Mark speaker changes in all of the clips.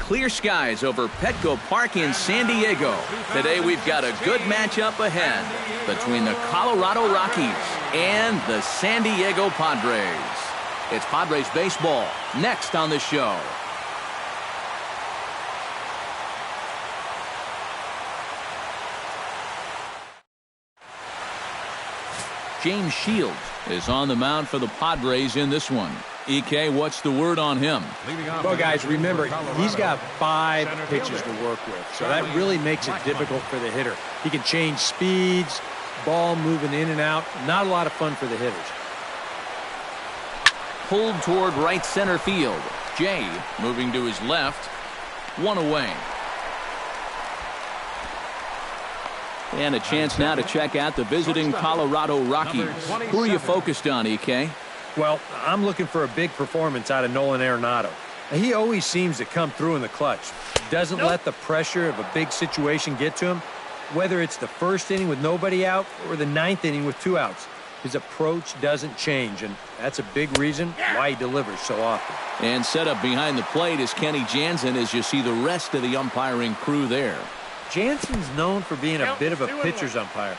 Speaker 1: clear skies over Petco Park in San Diego. Today we've got a good matchup ahead between the Colorado Rockies and the San Diego Padres. It's Padres baseball next on the show. James Shields is on the mound for the Padres in this one. EK, what's the word on him?
Speaker 2: Well, guys, remember, he's got 5 pitches to work with, so that really makes it difficult for the hitter. He can change speeds, ball moving in and out. Not a lot of fun for the hitters.
Speaker 1: Pulled toward right center field. Jay moving to his left. 1 away. And a chance now to check out the visiting Colorado Rockies. Who are you focused on, EK?
Speaker 2: Well, I'm looking for a big performance out of Nolan Arenado. He always seems to come through in the clutch. Doesn't let the pressure of a big situation get to him. Whether it's the first inning with nobody out or the 9th inning with 2 outs, his approach doesn't change, and that's a big reason why he delivers so often.
Speaker 1: And set up behind the plate is Kenny Jansen as you see the rest of the umpiring crew there.
Speaker 2: Jansen's known for being a bit of a pitcher's umpire.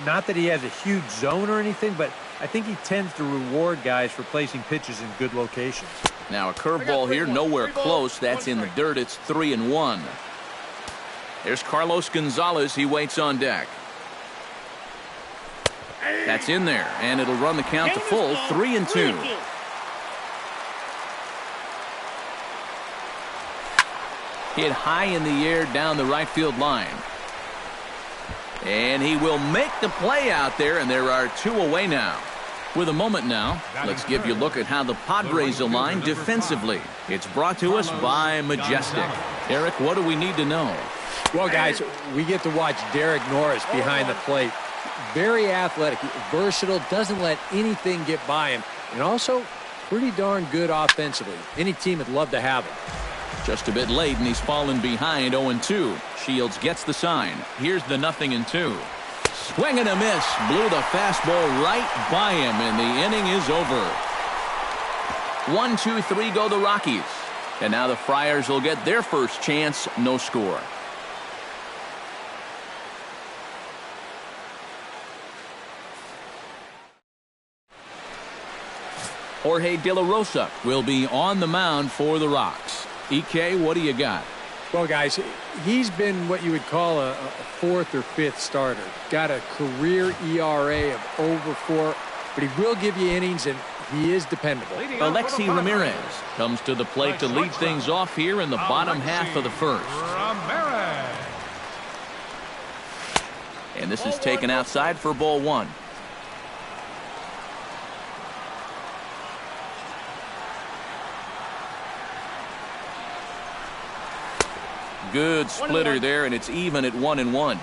Speaker 2: Not that he has a huge zone or anything, but I think he tends to reward guys for placing pitches in good locations.
Speaker 1: Now a curveball here, nowhere close. That's in the dirt. It's 3-1. There's Carlos Gonzalez. He waits on deck. That's in there, and it'll run the count to full. 3-2. Hit high in the air down the right field line. And he will make the play out there, and there are 2 away now. With a moment now, let's give you a look at how the Padres align defensively. It's brought to us by Majestic. Eric, what do we need to know?
Speaker 2: Well, guys, we get to watch Derek Norris behind the plate. Very athletic, versatile, doesn't let anything get by him, and also pretty darn good offensively. Any team would love to have him.
Speaker 1: Just a bit late, and he's fallen behind 0-2. Shields gets the sign. Here's the 0-2. Swing and a miss. Blew the fastball right by him, and the inning is over. 1-2-3 go the Rockies. And now the Friars will get their first chance. No score. Jorge De La Rosa will be on the mound for the Rocks. EK, what do you got?
Speaker 2: Well, guys, he's been what you would call a 4th or 5th starter. Got a career ERA of over 4, but he will give you innings, and he is dependable.
Speaker 1: Alexi Ramirez comes to the plate to lead things off here in the bottom half of the first. And this is taken outside for ball 1. Good splitter there, and it's even at 1-1.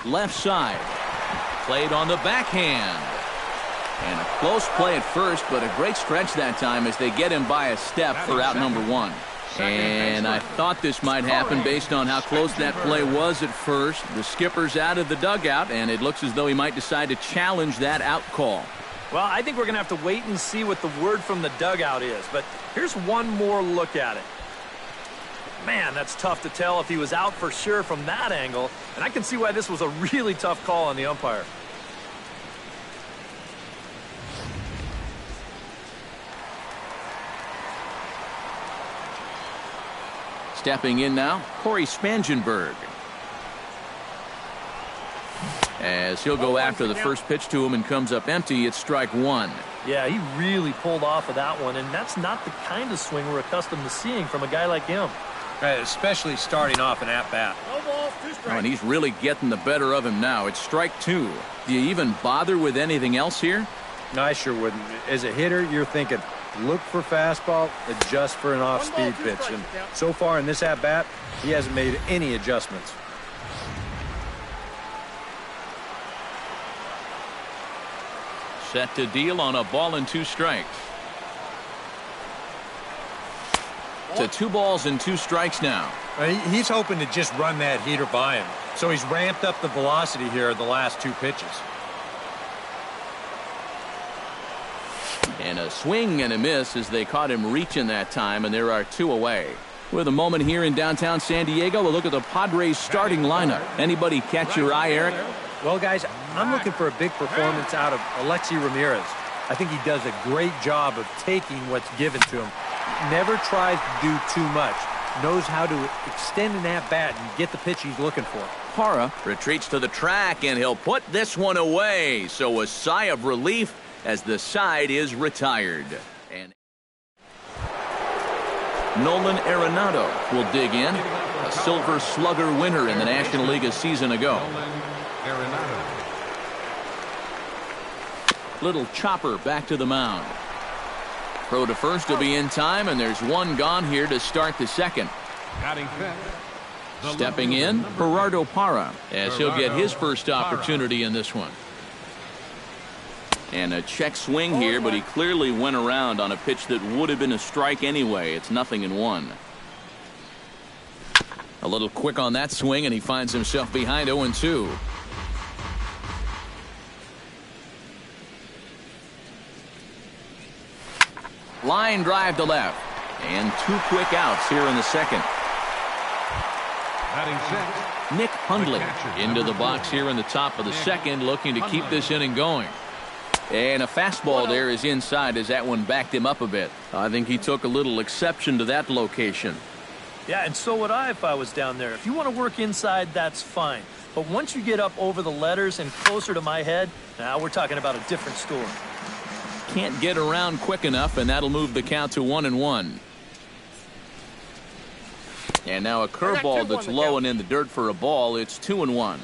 Speaker 1: Left side. Played on the backhand. And a close play at first, but a great stretch that time as they get him by a step for out number 1. And I thought this might happen based on how close that play was at first. The skipper's out of the dugout, and it looks as though he might decide to challenge that out call.
Speaker 3: Well, I think we're going to have to wait and see what the word from the dugout is. But here's one more look at it. Man, that's tough to tell if he was out for sure from that angle. And I can see why this was a really tough call on the umpire.
Speaker 1: Stepping in now, Corey Spangenberg. As he'll go after the first pitch to him and comes up empty, it's strike one.
Speaker 3: Yeah, he really pulled off of that one, and that's not the kind of swing we're accustomed to seeing from a guy like him.
Speaker 2: Especially starting off an at-bat.
Speaker 1: And he's really getting the better of him now. It's strike two. Do you even bother with anything else here?
Speaker 2: No, I sure wouldn't. As a hitter, you're thinking, look for fastball, adjust for an off-speed pitch. And so far in this at-bat, he hasn't made any adjustments.
Speaker 1: Set to deal on a ball and two strikes. To 2 balls and 2 strikes now.
Speaker 2: He's hoping to just run that heater by him. So he's ramped up the velocity here in the last 2 pitches.
Speaker 1: And a swing and a miss as they caught him reaching that time, and there are 2 away. With a moment here in downtown San Diego, a look at the Padres starting lineup. Anybody catch your eye, Eric?
Speaker 2: Well, guys, I'm looking for a big performance out of Alexi Ramirez. I think he does a great job of taking what's given to him. Never tries to do too much. Knows how to extend an at-bat and get the pitch he's looking for.
Speaker 1: Parra retreats to the track, and he'll put this one away. So a sigh of relief as the side is retired. And Nolan Arenado will dig in. A Silver Slugger winner in the National League a season ago. Little chopper back to the mound. Throw to first will be in time, and there's 1 gone here to start the second. Stepping in, Gerardo Parra, as he'll get his first opportunity in this one. And a check swing here, but he clearly went around on a pitch that would have been a strike anyway. It's 0-1. A little quick on that swing, and he finds himself behind 0-2. Line drive to left. And 2 quick outs here in the second. Nick Hundley into the box here in the top of the second, looking to keep this inning going. And a fastball there is inside as that one backed him up a bit. I think he took a little exception to that location.
Speaker 3: Yeah, and so would I if I was down there. If you want to work inside, that's fine. But once you get up over the letters and closer to my head, now we're talking about a different story.
Speaker 1: Can't get around quick enough, and that'll move the count to 1-1. And now a curveball that's low and in the dirt for a ball. It's 2-1.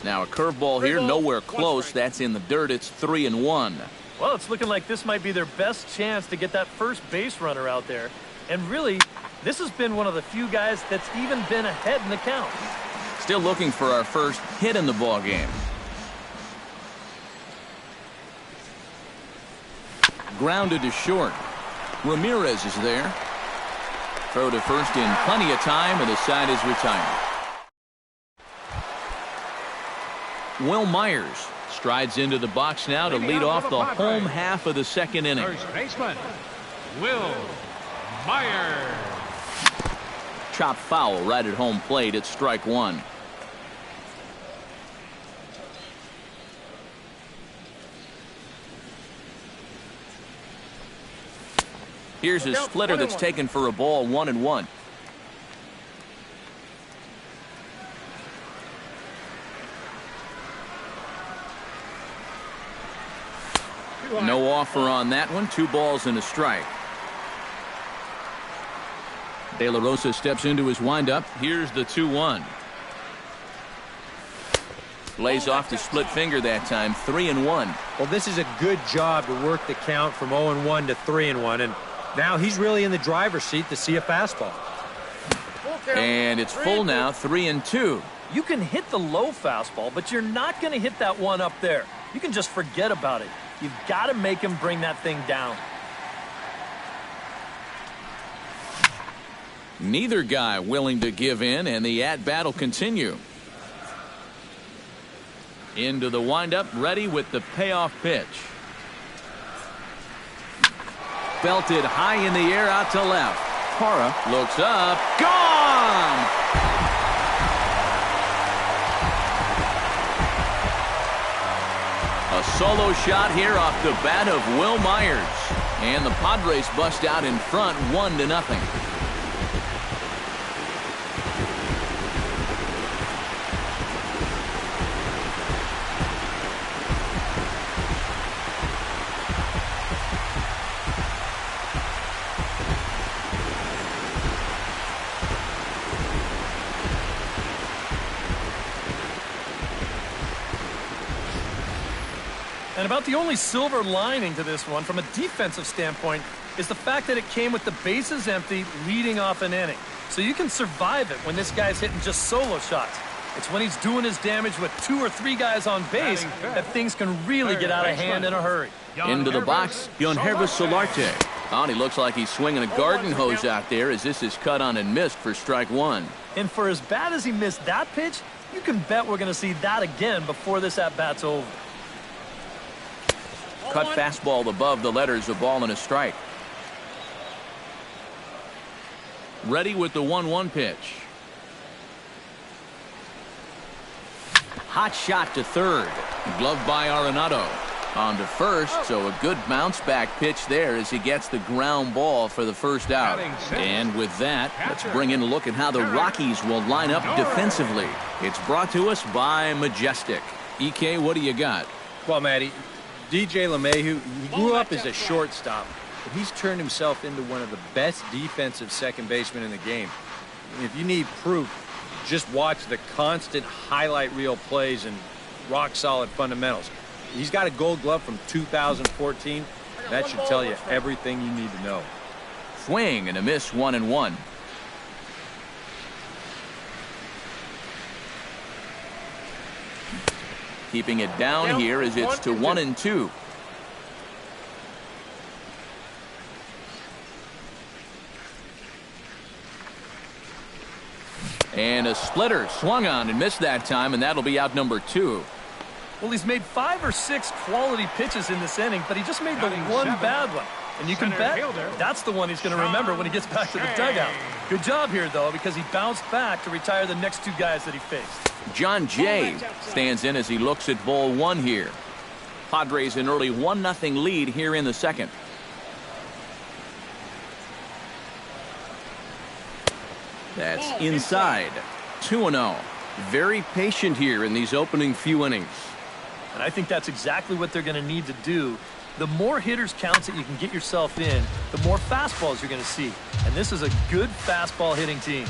Speaker 1: Now a curveball here, nowhere close. That's in the dirt. It's 3-1.
Speaker 3: Well, it's looking like this might be their best chance to get that first base runner out there. And really, this has been one of the few guys that's even been ahead in the count.
Speaker 1: Still looking for our first hit in the ball game. Grounded to short. Ramirez is there. Throw to first in plenty of time, and the side is retired. Will Myers strides into the box now to lead off the home half of the second inning.
Speaker 4: First baseman, Will Myers.
Speaker 1: Chop foul right at home plate. It's strike 1. Here's a splitter that's taken for a ball, 1-1. No offer on that one. 2 balls and a strike. De La Rosa steps into his windup. Here's the 2-1. Lays off the split finger that time. 3-1.
Speaker 2: Well, this is a good job to work the count from 0-1 to 3-1, and now he's really in the driver's seat to see a fastball.
Speaker 1: And it's full now, 3-2.
Speaker 3: You can hit the low fastball, but you're not going to hit that one up there. You can just forget about it. You've got to make him bring that thing down.
Speaker 1: Neither guy willing to give in, and the at-bat will continue. Into the windup, ready with the payoff pitch. Belted high in the air out to left. Parra looks up. Gone! A solo shot here off the bat of Will Myers. And the Padres bust out in front 1-0.
Speaker 3: And about the only silver lining to this one from a defensive standpoint is the fact that it came with the bases empty leading off an inning. So you can survive it when this guy's hitting just solo shots. It's when he's doing his damage with 2 or 3 guys on base that things can really get out of hand in a hurry.
Speaker 1: Into the box, Yonhervis Solarte. Oh, and he looks like he's swinging a garden hose out there as this is cut on and missed for strike 1.
Speaker 3: And for as bad as he missed that pitch, you can bet we're going to see that again before this at-bat's over.
Speaker 1: Cut fastball above the letters, a ball and a strike. Ready with the 1-1 pitch. Hot shot to third. Gloved by Arenado. On to first, so a good bounce back pitch there as he gets the ground ball for the first out. And with that, let's bring in a look at how the Rockies will line up defensively. It's brought to us by Majestic. EK, what do you got?
Speaker 2: Well, Matty, DJ LeMahieu, he grew up as a shortstop, but he's turned himself into one of the best defensive second basemen in the game. If you need proof, just watch the constant highlight reel plays and rock-solid fundamentals. He's got a gold glove from 2014. That should tell you everything you need to know.
Speaker 1: Swing and a miss, 1-1. Keeping it down here as it's to 1-2. And a splitter swung on and missed that time, and that'll be out number 2.
Speaker 3: Well, he's made 5 or 6 quality pitches in this inning, but he just made the one bad one. And you can bet that's the one he's going to remember when he gets back to the dugout. Good job here, though, because he bounced back to retire the next 2 guys that he faced.
Speaker 1: John Jay stands in as he looks at ball 1 here. Padres an early 1-0 lead here in the second. That's inside. 2-0. Very patient here in these opening few innings.
Speaker 3: And I think that's exactly what they're going to need to do. The more hitters counts that you can get yourself in, the more fastballs you're going to see. And this is a good fastball hitting team.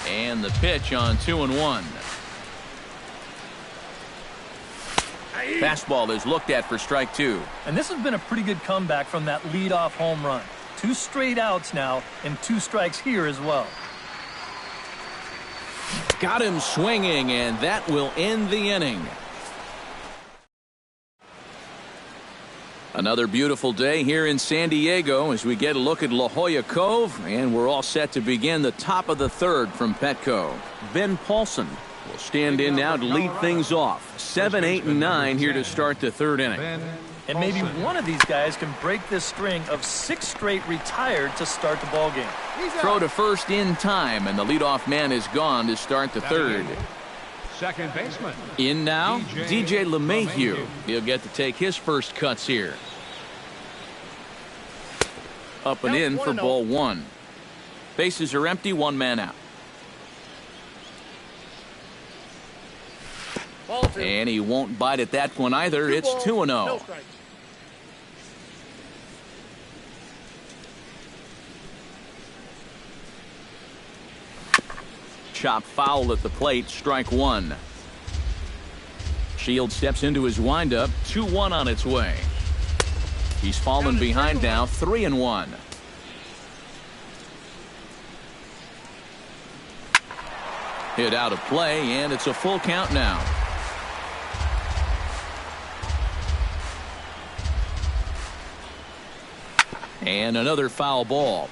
Speaker 1: And the pitch on 2-1. Fastball is looked at for strike 2.
Speaker 3: And this has been a pretty good comeback from that leadoff home run. 2 straight outs now and 2 strikes here as well.
Speaker 1: Got him swinging, and that will end the inning. Another beautiful day here in San Diego as we get a look at La Jolla Cove, and we're all set to begin the top of the third from Petco. Ben Paulson will stand in now to lead things off. 7, 8, and 9 here to start the third inning.
Speaker 3: And maybe one of these guys can break this string of 6 straight retired to start the ball game.
Speaker 1: Throw to first in time, and the leadoff man is gone to start the third.
Speaker 4: Second baseman.
Speaker 1: In now, DJ LeMahieu. He'll get to take his first cuts here. Up and in for ball 1. Bases are empty, 1 man out. And he won't bite at that one either. It's 2-0. Chop foul at the plate, strike 1. Shield steps into his windup, 2-1 on its way. He's fallen behind now, 3-1. Hit out of play, and it's a full count now. And another foul ball.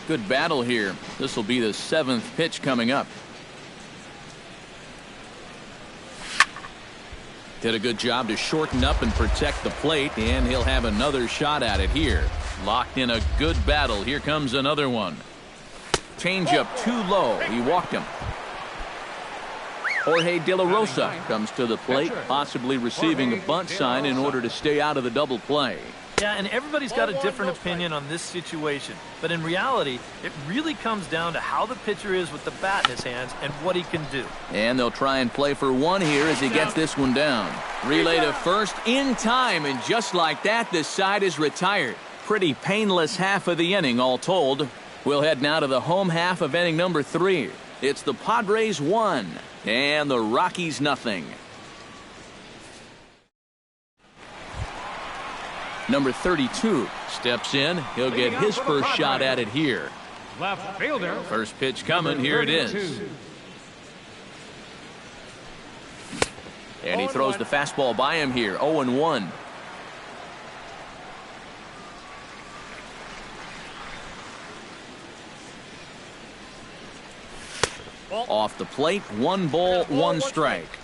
Speaker 1: Good battle here. This will be the 7th pitch coming up. Did a good job to shorten up and protect the plate, and he'll have another shot at it here. Locked in a good battle. Here comes another one. Change up too low. He walked him. Jorge De La Rosa comes to the plate, possibly receiving a bunt sign in order to stay out of the double play.
Speaker 3: Yeah, and everybody's got a different opinion on this situation. But in reality, it really comes down to how the pitcher is with the bat in his hands and what he can do.
Speaker 1: And they'll try and play for one here as he gets this one down. Relay to first in time, and just like that, the side is retired. Pretty painless half of the inning, all told. We'll head now to the home half of inning number 3. It's the Padres 1 and the Rockies nothing. Number 32 steps in. He'll get his first shot at it here.
Speaker 4: Left fielder.
Speaker 1: First pitch coming. Here it is. And he throws the fastball by him here. 0-1. Off the plate, 1 ball, 1 strike.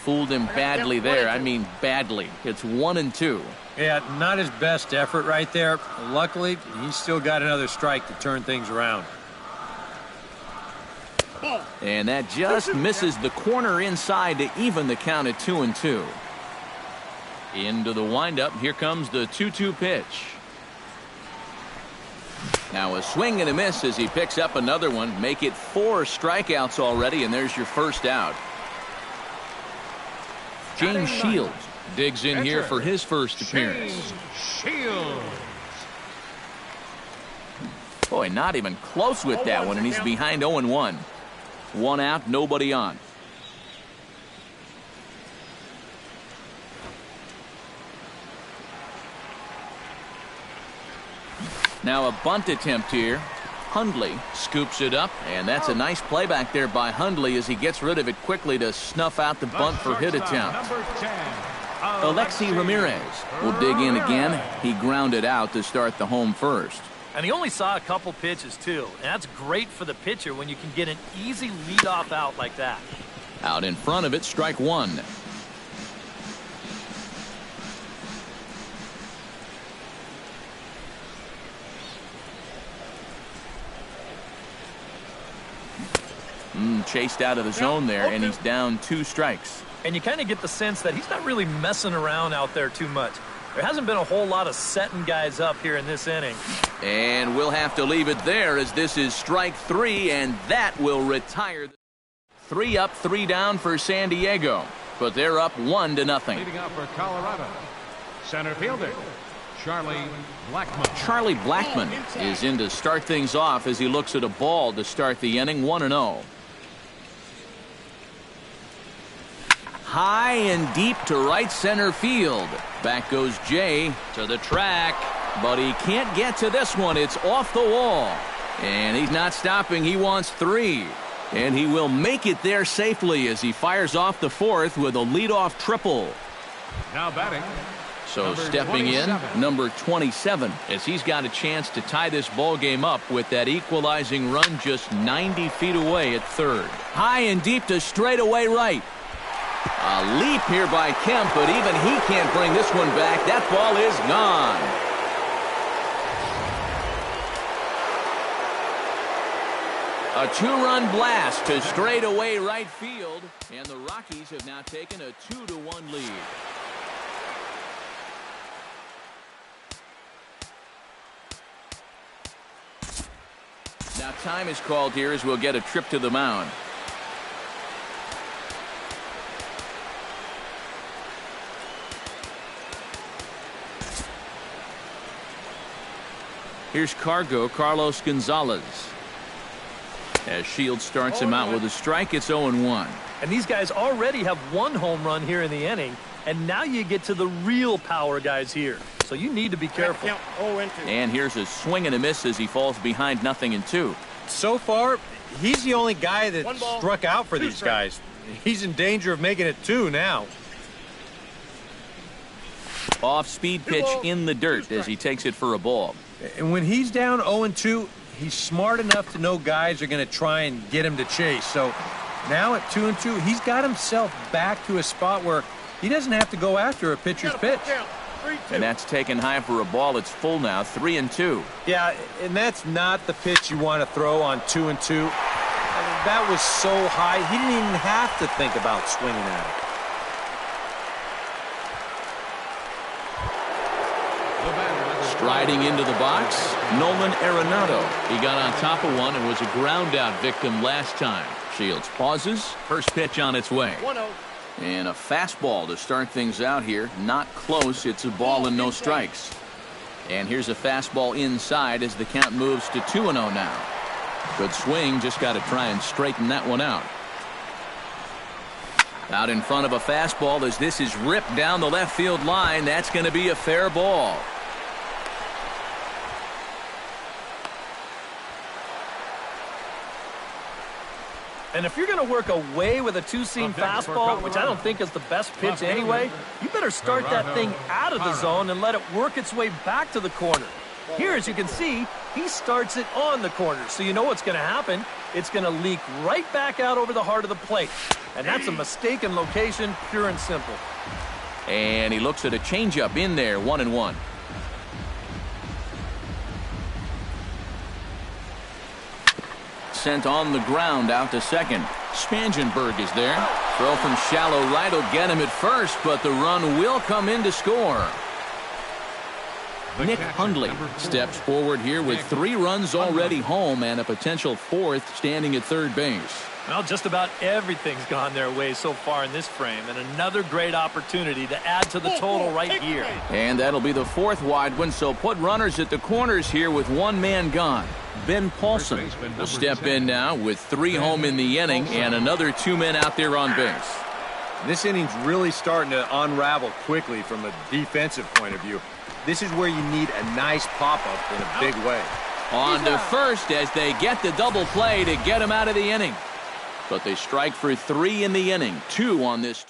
Speaker 1: Fooled him badly there. I mean badly. It's 1-2.
Speaker 2: Yeah, not his best effort right there. Luckily, he's still got another strike to turn things around.
Speaker 1: And that just misses the corner inside to even the count at 2-2. Into the windup. Here comes the 2-2 pitch. Now a swing and a miss as he picks up another one. Make it 4 strikeouts already, and there's your first out. James Shields digs in here for his first appearance.
Speaker 4: Shields.
Speaker 1: Boy, not even close with that one, and he's behind 0-1. 1 out, nobody on. Now a bunt attempt here. Hundley scoops it up, and that's a nice play back there by Hundley as he gets rid of it quickly to snuff out the bunt for hit attempt. Alexi Ramirez will dig in again. He grounded out to start the home first.
Speaker 3: And he only saw a couple pitches, too. And that's great for the pitcher when you can get an easy leadoff out like that.
Speaker 1: Out in front of it, strike 1. Chased out of the zone there, and he's down 2 strikes.
Speaker 3: And you kind of get the sense that he's not really messing around out there too much. There hasn't been a whole lot of setting guys up here in this inning.
Speaker 1: And we'll have to leave it there as this is strike 3, and that will retire. 3 up, 3 down for San Diego, but they're up 1-0.
Speaker 4: Leading up for Colorado, center fielder Charlie Blackmon.
Speaker 1: Charlie Blackmon is in to start things off as he looks at a ball to start the inning. 1-0. High and deep to right center field. Back goes Jay to the track, but he can't get to this one. It's off the wall, and he's not stopping. He wants 3, and he will make it there safely as he fires off the 4th with a leadoff triple.
Speaker 4: Now batting.
Speaker 1: So stepping in, number 27, as he's got a chance to tie this ball game up with that equalizing run just 90 feet away at 3rd. High and deep to straightaway right. A leap here by Kemp, but even he can't bring this one back. That ball is gone. A 2-run blast to straightaway right field, and the Rockies have now taken a 2-1 lead. Now time is called here as we'll get a trip to the mound. Here's Carlos Gonzalez. As Shields starts him out with a strike, it's 0-1.
Speaker 3: And these guys already have 1 home run here in the inning, and now you get to the real power guys here. So you need to be careful.
Speaker 1: And here's a swing and a miss as he falls behind 0-2.
Speaker 2: So far, he's the only guy that struck out for these guys. He's in danger of making it 2 now.
Speaker 1: Off-speed pitch in the dirt as he takes it for a ball.
Speaker 2: And when he's down 0-2, he's smart enough to know guys are going to try and get him to chase. So now at 2-2, he's got himself back to a spot where he doesn't have to go after a pitcher's pitch.
Speaker 1: And that's taken high for a ball. It's full now, 3-2.
Speaker 2: Yeah, and that's not the pitch you want to throw on 2-2. I mean, that was so high, he didn't even have to think about swinging at it.
Speaker 1: Striding into the box, Nolan Arenado. He got on top of one and was a ground-out victim last time. Shields pauses. First pitch on its way.
Speaker 5: 1-0.
Speaker 1: And a fastball to start things out here. Not close. It's a ball and no strikes. And here's a fastball inside as the count moves to 2-0 now. Good swing. Just got to try and straighten that one out. Out in front of a fastball as this is ripped down the left field line. That's going to be a fair ball.
Speaker 3: And if you're going to work away with a two-seam fastball, which I don't think is the best pitch anyway, you better start that thing out of the zone and let it work its way back to the corner. Here, as you can see, he starts it on the corner, so you know what's going to happen. It's going to leak right back out over the heart of the plate. And that's a mistaken location, pure and simple.
Speaker 1: And he looks at a changeup in there, 1-1. Sent on the ground out to second. Spangenberg is there. Throw from shallow right will get him at first, but the run will come in to score. Nick Hundley steps forward here with 3 runs already home and a potential 4th standing at third base.
Speaker 3: Well, just about everything's gone their way so far in this frame, and another great opportunity to add to the total right here.
Speaker 1: And that'll be the 4th wide one, so put runners at the corners here with 1 man gone. Ben Paulson will step in now with 3 home in the inning and another 2 men out there on base.
Speaker 2: This inning's really starting to unravel quickly from a defensive point of view. This is where you need a nice pop-up in a big way.
Speaker 1: On to first as they get the double play to get him out of the inning. But they strike for 3 in the inning, 2 on this.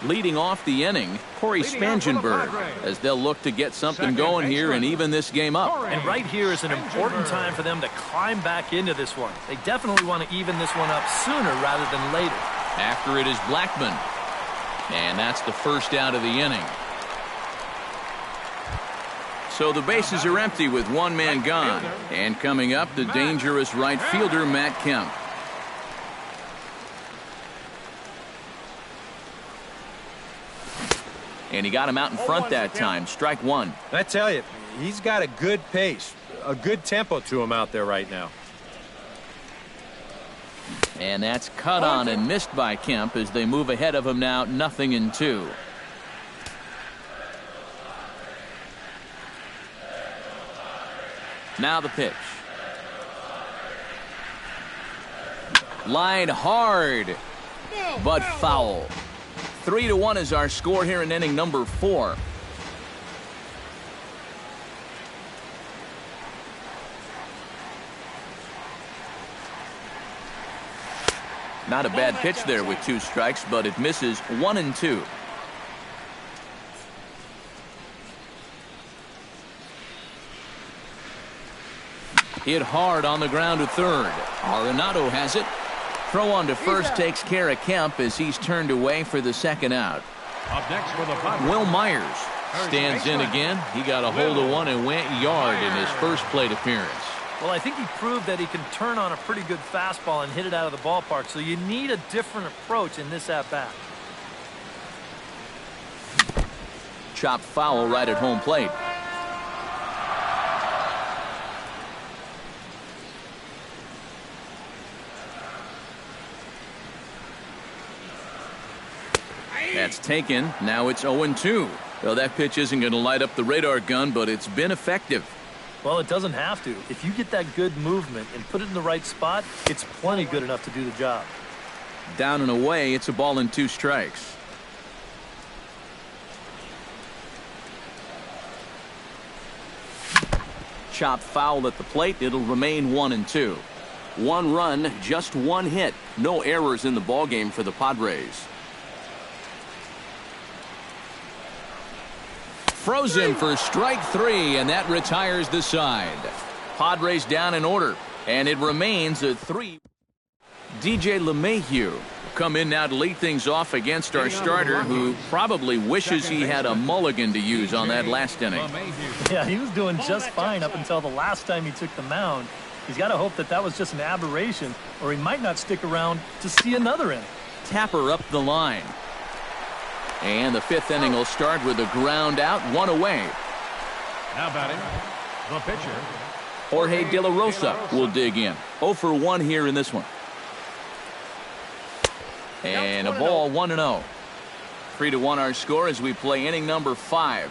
Speaker 1: Leading off the inning, Corey Spangenberg, as they'll look to get something going here and even this game up.
Speaker 3: And right here is an important time for them to climb back into this one. They definitely want to even this one up sooner rather than later.
Speaker 1: After it is Blackman. And that's the first out of the inning. So the bases are empty with 1 man gone. And coming up, the dangerous right fielder, Matt Kemp. And he got him out in front that time. Strike 1.
Speaker 2: I tell you, he's got a good pace, a good tempo to him out there right now.
Speaker 1: And that's cut on and missed by Kemp as they move ahead of him now, 0-2. Now the pitch. Line hard, but foul. 3-1 is our score here in inning number 4. Not a bad pitch there with 2 strikes, but it misses 1-2. Hit hard on the ground to third. Arenado has it. Throw on to first takes care of Kemp as he's turned away for the 2nd out.
Speaker 4: Up next for the Padres.
Speaker 1: Will Myers stands in again. He got a hold of one and went yard in his first plate appearance.
Speaker 3: Well, I think he proved that he can turn on a pretty good fastball and hit it out of the ballpark, so you need a different approach in this at-bat.
Speaker 1: Chopped foul right at home plate. That's taken. Now it's 0-2. Well, that pitch isn't going to light up the radar gun, but it's been effective.
Speaker 3: Well, it doesn't have to. If you get that good movement and put it in the right spot, it's plenty good enough to do the job.
Speaker 1: Down and away, it's a ball and 2 strikes. Chopped foul at the plate. It'll remain 1-2. 1 run, just 1 hit. No errors in the ballgame for the Padres. Frozen for strike 3, and that retires the side. Padres down in order, and it remains a 3. DJ LeMahieu come in now to lead things off against our starter, who probably wishes he had a mulligan to use on that last inning.
Speaker 3: Yeah, he was doing just fine up until the last time he took the mound. He's got to hope that that was just an aberration, or he might not stick around to see another inning.
Speaker 1: Tapper up the line. And the fifth inning will start with a ground out, one away.
Speaker 4: Now batting, the pitcher.
Speaker 1: Jorge De La Rosa will dig in. 0 for 1 here in this one. And a ball, 1-0. 3-1 our score as we play inning number 5.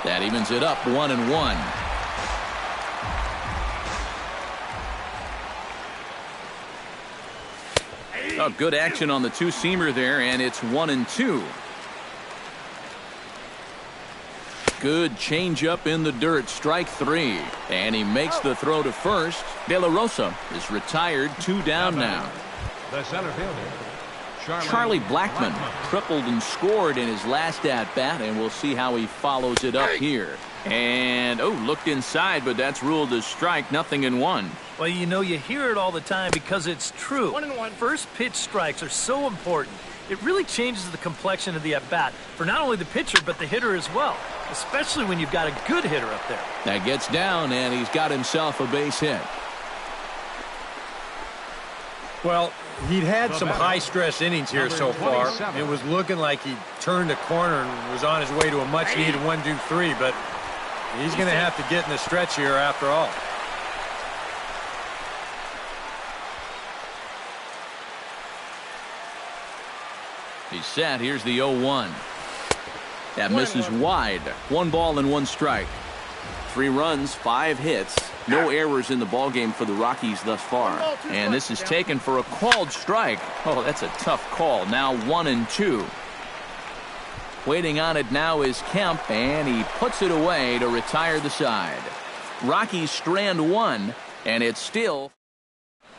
Speaker 1: That evens it up, 1-1. Oh, good action on the two-seamer there, and it's 1-2. Good changeup in the dirt, strike 3. And he makes the throw to first. De La Rosa is retired, 2 down now.
Speaker 4: The center fielder,
Speaker 1: Charlie Blackmon tripled and scored in his last at-bat, and we'll see how he follows it up here. And, looked inside, but that's ruled as strike, 0-1.
Speaker 3: Well, you know, you hear it all the time because it's true. First pitch strikes are so important. It really changes the complexion of the at-bat for not only the pitcher, but the hitter as well, especially when you've got a good hitter up there.
Speaker 1: That gets down, and he's got himself a base hit.
Speaker 2: Well, he'd had some high-stress innings here so far. It was looking like he turned a corner and was on his way to a much-needed 1-2-3, but he's going to have to get in the stretch here after all.
Speaker 1: He's set. Here's the 0-1. That misses wide. 1 ball and 1 strike. 3 runs, 5 hits. No errors in the ballgame for the Rockies thus far. And this is taken for a called strike. Oh, that's a tough call. Now 1-2. Waiting on it now is Kemp, and he puts it away to retire the side. Rockies strand 1, and it's still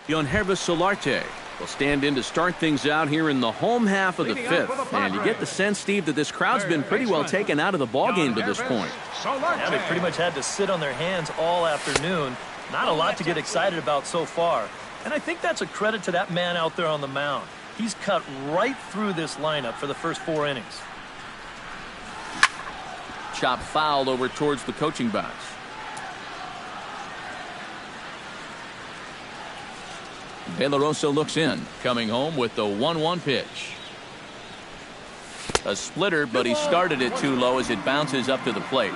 Speaker 1: Yonhervis Solarte will stand in to start things out here in the home half of the 5th. And you get the sense, Steve, that this crowd's been pretty well taken out of the ballgame to this point.
Speaker 3: Yeah, they pretty much had to sit on their hands all afternoon. Not a lot to get excited about so far. And I think that's a credit to that man out there on the mound. He's cut right through this lineup for the first 4 innings.
Speaker 1: Chop fouled over towards the coaching box. De La Rosa looks in, coming home with the 1-1 pitch. A splitter, but he started it too low as it bounces up to the plate.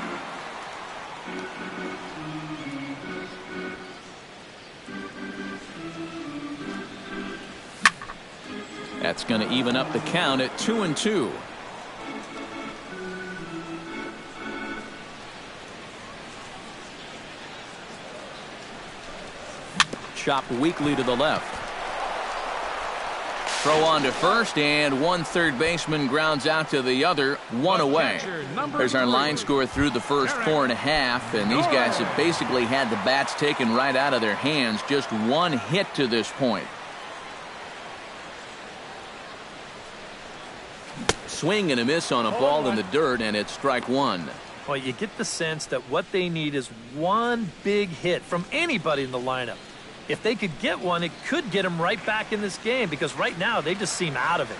Speaker 1: That's going to even up the count at 2-2. Chopped weakly to the left. Throw on to first, and one third baseman grounds out to the other, 1 away. There's our line score through the first 4.5, and these guys have basically had the bats taken right out of their hands. Just 1 hit to this point. Swing and a miss on a ball in the dirt, and it's strike 1.
Speaker 3: Well, you get the sense that what they need is 1 big hit from anybody in the lineup. If they could get one, it could get them right back in this game, because right now they just seem out of it.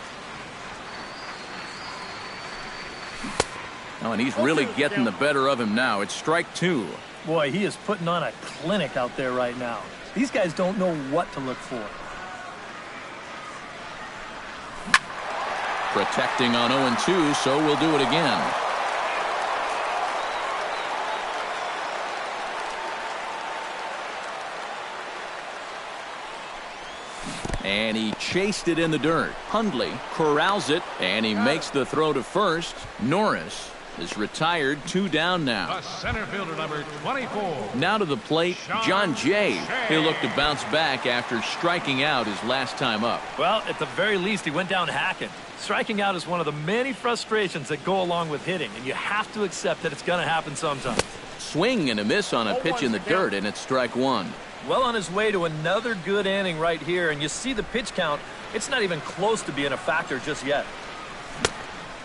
Speaker 1: Oh, and he's really getting the better of him now. It's strike 2.
Speaker 3: Boy, he is putting on a clinic out there right now. These guys don't know what to look for.
Speaker 1: Protecting on 0-2, so we'll do it again. And he chased it in the dirt. Hundley corrals it, and he makes the throw to first. Norris is retired, 2 down now.
Speaker 4: The center fielder, number 24.
Speaker 1: Now to the plate, John Jay. He'll look to bounce back after striking out his last time up.
Speaker 3: Well, at the very least, he went down hacking. Striking out is one of the many frustrations that go along with hitting, and you have to accept that it's going to happen sometimes.
Speaker 1: Swing and a miss on a pitch in the dirt, and it's strike 1.
Speaker 3: Well on his way to another good inning right here, and you see the pitch count. It's not even close to being a factor just yet.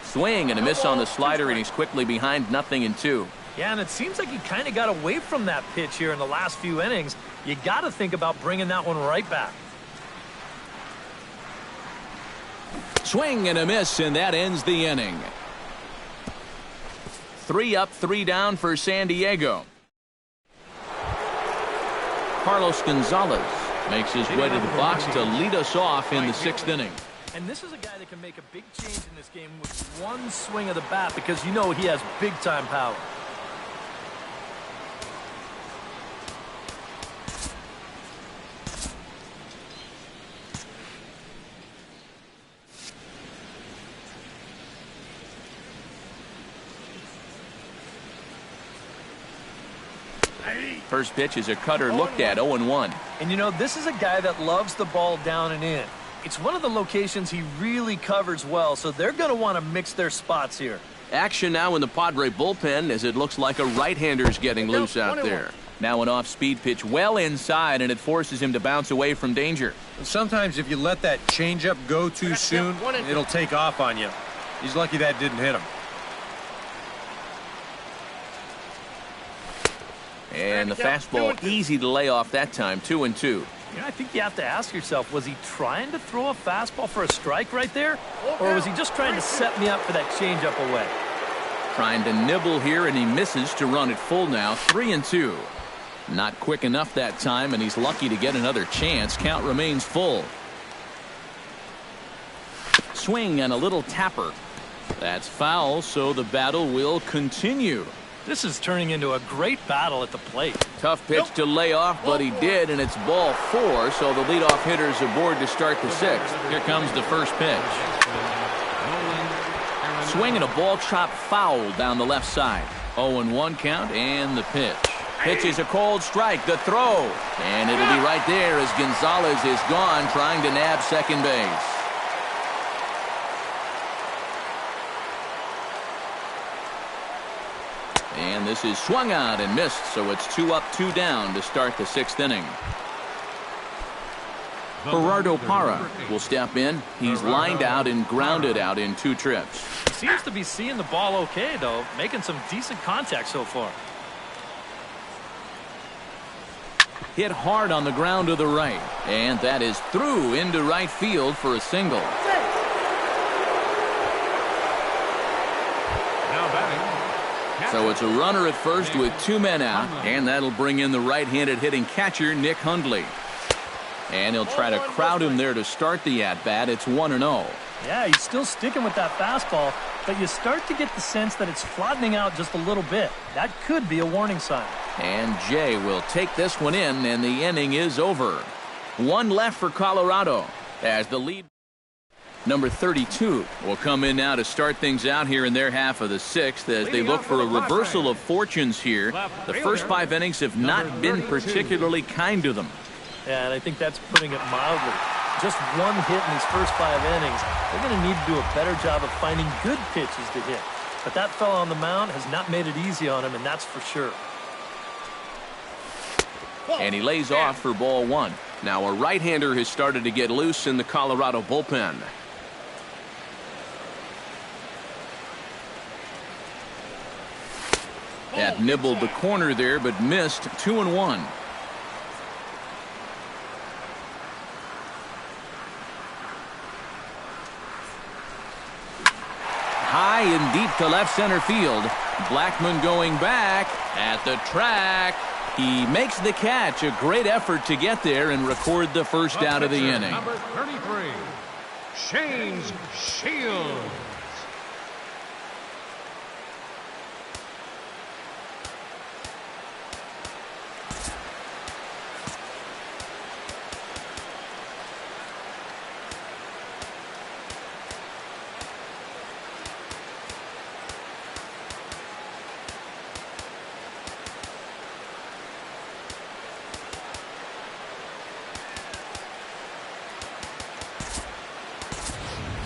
Speaker 1: Swing and a miss on the slider, and he's quickly behind 0-2.
Speaker 3: Yeah, and it seems like he kind of got away from that pitch here in the last few innings. You got to think about bringing that one right back.
Speaker 1: Swing and a miss, and that ends the inning. 3 up, 3 down for San Diego. Carlos Gonzalez makes his way to the box to lead us off in the 6th inning.
Speaker 3: And this is a guy that can make a big change in this game with one swing of the bat because you know he has big-time power.
Speaker 1: First pitch is a cutter looked at, 0-1.
Speaker 3: And you know, this is a guy that loves the ball down and in. It's one of the locations he really covers well, so they're going to want to mix their spots here.
Speaker 1: Action now in the Padre bullpen as it looks like a right-hander's getting loose out there. Now an off-speed pitch well inside, and it forces him to bounce away from danger.
Speaker 2: Sometimes if you let that changeup go too soon, it'll take off on you. He's lucky that didn't hit him.
Speaker 1: And the fastball easy to lay off that time, 2-2.
Speaker 3: You know, I think you have to ask yourself, was he trying to throw a fastball for a strike right there? Or was he just trying to set me up for that changeup away?
Speaker 1: Trying to nibble here, and he misses to run it full now, 3-2. Not quick enough that time, and he's lucky to get another chance. Count remains full. Swing and a little tapper. That's foul, so the battle will continue.
Speaker 3: This is turning into a great battle at the plate.
Speaker 1: Tough pitch to lay off, but he did, and it's ball 4, so the leadoff hitter's aboard to start the 6th. Here comes the first pitch. Swing and a ball chopped foul down the left side. 0-1 count, and the pitch. Pitch is a cold strike, the throw, and it'll be right there as Gonzalez is gone trying to nab second base. And this is swung out and missed, so it's 2 up, 2 down to start the 6th inning. Gerardo Parra will step in. He's lined out and grounded out in 2 trips.
Speaker 3: He seems to be seeing the ball okay, though, making some decent contact so far.
Speaker 1: Hit hard on the ground to the right, and that is through into right field for a single. So it's a runner at first with 2 men out, and that'll bring in the right-handed hitting catcher, Nick Hundley. And he'll try to crowd him there to start the at-bat. It's 1-0.
Speaker 3: Yeah, he's still sticking with that fastball, but you start to get the sense that it's flattening out just a little bit. That could be a warning sign.
Speaker 1: And Jay will take this one in, and the inning is over. 1 left for Colorado as the lead. Number 32 will come in now to start things out here in their half of the 6th as they look for a reversal of fortunes here. The first 5 innings have not been particularly kind to them.
Speaker 3: Yeah, and I think that's putting it mildly. Just 1 hit in these first 5 innings. They're going to need to do a better job of finding good pitches to hit. But that fella on the mound has not made it easy on him, and that's for sure.
Speaker 1: And he lays off for ball 1. Now a right-hander has started to get loose in the Colorado bullpen. That nibbled the corner there, but missed. 2-1. High and deep to left center field. Blackmon going back at the track. He makes the catch. A great effort to get there and record the first out of the inning.
Speaker 4: Number 33, Shane's Shields.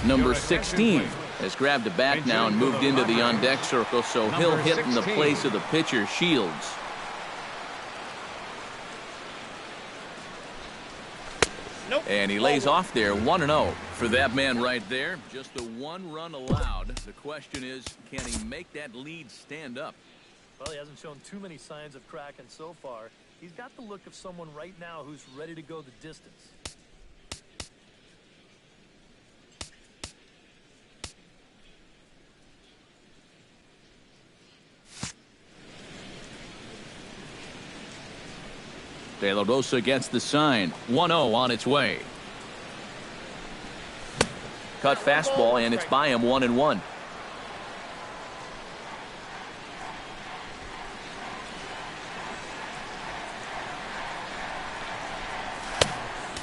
Speaker 1: Number 16 has grabbed a bat now and moved into the on-deck circle, so he'll hit in the place of the pitcher, Shields. And he lays off there, 1-0. For that man right there, just the 1 run allowed. The question is, can he make that lead stand up?
Speaker 3: Well, he hasn't shown too many signs of cracking so far. He's got the look of someone right now who's ready to go the distance.
Speaker 1: De La Rosa gets the sign. 1-0 on its way. Cut fastball, and it's by him 1-1.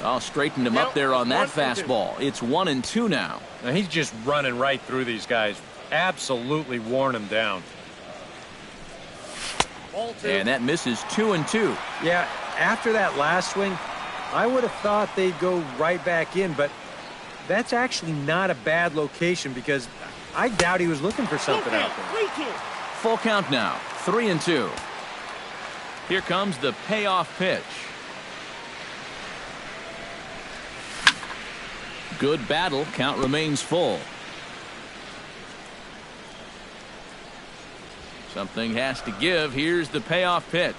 Speaker 1: Oh, straightened him up there on that fastball. It's 1-2 now.
Speaker 2: Now he's just running right through these guys. Absolutely worn them down.
Speaker 1: And that misses 2-2.
Speaker 2: Yeah, after that last swing, I would have thought they'd go right back in, but that's actually not a bad location because I doubt he was looking for something out there.
Speaker 1: Full count now, 3-2. Here comes the payoff pitch. Good battle. Count remains full. Something has to give. Here's the payoff pitch.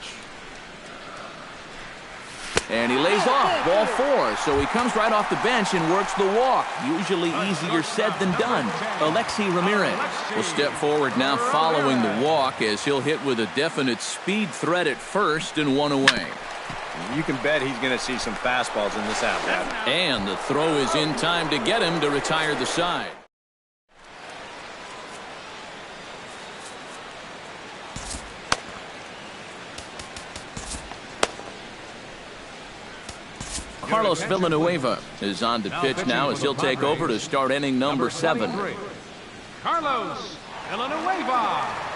Speaker 1: And he lays off ball 4. So he comes right off the bench and works the walk. Usually easier said than done. Alexi Ramirez will step forward now following the walk as he'll hit with a definite speed threat at first and 1 away.
Speaker 2: You can bet he's going to see some fastballs in this at-bat.
Speaker 1: And the throw is in time to get him to retire the side. Carlos Villanueva is on the pitch now as he'll take over to start inning number 7.
Speaker 4: Carlos Villanueva.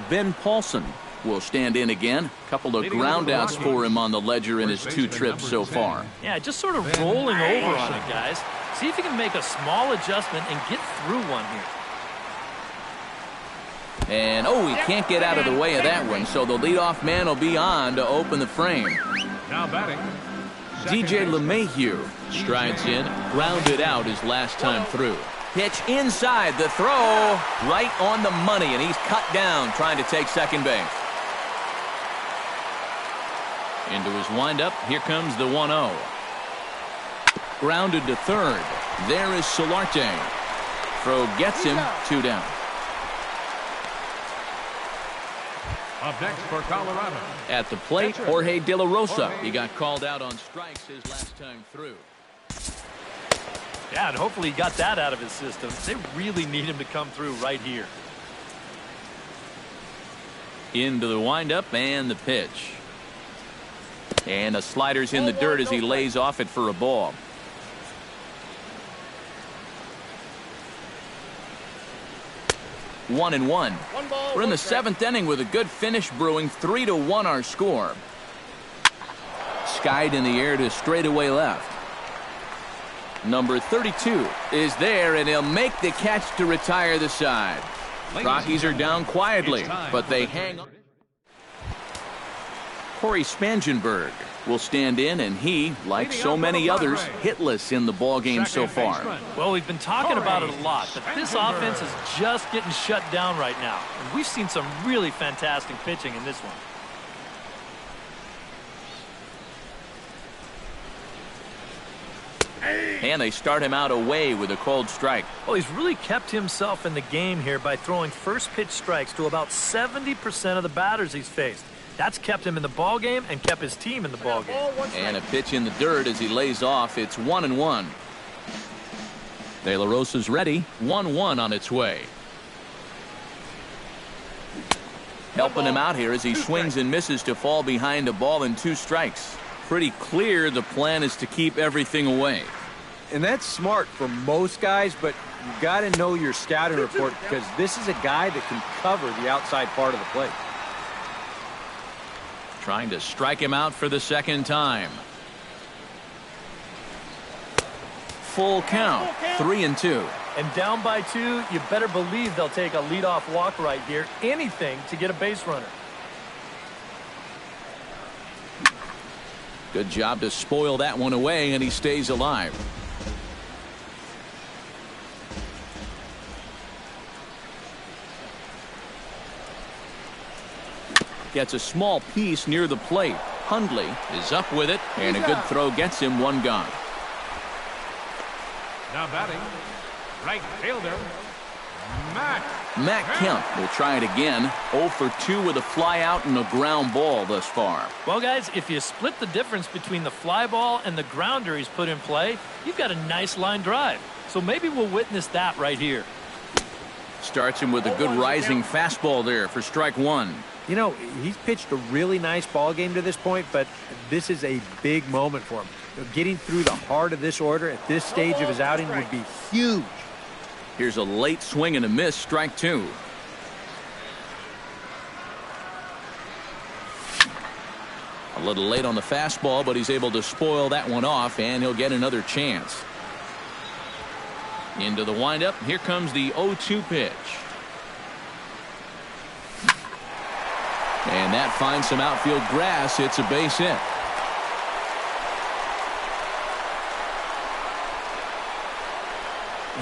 Speaker 1: Ben Paulson will stand in again. Couple of ground outs for him on the ledger in his 2 trips so far.
Speaker 3: Yeah, just sort of rolling over on it, guys. See if you can make a small adjustment and get through one here.
Speaker 1: And, oh, he can't get out of the way of that one, so the leadoff man will be on to open the frame.
Speaker 4: Now batting,
Speaker 1: DJ LeMahieu strides in, grounded out his last time through. Pitch inside, the throw right on the money, and he's cut down trying to take second base. Into his windup, here comes the 1-0. Grounded to third. There is Solarte. Throw gets him, 2 down.
Speaker 4: up next for Colorado.
Speaker 1: At the plate, Jorge De La Rosa. He got called out on strikes his last time through.
Speaker 3: Yeah, and hopefully he got that out of his system. They really need him to come through right here.
Speaker 1: Into the windup and the pitch. And a slider's in the dirt as he lays off it for a ball. One and one. We're in the 7th inning with a good finish brewing. 3-1 our score. Skied in the air to straightaway left. Number 32 is there, and he'll make the catch to retire the side. Rockies are down quietly, but they hang on. Corey Spangenberg will stand in, and he, like so many others, hitless in the ballgame so far.
Speaker 3: Well, we've been talking about it a lot, but this offense is just getting shut down right now. And we've seen some really fantastic pitching in this one.
Speaker 1: And they start him out away with a cold strike.
Speaker 3: Well, he's really kept himself in the game here by throwing first pitch strikes to about 70% of the batters he's faced. That's kept him in the ball game and kept his team in the ball game.
Speaker 1: And a pitch in the dirt as he lays off. It's 1-1. De La Rosa's ready. 1-1 on its way. Helping him out here as he swings and misses to fall behind a ball and 2 strikes. Pretty clear the plan is to keep everything away.
Speaker 2: And that's smart for most guys, but you've got to know your scouting report because this is a guy that can cover the outside part of the plate.
Speaker 1: Trying to strike him out for the 2nd time. Full count, 3-2.
Speaker 3: And down by 2, you better believe they'll take a leadoff walk right here. Anything to get a base runner.
Speaker 1: Good job to spoil that one away, and he stays alive. Gets a small piece near the plate. Hundley is up with it, and a good throw gets him one gone.
Speaker 4: Now batting, right fielder,
Speaker 1: Matt Kemp will try it again. 0 for 2 with a fly out and a ground ball thus far.
Speaker 3: Well, guys, if you split the difference between the fly ball and the grounder he's put in play, you've got a nice line drive. So maybe we'll witness that right here.
Speaker 1: Starts him with a good rising fastball there for strike 1.
Speaker 2: You know, he's pitched a really nice ball game to this point, but this is a big moment for him. Getting through the heart of this order at this stage of his outing would be huge.
Speaker 1: Here's a late swing and a miss, strike 2. A little late on the fastball, but he's able to spoil that one off, and he'll get another chance. Into the windup. Here comes the 0-2 pitch. And that finds some outfield grass. It's a base hit.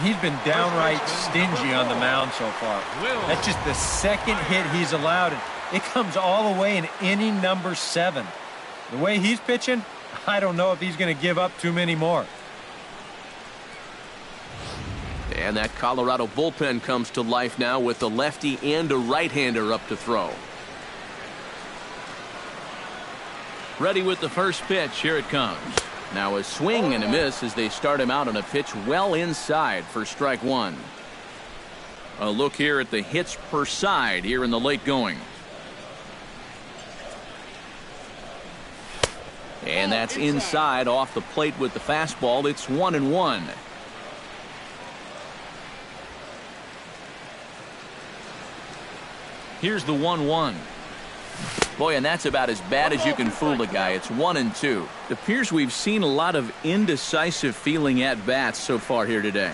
Speaker 2: He's been downright stingy on the mound so far. That's just the second hit he's allowed, and it comes all the way in inning number 7. The way he's pitching, I don't know if he's going to give up too many more.
Speaker 1: And that Colorado bullpen comes to life now with a lefty and a right-hander up to throw. Ready with the first pitch. Here it comes. Now a swing and a miss as they start him out on a pitch well inside for strike 1. A look here at the hits per side here in the late going. And that's inside off the plate with the fastball. It's 1-1. Here's the 1-1. Boy, and that's about as bad as you can fool a guy. It's 1-2. It appears we've seen a lot of indecisive feeling at bats so far here today.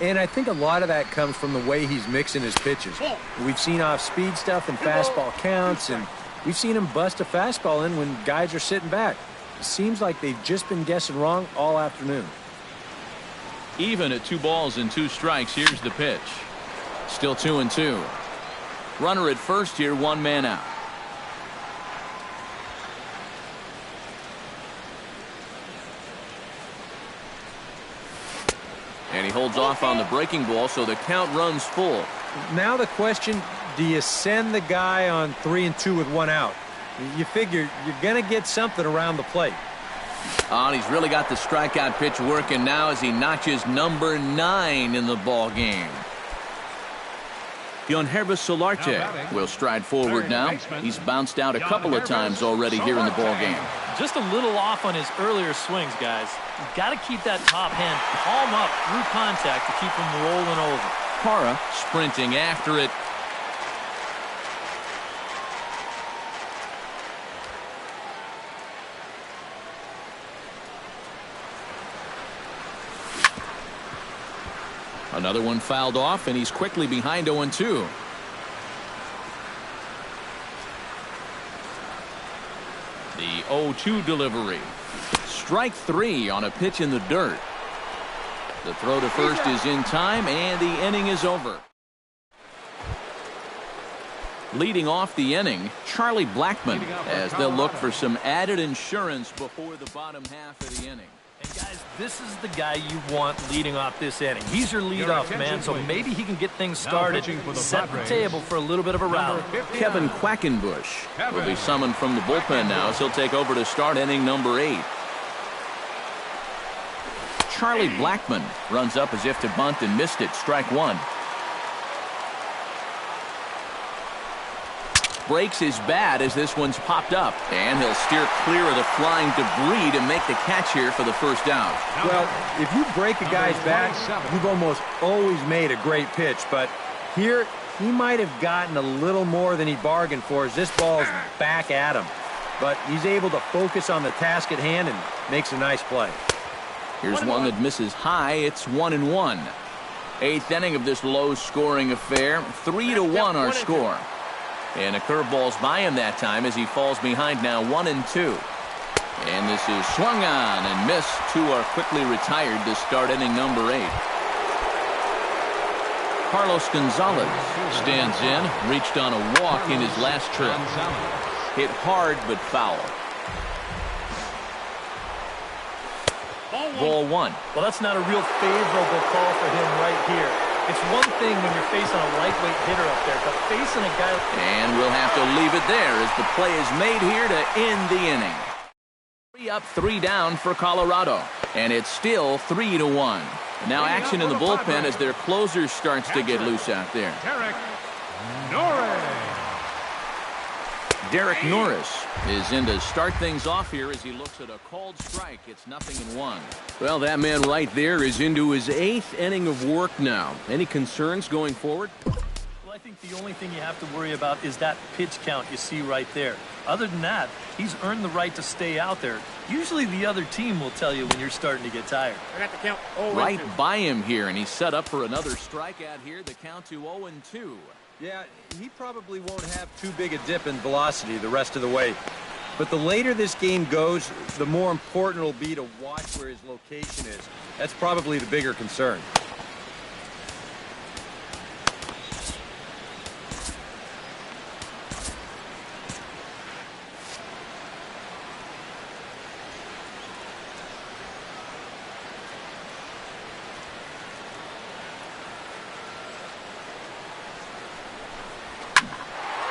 Speaker 2: And I think a lot of that comes from the way he's mixing his pitches. We've seen off-speed stuff and fastball counts, and we've seen him bust a fastball in when guys are sitting back. It seems like they've just been guessing wrong all afternoon.
Speaker 1: Even at 2 balls and 2 strikes, here's the pitch. Still 2-2. Runner at first here, 1 man out. And he holds off on the breaking ball, so the count runs full.
Speaker 2: Now the question, do you send the guy on 3-2 with 1 out? You figure you're going to get something around the plate.
Speaker 1: Oh, and he's really got the strikeout pitch working now as he notches number 9 in the ball game. Yonhervis Solarte will stride forward now. He's bounced out a couple of times already here in the ball game.
Speaker 3: Just a little off on his earlier swings, guys. You've got to keep that top hand palm up through contact to keep him rolling over.
Speaker 1: Parra sprinting after it. Another one fouled off, and he's quickly behind 0-2. The 0-2 delivery. Strike 3 on a pitch in the dirt. The throw to first is in time, and the inning is over. Leading off the inning, Charlie Blackmon, as they'll look for some added insurance before the bottom half of the inning.
Speaker 3: And guys, this is the guy you want leading off this inning. He's your leadoff man, so maybe he can get things started, set the table for a little bit of a rally.
Speaker 1: Kevin Quackenbush will be summoned from the bullpen now, so he'll take over to start inning number 8. Charlie Blackmon runs up as if to bunt and missed it. Strike 1. Breaks his bat as this one's popped up, and he'll steer clear of the flying debris to make the catch here for the first out.
Speaker 2: Well, if you break a guy's bat, you've almost always made a great pitch, but here he might have gotten a little more than he bargained for as this ball's back at him. But he's able to focus on the task at hand and makes a nice play.
Speaker 1: Here's one that misses high. It's 1-1. Eighth inning of this low-scoring affair. 3-1 our score. And a curveball's by him that time as he falls behind now 1-2. And this is swung on and missed. Two are quickly retired to start inning number 8. Carlos Gonzalez stands in, reached on a walk in his last trip. Hit hard but foul. Ball 1.
Speaker 3: Well, that's not a real favorable call for him right here. It's one thing when you're facing a lightweight hitter up there, but facing a guy...
Speaker 1: And we'll have to leave it there as the play is made here to end the inning. 3 up, 3 down for Colorado. And it's still 3-1. Now action in the bullpen as their closer starts to get loose out there. Derek Norris is in to start things off here as he looks at a called strike. It's 0-1.
Speaker 5: Well, that man right there is into his 8th inning of work now. Any concerns going forward?
Speaker 3: Well, I think the only thing you have to worry about is that pitch count you see right there. Other than that, he's earned the right to stay out there. Usually the other team will tell you when you're starting to get tired.
Speaker 6: I got the count.
Speaker 1: Right by him here, and he's set up for another strikeout here. The count to 0-2.
Speaker 2: Yeah, he probably won't have too big a dip in velocity the rest of the way. But the later this game goes, the more important it'll be to watch where his location is. That's probably the bigger concern.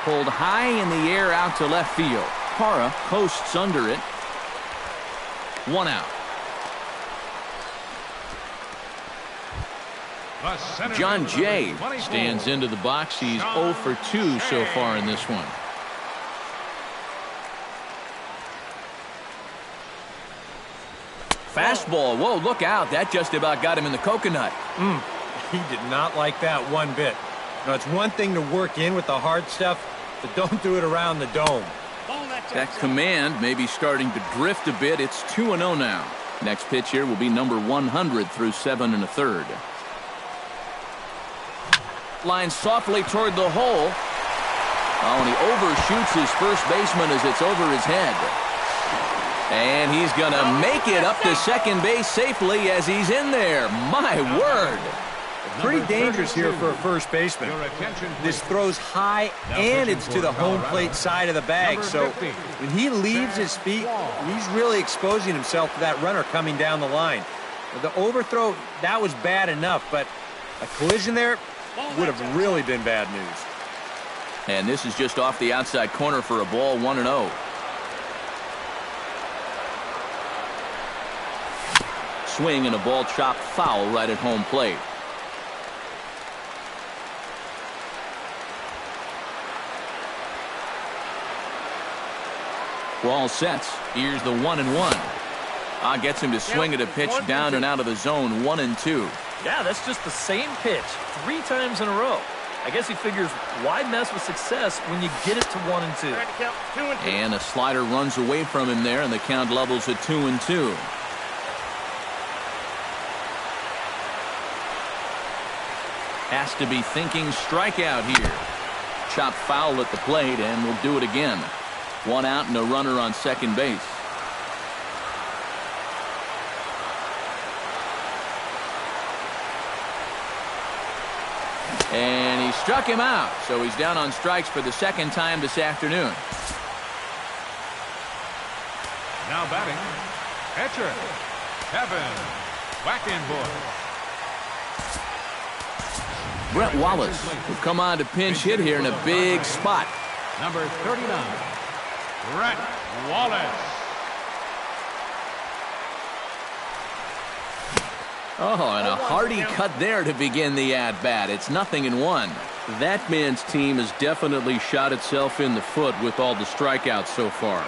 Speaker 1: Pulled high in the air out to left field. Parra coasts under it. 1 out. John Jay stands into the box. He's 0 for 2 so far in this one. Fastball. Whoa, look out. That just about got him in the coconut.
Speaker 2: He did not like that one bit. Now, it's one thing to work in with the hard stuff, but don't do it around the dome.
Speaker 1: That command may be starting to drift a bit. It's 2-0 now. Next pitch here will be number 100 through 7 1/3. Line softly toward the hole. Oh, and he overshoots his first baseman as it's over his head. And he's going to make it up to second base safely as he's in there. My word.
Speaker 2: Pretty dangerous here for a first baseman. This throws high, and it's to the home plate side of the bag. So when he leaves his feet, he's really exposing himself to that runner coming down the line. The overthrow, that was bad enough, but a collision there would have really been bad news.
Speaker 1: And this is just off the outside corner for a ball, 1-0. Swing and a ball chopped foul right at home plate. We're all set. Here's the 1-1. Gets him to swing at a pitch down and out of the zone, 1-2.
Speaker 3: Yeah, that's just the same pitch 3 times in a row. I guess he figures why mess with success when you get it to 1-2.
Speaker 1: And a slider runs away from him there, and the count levels at 2-2. Has to be thinking strikeout here. Chopped foul at the plate, and we'll do it again. 1 out and a runner on second base. And he struck him out, so he's down on strikes for the second time this afternoon.
Speaker 4: Now batting, catcher, Kevin Wackenborg.
Speaker 1: Brett Wallace will come on to pinch hit here in a big spot.
Speaker 4: Number 39, Brett Wallace.
Speaker 1: Oh, and a hearty cut there to begin the at-bat. It's 0-1.
Speaker 5: That man's team has definitely shot itself in the foot with all the strikeouts so far.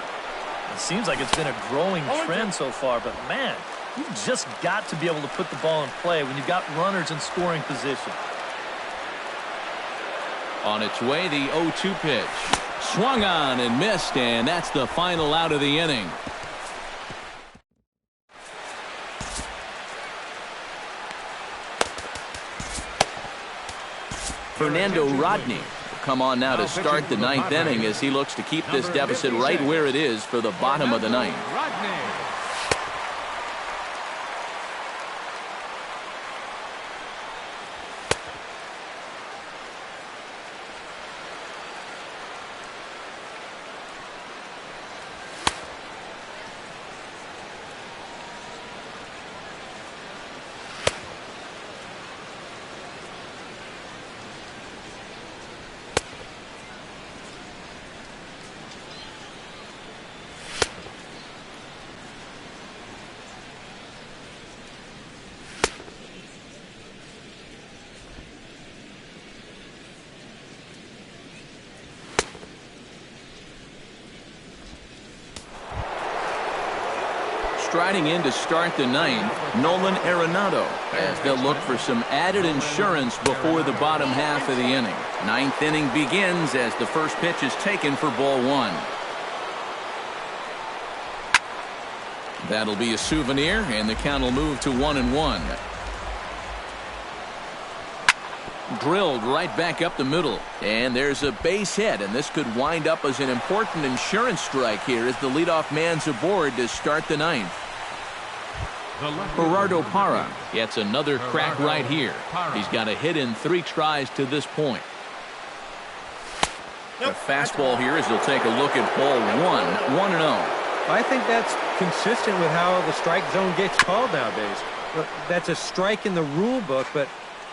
Speaker 3: It seems like it's been a growing trend so far, but man, you've just got to be able to put the ball in play when you've got runners in scoring position.
Speaker 1: On its way, the 0-2 pitch. Swung on and missed, and that's the final out of the inning. Fernando Rodney will come on now to start the ninth inning as he looks to keep this deficit right where it is for the bottom of the ninth. Striding in to start the ninth, Nolan Arenado, as they'll look for some added insurance before the bottom half of the inning. Ninth inning begins as the first pitch is taken for ball one. That'll be a souvenir, and the count will move to 1-1. Drilled right back up the middle, and there's a base hit, and this could wind up as an important insurance strike here as the leadoff man's aboard to start the ninth. Gerardo Parra gets another crack right here. He's got a hit in 3 tries to this point. The fastball here as he'll take a look at ball 1-0.
Speaker 2: I think that's consistent with how the strike zone gets called nowadays. Look, that's a strike in the rule book, but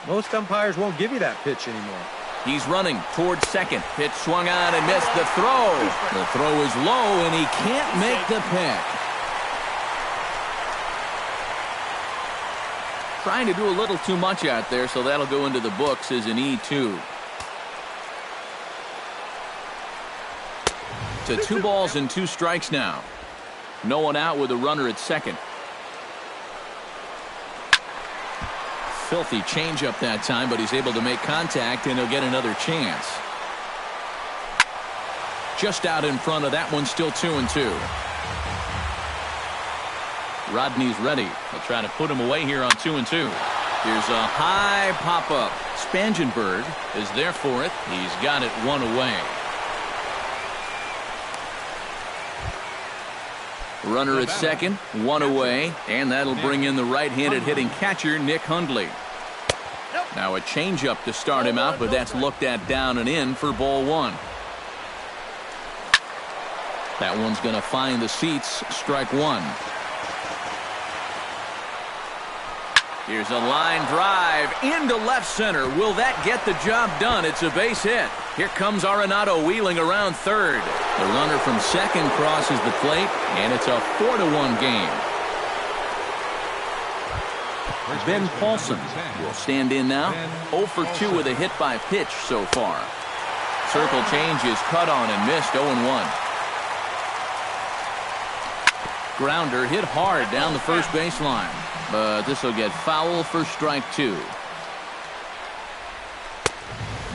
Speaker 2: most umpires won't give you that pitch anymore.
Speaker 1: He's running towards second. Pitch swung on and missed the throw. The throw is low, and he can't make the pick. Trying to do a little too much out there, so that'll go into the books as an E2. To 2 balls and 2 strikes now. No one out with a runner at second. Filthy changeup that time, but he's able to make contact, and he'll get another chance. Just out in front of that one, still 2-2. Rodney's ready. They'll try to put him away here on 2-2. Here's a high pop-up. Spangenberg is there for it. He's got it 1 away. Runner at second, 1 away, and that'll bring in the right-handed hitting catcher, Nick Hundley. Now a changeup to start him out, but that's looked at down and in for ball 1. That one's going to find the seats, strike 1. Here's a line drive into left center. Will that get the job done? It's a base hit. Here comes Arenado wheeling around third. The runner from second crosses the plate, and it's a 4-1 game. Ben Paulson will stand in now. 0 for 2 with a hit by pitch so far. Circle change is cut on and missed. 0-1. Grounder hit hard down the first baseline, but this will get foul for strike 2.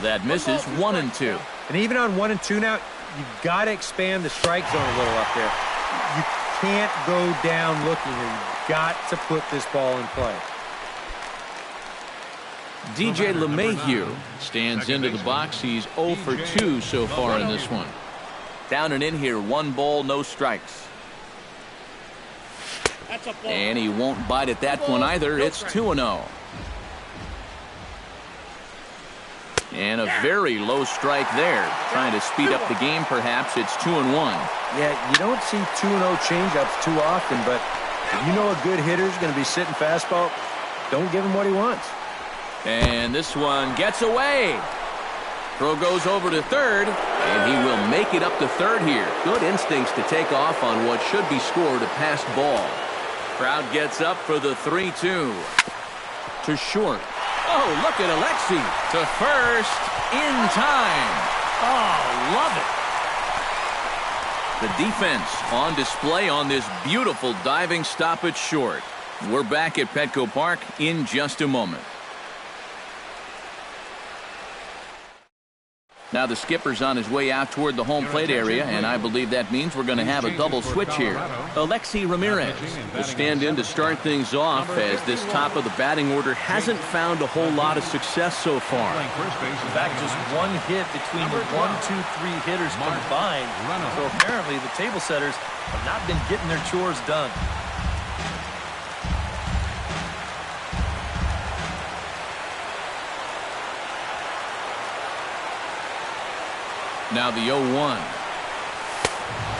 Speaker 1: That misses. 1-2.
Speaker 2: And even on 1-2 now, you've got to expand the strike zone a little up there. You can't go down looking here. You've got to put this ball in play.
Speaker 1: DJ LeMahieu stands into the box. He's 0 for 2 so far in this one. Down and in here, 1 ball, no strikes. And he won't bite at that one either. It's 2-0. And a very low strike there. Trying to speed up the game, perhaps. It's 2-1.
Speaker 2: Yeah, you don't see 2-0 changeups too often, but if you know a good hitter's going to be sitting fastball, don't give him what he wants.
Speaker 1: And this one gets away. Throw goes over to third, and he will make it up to third here. Good instincts to take off on what should be scored a passed ball. Crowd gets up for the 3-2. To short. Oh, look at Alexi. To first in time. Oh, love it. The defense on display on this beautiful diving stop at short. We're back at Petco Park in just a moment. Now the skipper's on his way out toward the home plate area, and I believe that means we're going to have a double switch here. Alexi Ramirez will stand in to start things off, as this top of the batting order hasn't found a whole lot of success so far.
Speaker 3: In fact, just one hit between the 1, 2, 3 hitters combined. So apparently the table setters have not been getting their chores done.
Speaker 1: Now the 0-1.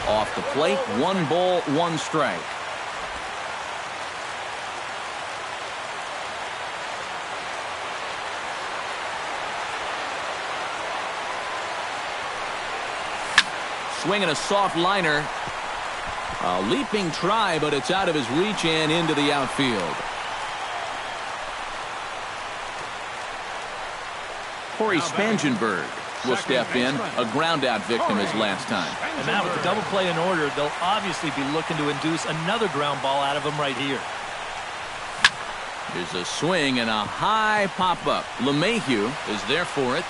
Speaker 1: Off the plate, 1 ball, 1 strike. Swinging a soft liner. A leaping try, but it's out of his reach and into the outfield. Corey Spangenberg will step in, a ground-out victim as last time.
Speaker 3: And now with the double play in order, they'll obviously be looking to induce another ground ball out of him right here.
Speaker 1: There's a swing and a high pop-up. LeMahieu is there for it.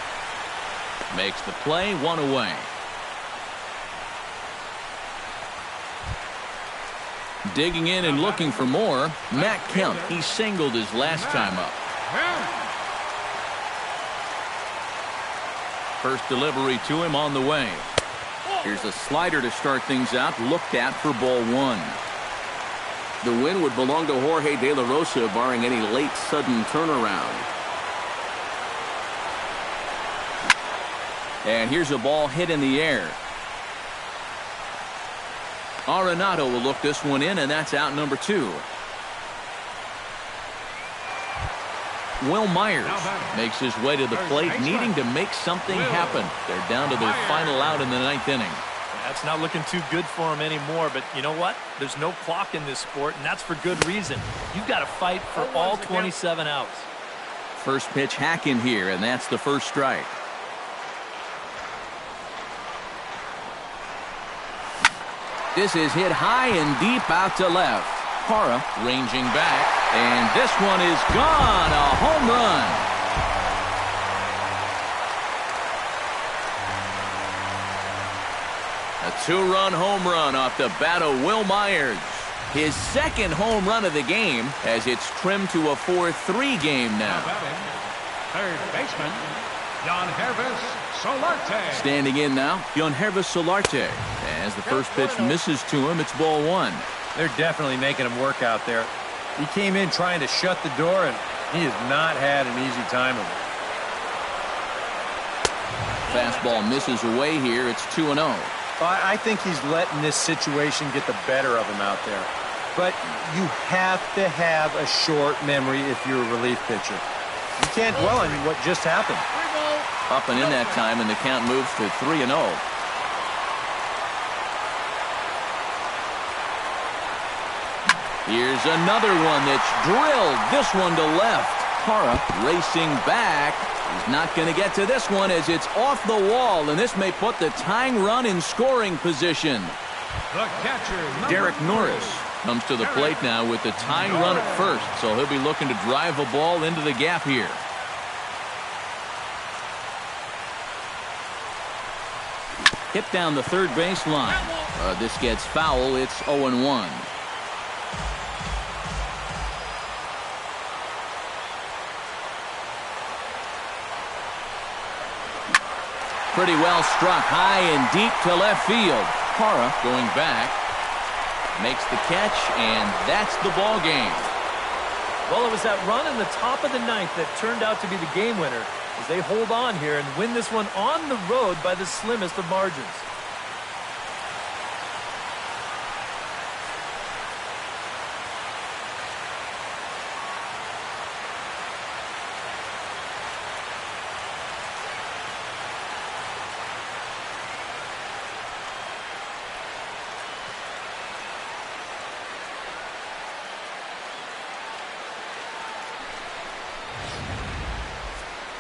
Speaker 1: Makes the play, 1 away. Digging in and looking for more, Matt Kemp. He singled his last time up. First delivery to him on the way. Here's a slider to start things out, looked at for ball 1. The win would belong to Jorge De La Rosa, barring any late sudden turnaround. And here's a ball hit in the air. Arenado will look this one in, and that's out number 2. Will Myers makes his way to the plate, needing to make something happen. They're down to their final out in the 9th inning.
Speaker 3: That's not looking too good for him anymore, but you know what? There's no clock in this sport, and that's for good reason. You've got to fight for all 27 outs.
Speaker 1: First pitch hack in here, and that's the first strike. This is hit high and deep out to left. Parra ranging back, and this one is gone. A home run. A 2-run home run off the bat of Will Myers. His second home run of the game, as it's trimmed to a 4-3 game now.
Speaker 4: Third baseman, Yangervis Solarte.
Speaker 1: Standing in now, Yangervis Solarte. As the first pitch misses to him, it's ball 1.
Speaker 2: They're definitely making him work out there. He came in trying to shut the door, and he has not had an easy time of it.
Speaker 1: Fastball misses away here. It's 2-0.
Speaker 2: I think he's letting this situation get the better of him out there. But you have to have a short memory if you're a relief pitcher. You can't dwell on what just happened.
Speaker 1: Up and in that time, and the count moves to 3-0. Here's another one that's drilled. This one to left. Parra racing back. He's not going to get to this one as it's off the wall, and this may put the tying run in scoring position.
Speaker 4: The catcher,
Speaker 1: Derek Norris comes to the plate now with the tying run at first, so he'll be looking to drive a ball into the gap here. Hit down the third baseline. This gets foul. It's 0-1. Pretty well struck high and deep to left field. Parra going back, makes the catch, and that's the ball game.
Speaker 3: Well, it was that run in the top of the 9th that turned out to be the game winner as they hold on here and win this one on the road by the slimmest of margins.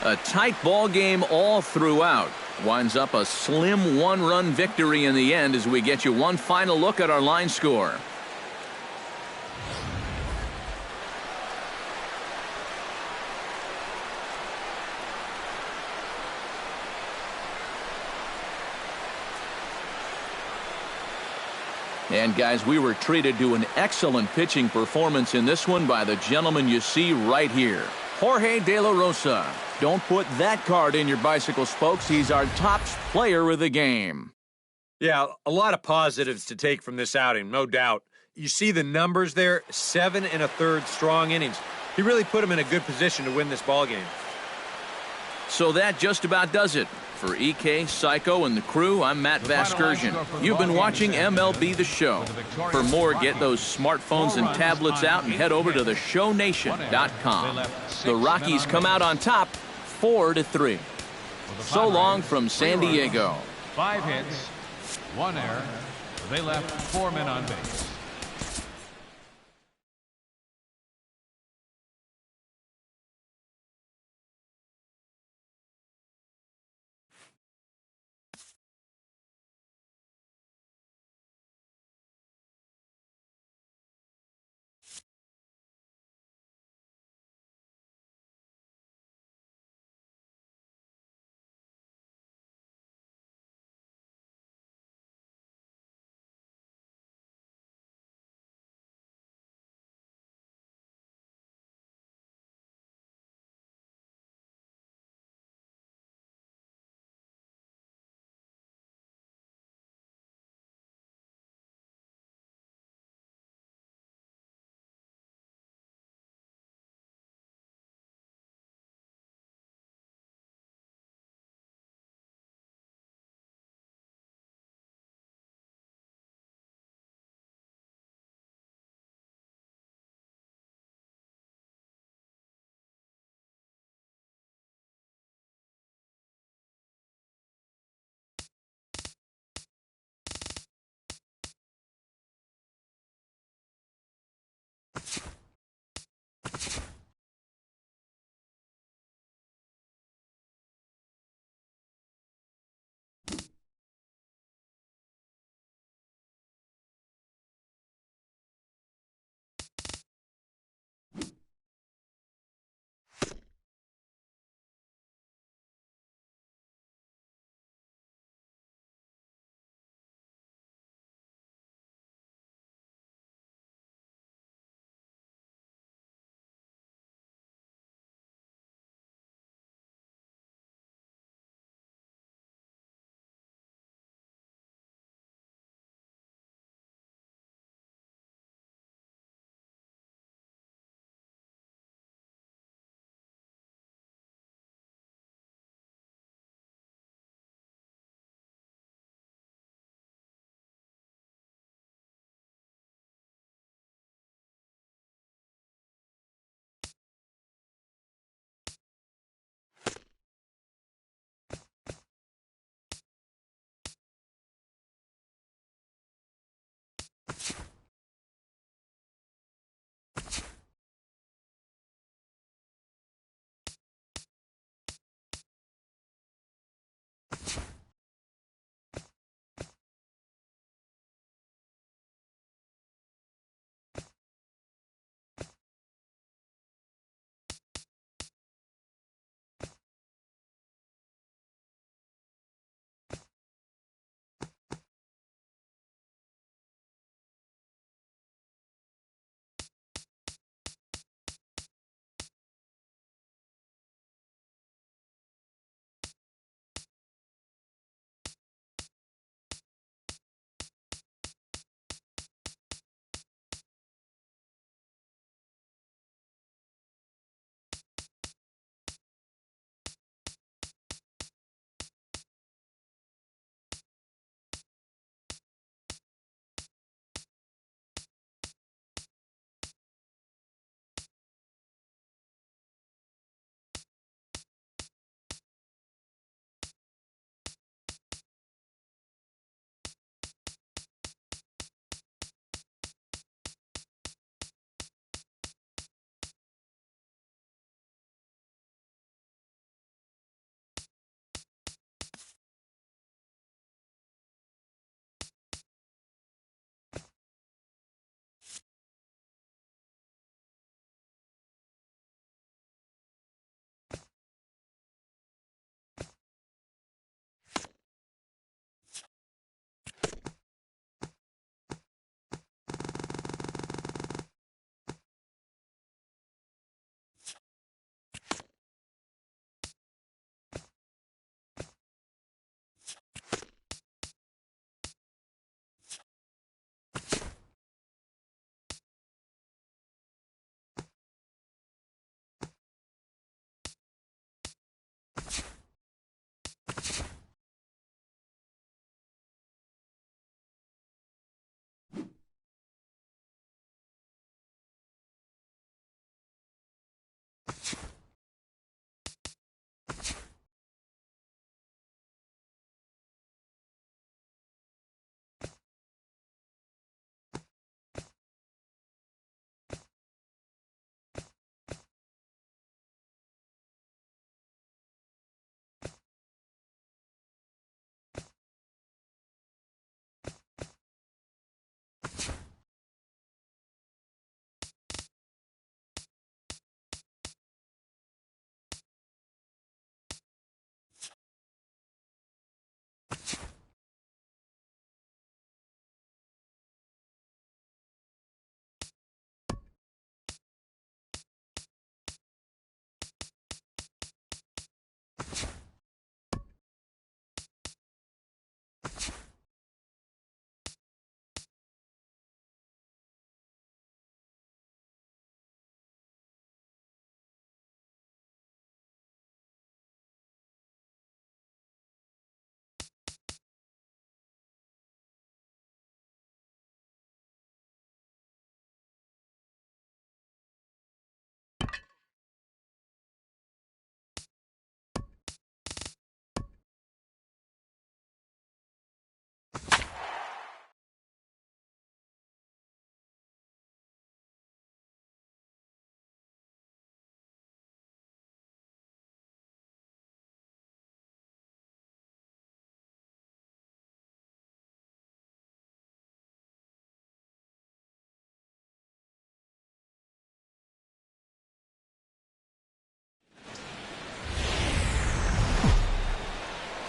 Speaker 1: A tight ball game all throughout. Winds up a slim 1-run victory in the end as we get you one final look at our line score. And, guys, we were treated to an excellent pitching performance in this one by the gentleman you see right here, Jorge De La Rosa. Don't put that card in your bicycle spokes. He's our top player of the game.
Speaker 2: Yeah, a lot of positives to take from this outing, no doubt. You see the numbers there, 7 1/3 strong innings. He really put him in a good position to win this ballgame.
Speaker 1: So that just about does it. For EK, Psycho, and the crew, I'm Matt Vasgersian. You've been watching MLB The Show. For more, get those smartphones and tablets out and head over to theshownation.com. The Rockies come out on top 4-3. So long from San Diego.
Speaker 4: 5 hits, 1 error. They left 4 men on base.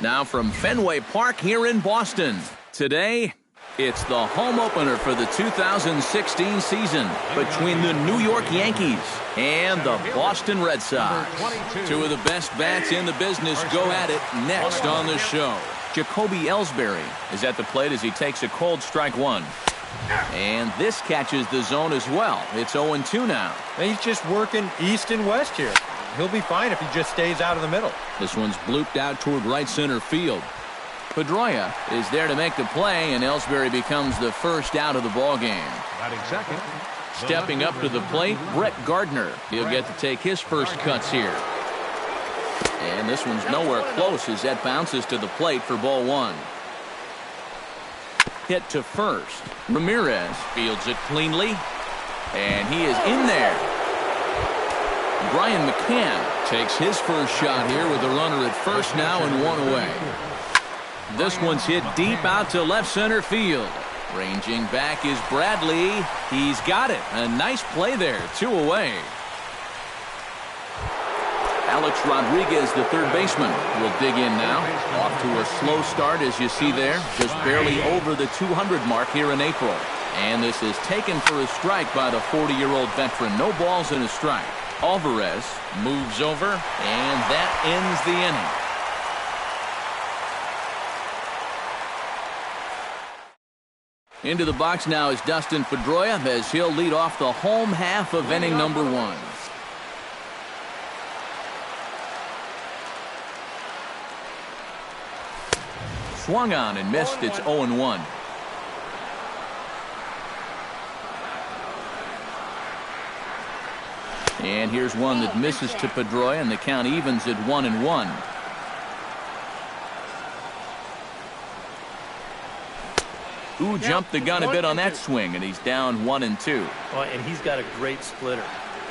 Speaker 1: Now from Fenway Park here in Boston. Today, it's the home opener for the 2016 season between the New York Yankees and the Boston Red Sox. Two of the best bats in the business go at it next on the show. Jacoby Ellsbury is at the plate as he takes a cold strike one. And this catches the zone as well. It's 0-2 now.
Speaker 2: He's just working east and west here. He'll be fine if he just stays out of the middle.
Speaker 1: This one's blooped out toward right center field. Pedroia is there to make the play, and Ellsbury becomes the first out of the ball game.
Speaker 4: Second.
Speaker 1: Stepping up to the plate, Brett Gardner. He'll get to take his first cuts here. And this one's nowhere close as that bounces to the plate for ball one. Hit to first. Ramirez fields it cleanly, and he is in there. Brian McCann takes his first shot here with a runner at first now and one away. This one's hit deep out to left center field. Ranging back is Bradley. He's got it. A nice play there. 2 away. Alex Rodriguez, the third baseman, will dig in now. Off to a slow start, as you see there. Just barely over the 200 mark here in April. And this is taken for a strike by the 40-year-old veteran. No balls in a strike. Alvarez moves over, and that ends the inning. Into the box now is Dustin Pedroia as he'll lead off the home half of inning number one. Swung on and missed. It's 0-1. And here's one that misses to Pedroia, and the count evens at 1-1. Ooh, jumped the gun a bit on that swing, and he's down 1-2.
Speaker 3: Well, and he's got a great splitter.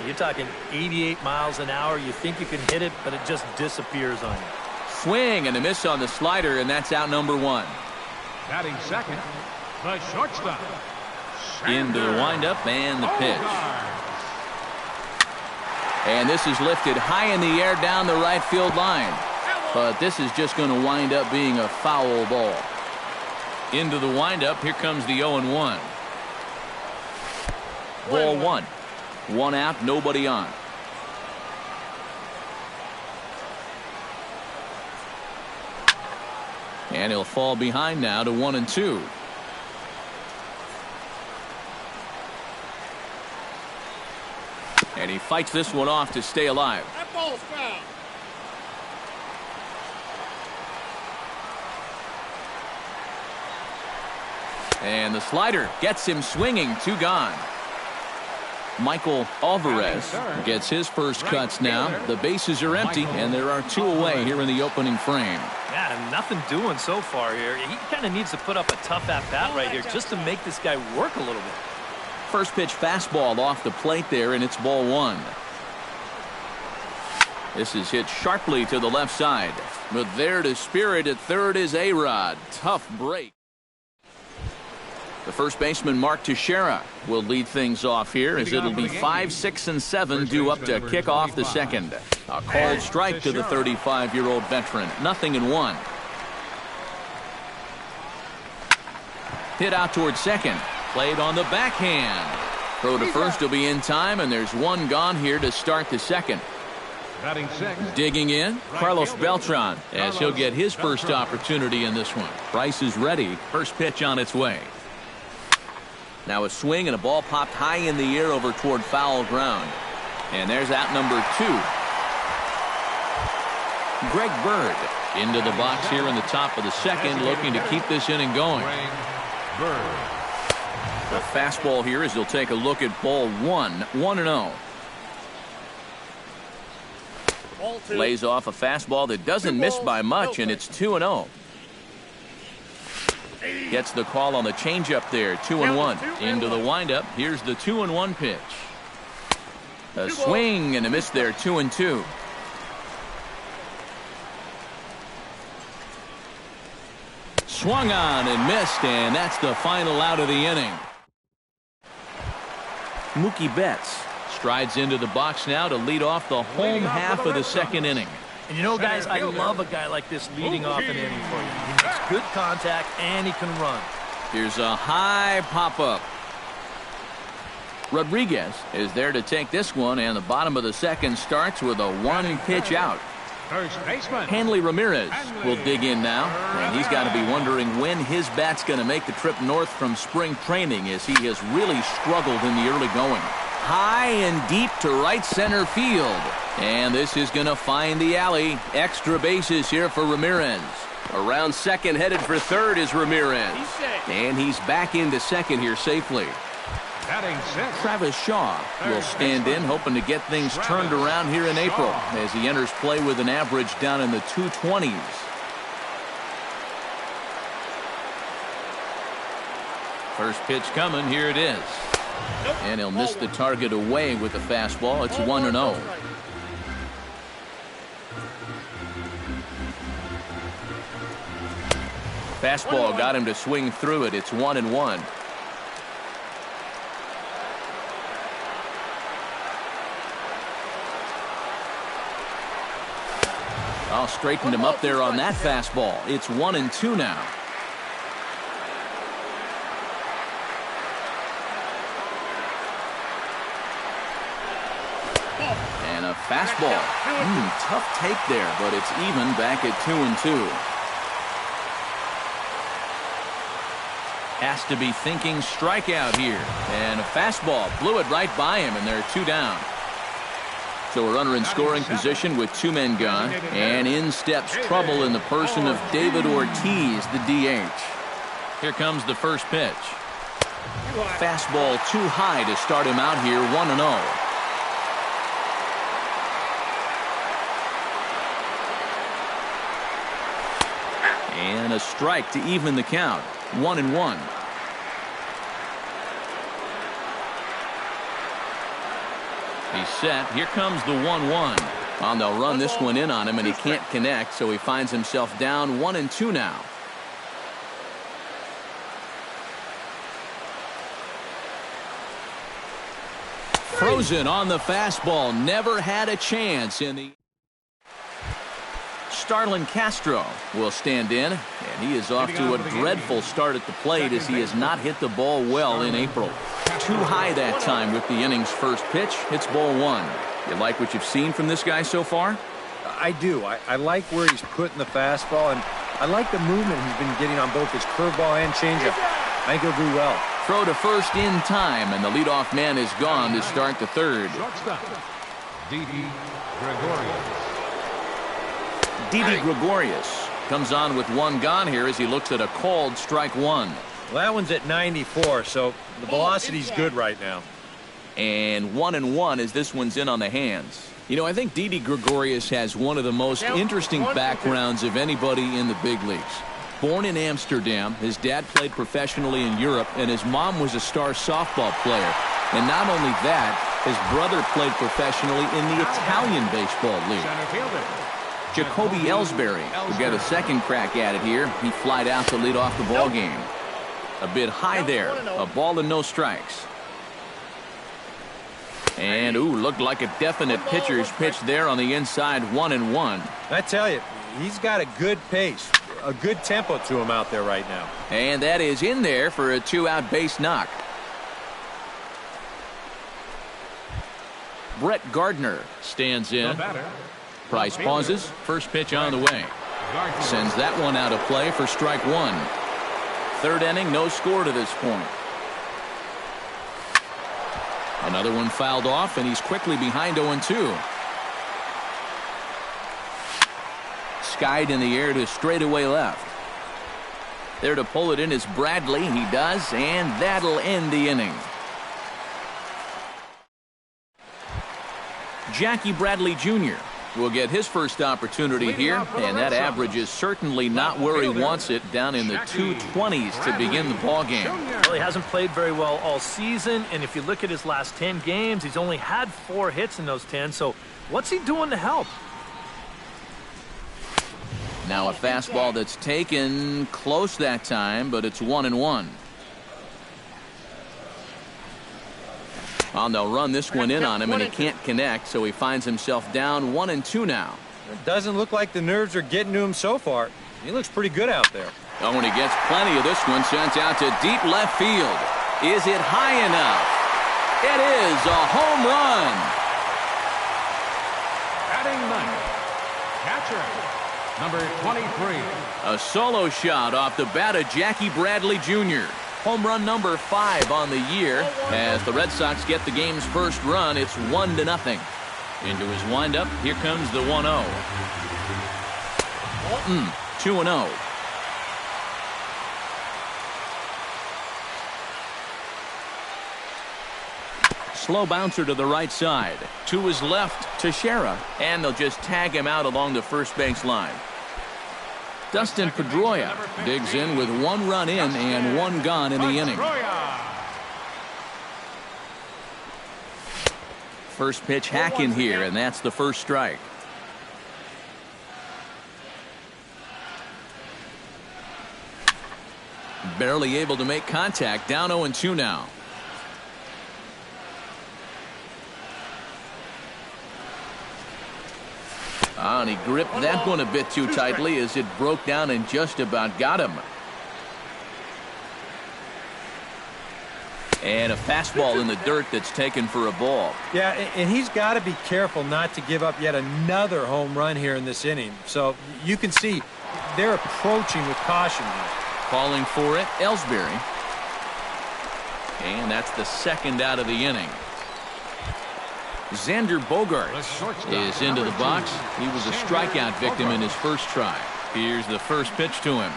Speaker 3: You're talking 88 miles an hour. You think you can hit it, but it just disappears on you.
Speaker 1: Swing and a miss on the slider, and that's out number one.
Speaker 4: Batting second, the shortstop.
Speaker 1: Into the windup and the pitch. And this is lifted high in the air down the right field line. But this is just going to wind up being a foul ball. Into the windup, here comes the 0-1. Ball one. One out, nobody on. And he'll fall behind now to 1-2. And he fights this one off to stay alive.
Speaker 6: That ball's foul.
Speaker 1: And the slider gets him swinging. 2 gone. Michael Alvarez gets his first cuts now. The bases are empty, and there are 2 away here in the opening frame.
Speaker 3: Yeah, nothing doing so far here. He kind of needs to put up a tough at-bat right here just to make this guy work a little bit.
Speaker 1: First pitch fastball off the plate there, and it's ball one. This is hit sharply to the left side. But there to spear it at third is A-Rod. Tough break. The first baseman, Mark Teixeira, will lead things off here as it'll be 5, 6, and 7 due up to kick off the second. A called strike to the 35-year-old veteran. 0-1. Hit out towards second. Played on the backhand. Throw to first will be in time, and there's 1 gone here to start the second.
Speaker 4: Batting six.
Speaker 1: Digging in, Carlos Beltran, as he'll get his first opportunity in this one. Price is ready. First pitch on its way. Now a swing and a ball popped high in the air over toward foul ground. And there's out number 2. Greg Bird into the box here in the top of the second, looking to keep this inning going.
Speaker 4: Bird.
Speaker 1: The fastball here as he'll take a look at ball 1, 1-0. Lays off a fastball that doesn't miss by much, and it's 2-0. Gets the call on the changeup there. 2-1. Into the windup. Here's the 2-1 pitch. A swing and a miss there. 2-2. Swung on and missed, and that's the final out of the inning. Mookie Betts strides into the box now to lead off the home half of the second inning.
Speaker 3: And you know, guys, I love a guy like this leading off an inning for you. He makes good contact, and he can run.
Speaker 1: Here's a high pop-up. Rodriguez is there to take this one, and the bottom of the second starts with a one-pitch out.
Speaker 4: First baseman.
Speaker 1: Hanley Ramirez will dig in now, and he's got to be wondering when his bat's going to make the trip north from spring training, as he has really struggled in the early going. High and deep to right center field. And this is going to find the alley. Extra bases here for Ramirez. Around second, headed for third is Ramirez. And he's back into second here safely.
Speaker 4: Batting sixth.
Speaker 1: Travis Shaw will stand in, hoping to get things turned around here in April as he enters play with an average down in the 220s. First pitch coming. Here it is. And he'll miss the target away with the fastball. It's 1-0. Fastball got him to swing through it. It's 1-1. Oh, straightened him up there on that fastball. It's 1-2 now. And a fastball. Tough take there, but it's even back at 2-2. Has to be thinking strikeout here. And a fastball blew it right by him, and they're 2 down. So a runner in scoring position with 2 men gone. And in steps trouble in the person of David Ortiz, the DH. Here comes the first pitch. Fastball too high to start him out here, 1-0. And a strike to even the count. 1-1. He's set. Here comes the 1-1. And they'll run this one in on him, and he can't connect, so he finds himself down 1-2 now. Frozen on the fastball. Never had a chance in the... Starlin Castro will stand in, and he is off to a dreadful start at the plate as he has not hit the ball well in April. Too high that time with the inning's first pitch. It's ball 1. You like what you've seen from this guy so far?
Speaker 2: I do. I like where he's putting the fastball, and I like the movement he's been getting on both his curveball and changeup. I think he'll do well.
Speaker 1: Throw to first in time, and the leadoff man is gone to start the third.
Speaker 4: Shortstop. Didi Gregorius.
Speaker 1: Didi Gregorius comes on with 1 gone here as he looks at a called strike 1.
Speaker 2: Well, that one's at 94, so the velocity's good right now.
Speaker 1: And 1-1 as this one's in on the hands. You know, I think Didi Gregorius has one of the most interesting backgrounds of anybody in the big leagues. Born in Amsterdam, his dad played professionally in Europe, and his mom was a star softball player. And not only that, his brother played professionally in the Italian baseball league.
Speaker 4: Center fielder.
Speaker 1: Jacoby Ellsbury will get a second crack at it here. He flied out to lead off the ball game. A bit high there. A ball and no strikes. And, looked like a definite pitcher's pitch there on the inside, 1-1.
Speaker 2: I tell you, he's got a good pace, a good tempo to him out there right now.
Speaker 1: And that is in there for a 2-out base knock. Brett Gardner stands in. Price pauses. First pitch on the way. Sends that one out of play for strike 1. Third inning, no score to this point. Another one fouled off, and he's quickly behind 0-2. Skied in the air to straightaway left. There to pull it in is Bradley. He does, and that'll end the inning. Jackie Bradley Jr. will get his first opportunity here, and that average is certainly not where he wants it, down in the 220s to begin the ball game.
Speaker 3: Well, he hasn't played very well all season, and if you look at his last 10 games, he's only had 4 hits in those 10, so what's he doing to help?
Speaker 1: Now a fastball that's taken close that time, but it's 1-1. Well, they'll run this one in on him, and he can't connect, so he finds himself down 1-2 now.
Speaker 2: It doesn't look like the nerves are getting to him so far. He looks pretty good out there.
Speaker 1: Oh, and he gets plenty of this one. Sent out to deep left field. Is it high enough? It is a home run.
Speaker 4: Batting ninth, catcher, number 23.
Speaker 1: A solo shot off the bat of Jackie Bradley Jr. Home run number 5 on the year. As the Red Sox get the game's first run, it's 1-0. Into his windup, here comes the 1-0. 2-0. Slow bouncer to the right side. To his left, Teixeira. And they'll just tag him out along the first base line. Dustin Pedroia digs in with 1 run in and 1 gone in the inning. First pitch hacking here, and that's the first strike. Barely able to make contact. Down 0-2 now. And he gripped that one a bit too tightly as it broke down and just about got him. And a fastball in the dirt that's taken for a ball.
Speaker 2: Yeah, and he's got to be careful not to give up yet another home run here in this inning. So you can see they're approaching with caution here.
Speaker 1: Calling for it, Ellsbury. And that's the second out of the inning. Xander Bogaerts is into the box. He was a strikeout victim in his first try. Here's the first pitch to him.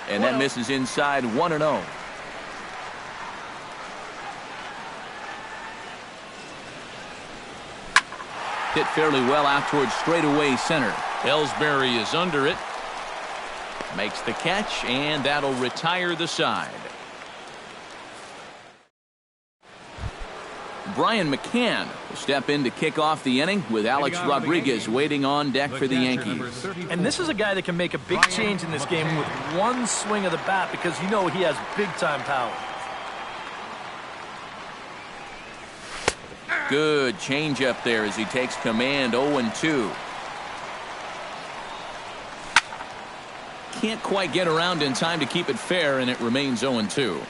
Speaker 1: And that misses inside. 1-0. Hit fairly well out towards straightaway center. Ellsbury is under it. Makes the catch, and that'll retire the side. Brian McCann will step in to kick off the inning with Alex Rodriguez waiting on deck for the Yankees.
Speaker 3: And this is a guy that can make a big change in this game with one swing of the bat because you know he has big-time power.
Speaker 1: Good change up there as he takes command. 0-2. Can't quite get around in time to keep it fair, and it remains 0-2.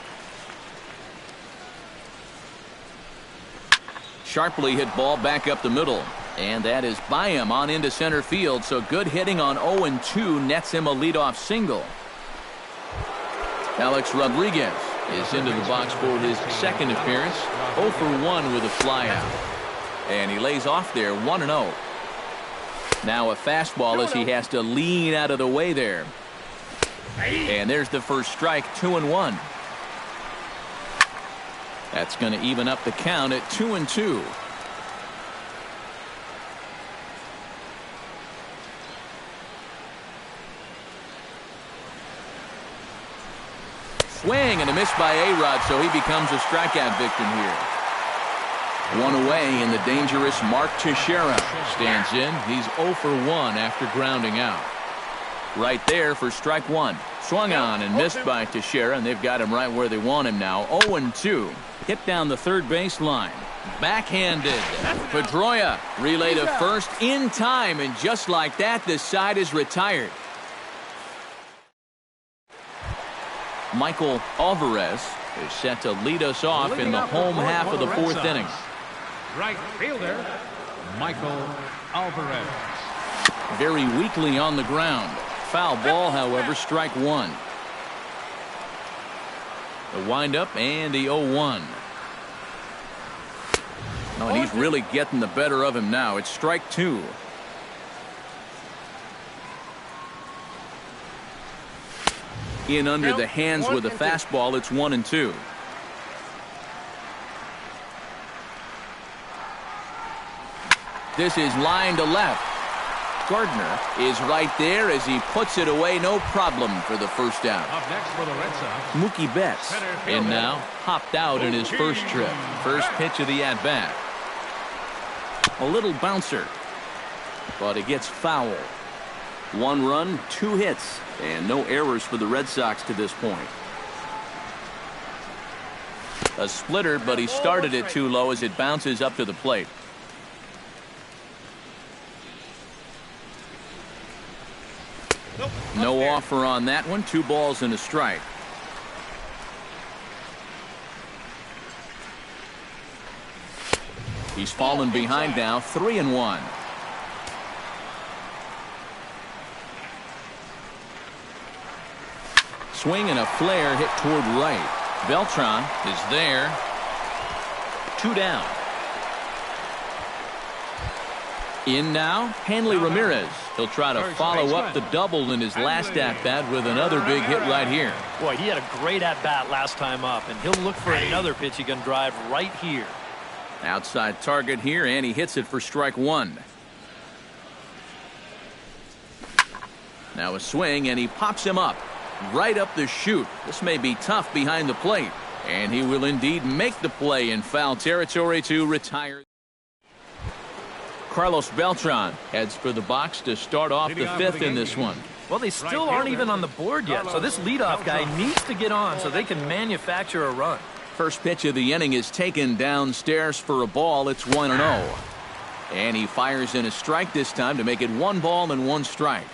Speaker 1: Sharply hit ball back up the middle, and that is by him on into center field. So good hitting on 0-2 nets him a leadoff single. Alex Rodriguez is into the box for his second appearance. 0 for 1 with a flyout, and he lays off there. 1-0. Now a fastball as he has to lean out of the way there, and there's the first strike. 2-1. That's going to even up the count at 2-2. Swing and a miss by A-Rod, so he becomes a strikeout victim here. One away, and the dangerous Mark Teixeira stands in. He's 0 for 1 after grounding out. Right there for strike 1. Swung on and missed by Teixeira, and they've got him right where they want him now. 0-2. Hit down the third base line. Backhanded. Pedroia relay to first in time, and just like that, the side is retired. Michael Alvarez is set to lead us off in the home half of the fourth inning.
Speaker 4: Right fielder, Michael Alvarez.
Speaker 1: Very weakly on the ground. Foul ball, however, strike 1. The windup and the 0-1. Oh, and he's really getting the better of him now. It's strike 2. In under the hands with a fastball. It's 1-2. This is line to left. Gardner is right there as he puts it away. No problem for the first out.
Speaker 4: Up next for the Red Sox,
Speaker 1: Mookie Betts, and now hopped out in his first trip. First pitch of the at-bat. A little bouncer, but it gets foul. 1 run, 2 hits, and no errors for the Red Sox to this point. A splitter, but he started it too low as it bounces up to the plate. No offer on that one. 2 balls and a strike. He's fallen behind now, 3-1. Swing and a flare hit toward right. Beltran is there. 2 down. In now, Hanley Ramirez. He'll try to follow up the double in his last at-bat with another big hit right here.
Speaker 3: Boy, he had a great at-bat last time up, and he'll look for another pitch he can drive right here.
Speaker 1: Outside target here, and he hits it for strike 1. Now a swing, and he pops him up. Right up the chute. This may be tough behind the plate. And he will indeed make the play in foul territory to retire. Carlos Beltran heads for the box to start off the 5th in this one.
Speaker 3: Well, they still aren't even on the board yet, so this leadoff guy needs to get on so they can manufacture a run.
Speaker 1: First pitch of the inning is taken downstairs for a ball. It's 1-0. And he fires in a strike this time to make it 1 ball and 1 strike.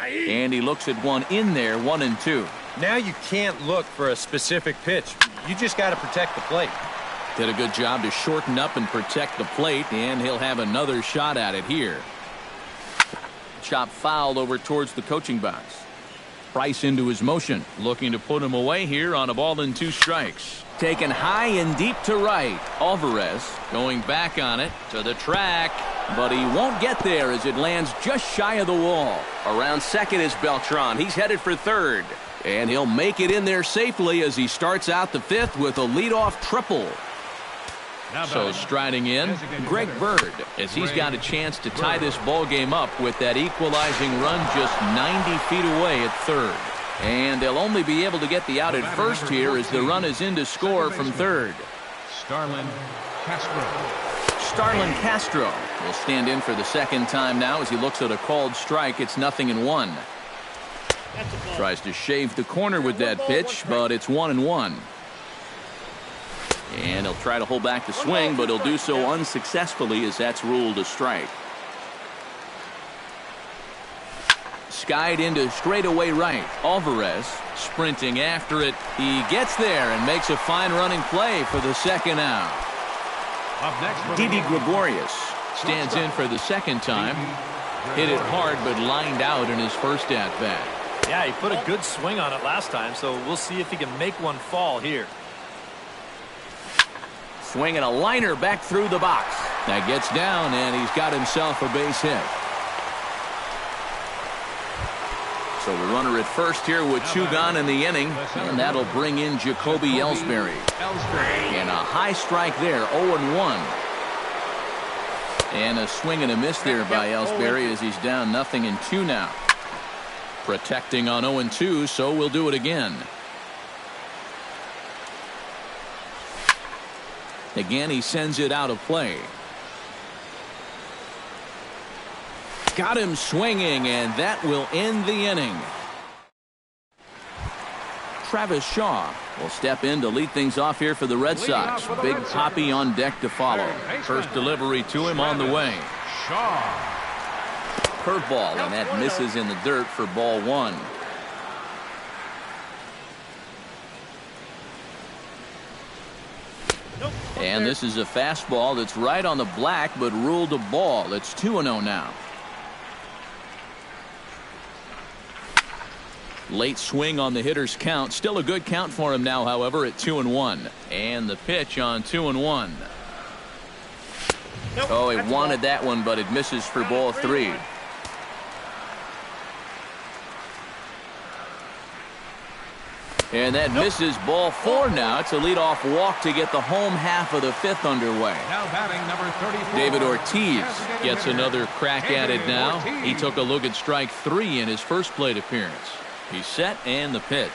Speaker 1: And he looks at one in there, 1-2.
Speaker 2: Now you can't look for a specific pitch. You just got to protect the plate.
Speaker 1: Did a good job to shorten up and protect the plate, and he'll have another shot at it here. Chop fouled over towards the coaching box. Price into his motion, looking to put him away here on a ball and 2 strikes. Taken high and deep to right. Alvarez going back on it to the track, but he won't get there as it lands just shy of the wall. Around second is Beltran. He's headed for third, and he'll make it in there safely as he starts out the 5th with a leadoff triple. So striding in, Greg Bird, as he's got a chance to tie this ball game up with that equalizing run just 90 feet away at third. And they'll only be able to get the out at first here as the run is in to score from third.
Speaker 4: Starlin
Speaker 1: Castro will stand in for the second time now as he looks at a called strike. It's 0-1. Tries to shave the corner with that pitch, but it's 1-1. And he'll try to hold back the swing, but he'll do so unsuccessfully as that's ruled a strike. Skied into straightaway right. Alvarez sprinting after it. He gets there and makes a fine running play for the second out. Didi Gregorius stands in for the second time. Hit it hard but lined out in his first at-bat.
Speaker 3: Yeah, he put a good swing on it last time, so we'll see if he can make one fall here.
Speaker 1: Swinging a liner back through the box. That gets down, and he's got himself a base hit. So the runner at first here with 2 gone in the inning, and that'll bring in Jacoby Ellsbury. And a high strike there, 0-1. And a swing and a miss there by Ellsbury as he's down 0-2 now. Protecting on 0-2, so we'll do it again. Again, he sends it out of play. Got him swinging, and that will end the inning. Travis Shaw will step in to lead things off here for the Red Sox. Big Poppy on deck to follow. First delivery to him on the way. Curveball, and that misses in the dirt for ball 1. And this is a fastball that's right on the black but ruled a ball. It's 2-0 now. Late swing on the hitter's count. Still a good count for him now, however, at 2-1. And the pitch on 2-1. Oh, he wanted that one, but it misses for ball 3. And that misses ball 4 now. It's a leadoff walk to get the home half of the 5th underway.
Speaker 4: Now batting number 34.
Speaker 1: David Ortiz gets another crack at it now. He took a look at strike 3 in his first plate appearance. He's set, and the pitch.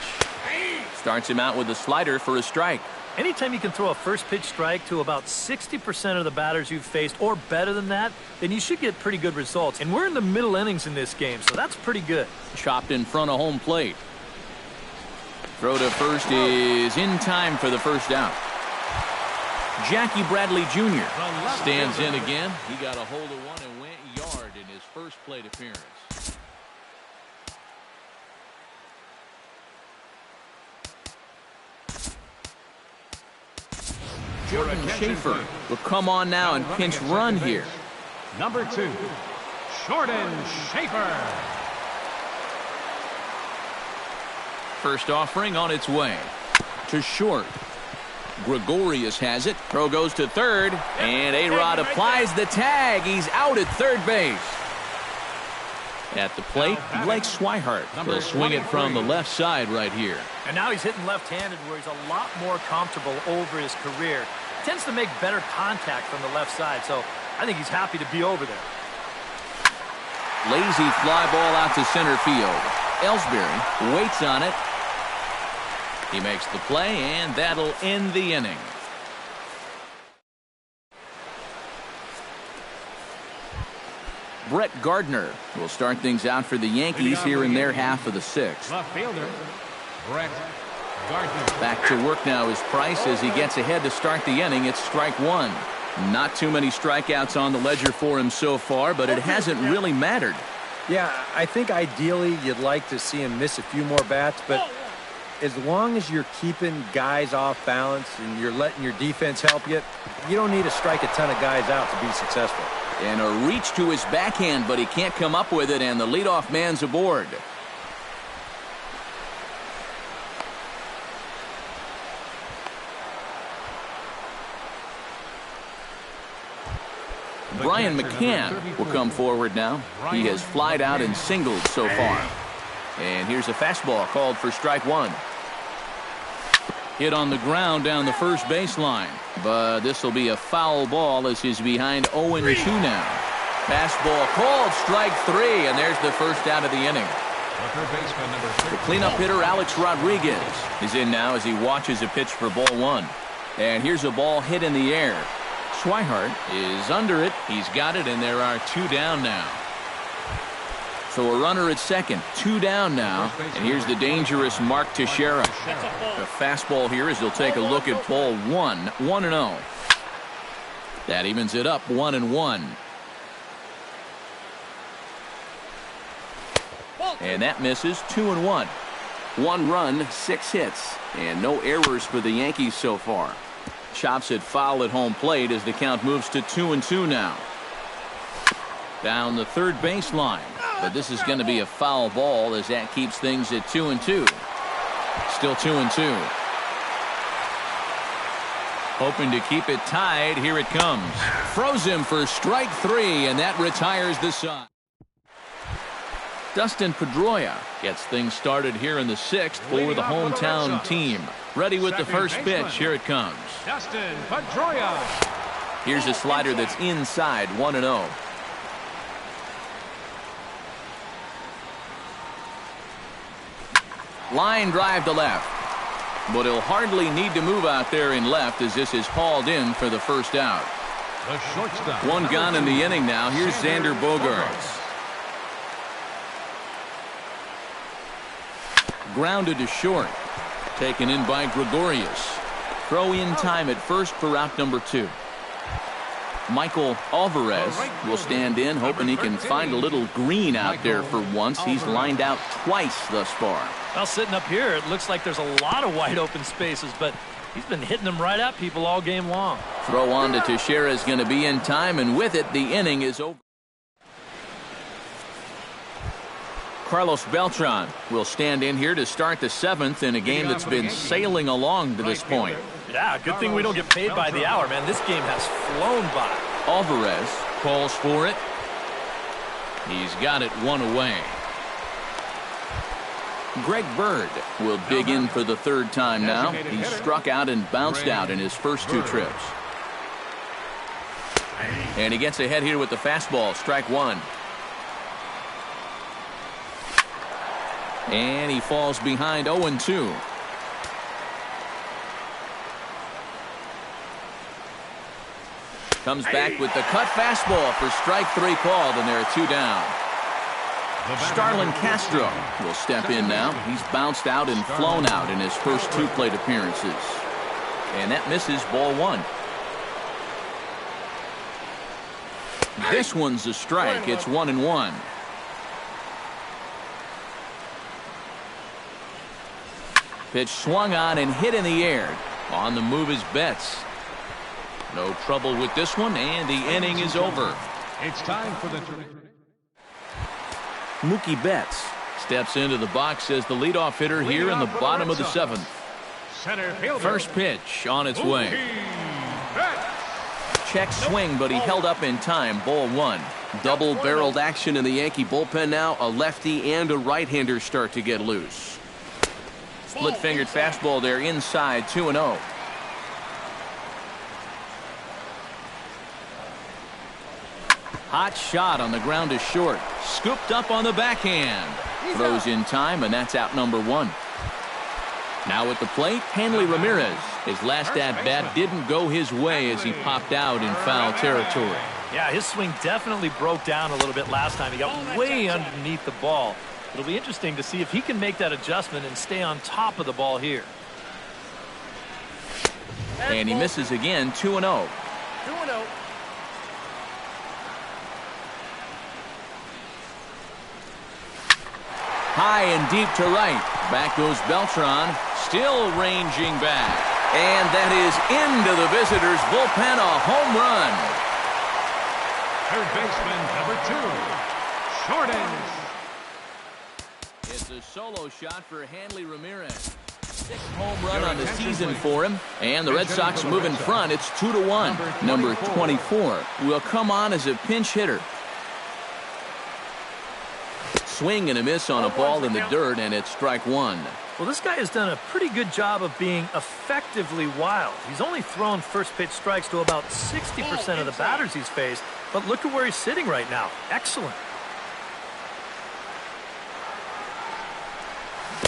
Speaker 1: Starts him out with a slider for a strike.
Speaker 3: Anytime you can throw a first pitch strike to about 60% of the batters you've faced or better than that, then you should get pretty good results. And we're in the middle innings in this game, so that's pretty good.
Speaker 1: Chopped in front of home plate. Throw to first is in time for the first out. Jackie Bradley Jr. stands in again. He got a hold of one and went yard in his first first plate appearance. Jordan Schaefer will come on now and pinch run here.
Speaker 4: Number 2, Jordan Schaefer.
Speaker 1: First offering on its way. To short. Gregorius has it. Throw goes to third. And A-Rod applies the tag. He's out at third base. At the plate, Blake Swihart will swing it from the left side right here.
Speaker 3: And now he's hitting left-handed where he's a lot more comfortable over his career. Tends to make better contact from the left side, so I think he's happy to be over there.
Speaker 1: Lazy fly ball out to center field. Ellsbury waits on it. He makes the play, and that'll end the inning. Brett Gardner will start things out for the Yankees here in their half of the sixth.
Speaker 4: Left fielder, Brett Gardner.
Speaker 1: Back to work now is Price as he gets ahead to start the inning. It's strike one. Not too many strikeouts on the ledger for him so far, but it hasn't really mattered.
Speaker 2: Yeah, I think ideally you'd like to see him miss a few more bats, but as long as you're keeping guys off balance and you're letting your defense help you, you don't need to strike a ton of guys out to be successful.
Speaker 1: And a reach to his backhand, but he can't come up with it, and the leadoff man's aboard. Brian McCann will come forward now. He has flied out and singled so far. And here's a fastball called for strike one. Hit on the ground down the first baseline. But this will be a foul ball as he's behind 0-2 now. Fastball called, strike three, and there's the first out of the inning. The cleanup hitter Alex Rodriguez is in now as he watches a pitch for ball one. And here's a ball hit in the air. Swihart is under it. He's got it, and there are two down now. So a runner at second, two down now. And here's the dangerous Mark Teixeira. A fastball here as he'll take a look at ball one, 1-0. That evens it up, 1-1. And that misses, 2-1. One run, 6 hits, and no errors for the Yankees so far. Chops it foul at home plate as the count moves to 2-2 now. Down the third baseline, but this is going to be a foul ball as that keeps things at 2-2. Still 2-2. Hoping to keep it tied. Here it comes. Throws him for strike three, and that retires the side. Dustin Pedroia gets things started here in the sixth for the hometown team. Ready with the first pitch. Here it comes.
Speaker 4: Dustin Pedroia.
Speaker 1: Here's a slider that's inside, 1-0. Line drive to left. But he'll hardly need to move out there in left as this is hauled in for the first out.
Speaker 4: The shortstop.
Speaker 1: One gone in the inning now. Here's Xander Bogaerts. Grounded to short. Taken in by Gregorius. Throw in time at first for out number 2. Michael Alvarez will stand in, hoping he can find a little green out there for once. He's lined out twice thus far.
Speaker 3: Well, sitting up here, it looks like there's a lot of wide open spaces, but he's been hitting them right at people all game long.
Speaker 1: Throw on to Teixeira is going to be in time, and with it, the inning is over. Carlos Beltran will stand in here to start the 7th in a game that's been sailing along to this point.
Speaker 3: Yeah, good thing we don't get paid by the hour, man. This game has flown by.
Speaker 1: Alvarez calls for it. He's got it one away. Greg Bird will dig in for the 3rd time now. He struck out and bounced out in his first 2 trips. And he gets ahead here with the fastball, strike 1. And he falls behind 0-2. Comes back with the cut fastball for strike 3 called, and there are 2 down. Starlin Castro will step in now. He's bounced out and flown out in his first 2 plate appearances. And that misses, ball 1. This one's a strike. It's 1-1. Pitch swung on and hit in the air. On the move is Betts. No trouble with this one, and the inning is over.
Speaker 4: It's time for the...
Speaker 1: Mookie Betts steps into the box as the leadoff hitter here in the bottom of the seventh.
Speaker 4: Center fielder.
Speaker 1: First pitch on its way.
Speaker 4: Mookie Betts.
Speaker 1: Check swing, but he held up in time. Ball one. Double-barreled action in the Yankee bullpen now. A lefty and a right-hander start to get loose. Split-fingered fastball there inside, 2-0. Hot shot on the ground is short. Scooped up on the backhand. Throws in time, and that's out number one. Now at the plate, Hanley Ramirez. His last at-bat didn't go his way as he popped out in foul territory.
Speaker 3: Yeah, his swing definitely broke down a little bit last time. He got way underneath the ball. It'll be interesting to see if he can make that adjustment and stay on top of the ball here.
Speaker 1: And he misses again, 2-0.
Speaker 3: 2-0.
Speaker 1: High and deep to right. Back goes Beltran, still ranging back. And that is into the visitors' bullpen, a home run.
Speaker 4: Third baseman, number 2, Shortens.
Speaker 1: It's a solo shot for Hanley Ramirez. 6th home run on the season for him. And the Red Sox move in front. It's 2-1. Number 24 will come on as a pinch hitter. Swing and a miss on a ball in the dirt, and it's strike one.
Speaker 3: Well, this guy has done a pretty good job of being effectively wild. He's only thrown first pitch strikes to about 60% of the batters he's faced, but look at where he's sitting right now. Excellent.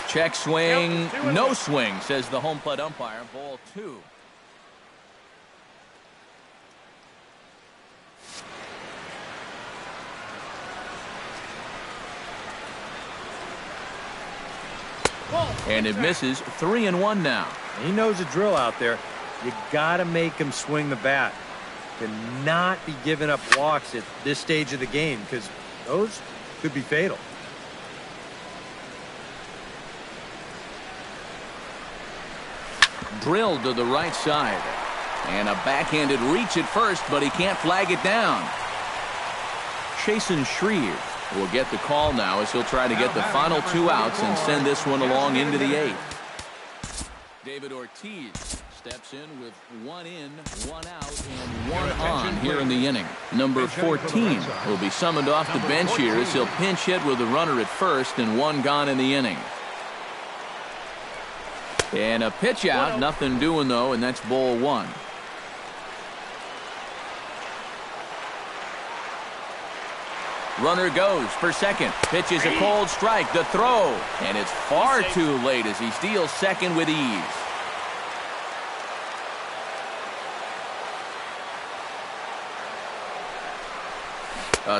Speaker 1: Check swing, no swing, says the home plate umpire. Ball two. And it misses, 3-1 now.
Speaker 2: He knows the drill out there. You got to make him swing the bat. Cannot be giving up walks at this stage of the game because those could be fatal.
Speaker 1: Drilled to the right side. And a backhanded reach at first, but he can't flag it down. Chasen Shreve will get the call now as he'll try to get the final 2 outs and send this one along into the 8th. David Ortiz steps in with 1 in, 1 out, and 1 on here in the inning. Number 14 will be summoned off the bench here as he'll pinch hit with a runner at first and 1 gone in the inning. And a pitch out, nothing doing though, and that's ball 1. Runner goes for second. Pitch is a cold strike. The throw. And it's far too late as he steals second with ease.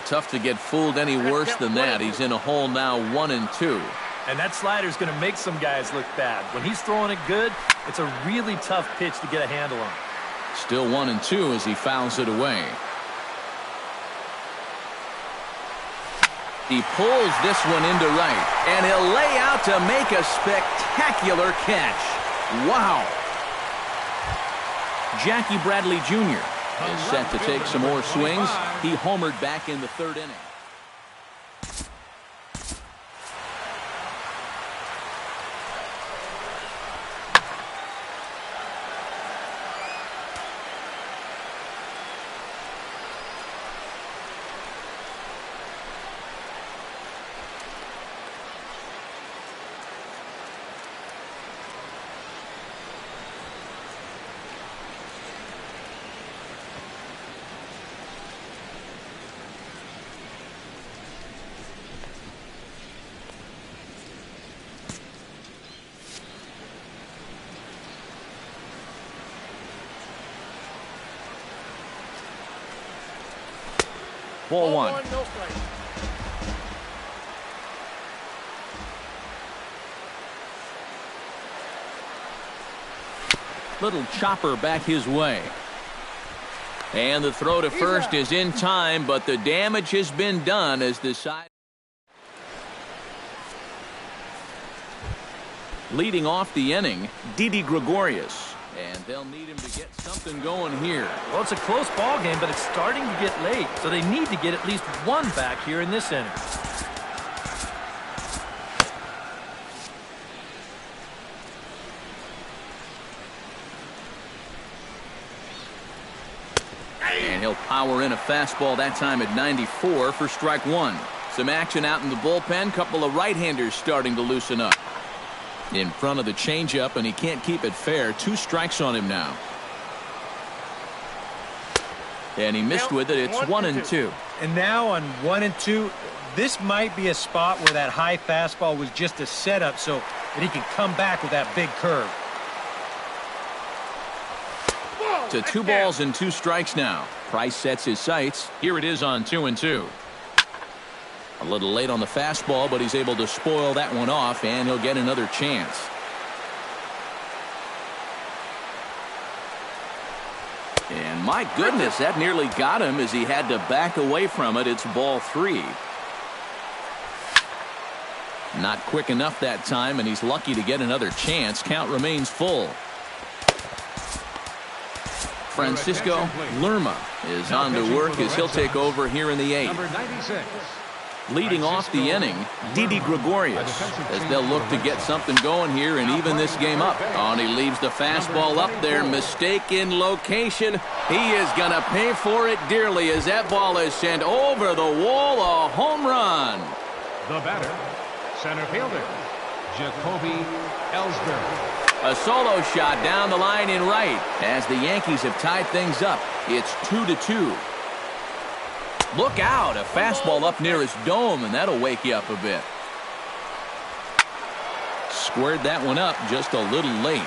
Speaker 1: Tough to get fooled any worse than that. He's in a hole now, 1-2.
Speaker 3: And that slider's going to make some guys look bad. When he's throwing it good, it's a really tough pitch to get a handle on.
Speaker 1: Still 1-2 as he fouls it away. He pulls this one into right, and he'll lay out to make a spectacular catch. Wow. Jackie Bradley Jr. is set to take some more swings. He homered back in the 3rd inning. Ball 1. Little chopper back his way. And the throw to first is in time, but the damage has been done as the side. Leading off the inning, Didi Gregorius. And they'll need him to get something going here.
Speaker 3: Well, it's a close ball game, but it's starting to get late, so they need to get at least one back here in this inning.
Speaker 1: And he'll power in a fastball that time at 94 for strike one. Some action out in the bullpen. Couple of right-handers starting to loosen up. In front of the changeup, and he can't keep it fair. 2 strikes on him now. And he missed with it. It's 1-2.
Speaker 2: And now on 1-2, this might be a spot where that high fastball was just a setup so that he can come back with that big curve.
Speaker 1: To 2 balls and 2 strikes now. Price sets his sights. Here it is on 2-2. A little late on the fastball, but he's able to spoil that one off, and he'll get another chance. And my goodness, that nearly got him as he had to back away from it. It's ball 3. Not quick enough that time, and he's lucky to get another chance. Count remains full. Francisco Lerma is on to work as he'll take over here in the 8th.
Speaker 4: Number 96.
Speaker 1: Leading off the inning, Didi Gregorius, as they'll look to get something going here and even this game up. Oh, and he leaves the fastball up there. Mistake in location. He is going to pay for it dearly as that ball is sent over the wall. A home run.
Speaker 4: The batter, center fielder, Jacoby Ellsbury.
Speaker 1: A solo shot down the line in right as the Yankees have tied things up. It's 2-2. Look out, a fastball up near his dome, and that'll wake you up a bit. Squared that one up just a little late.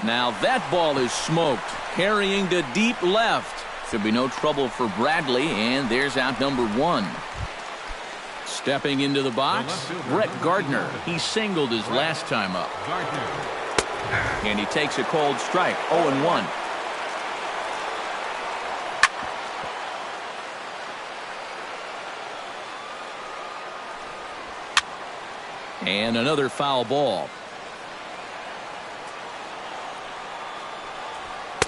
Speaker 1: Now that ball is smoked, carrying to deep left. Should be no trouble for Bradley, and there's out number 1. Stepping into the box, Brett Gardner. He singled his last time up. And he takes a cold strike, 0-1. And another foul ball.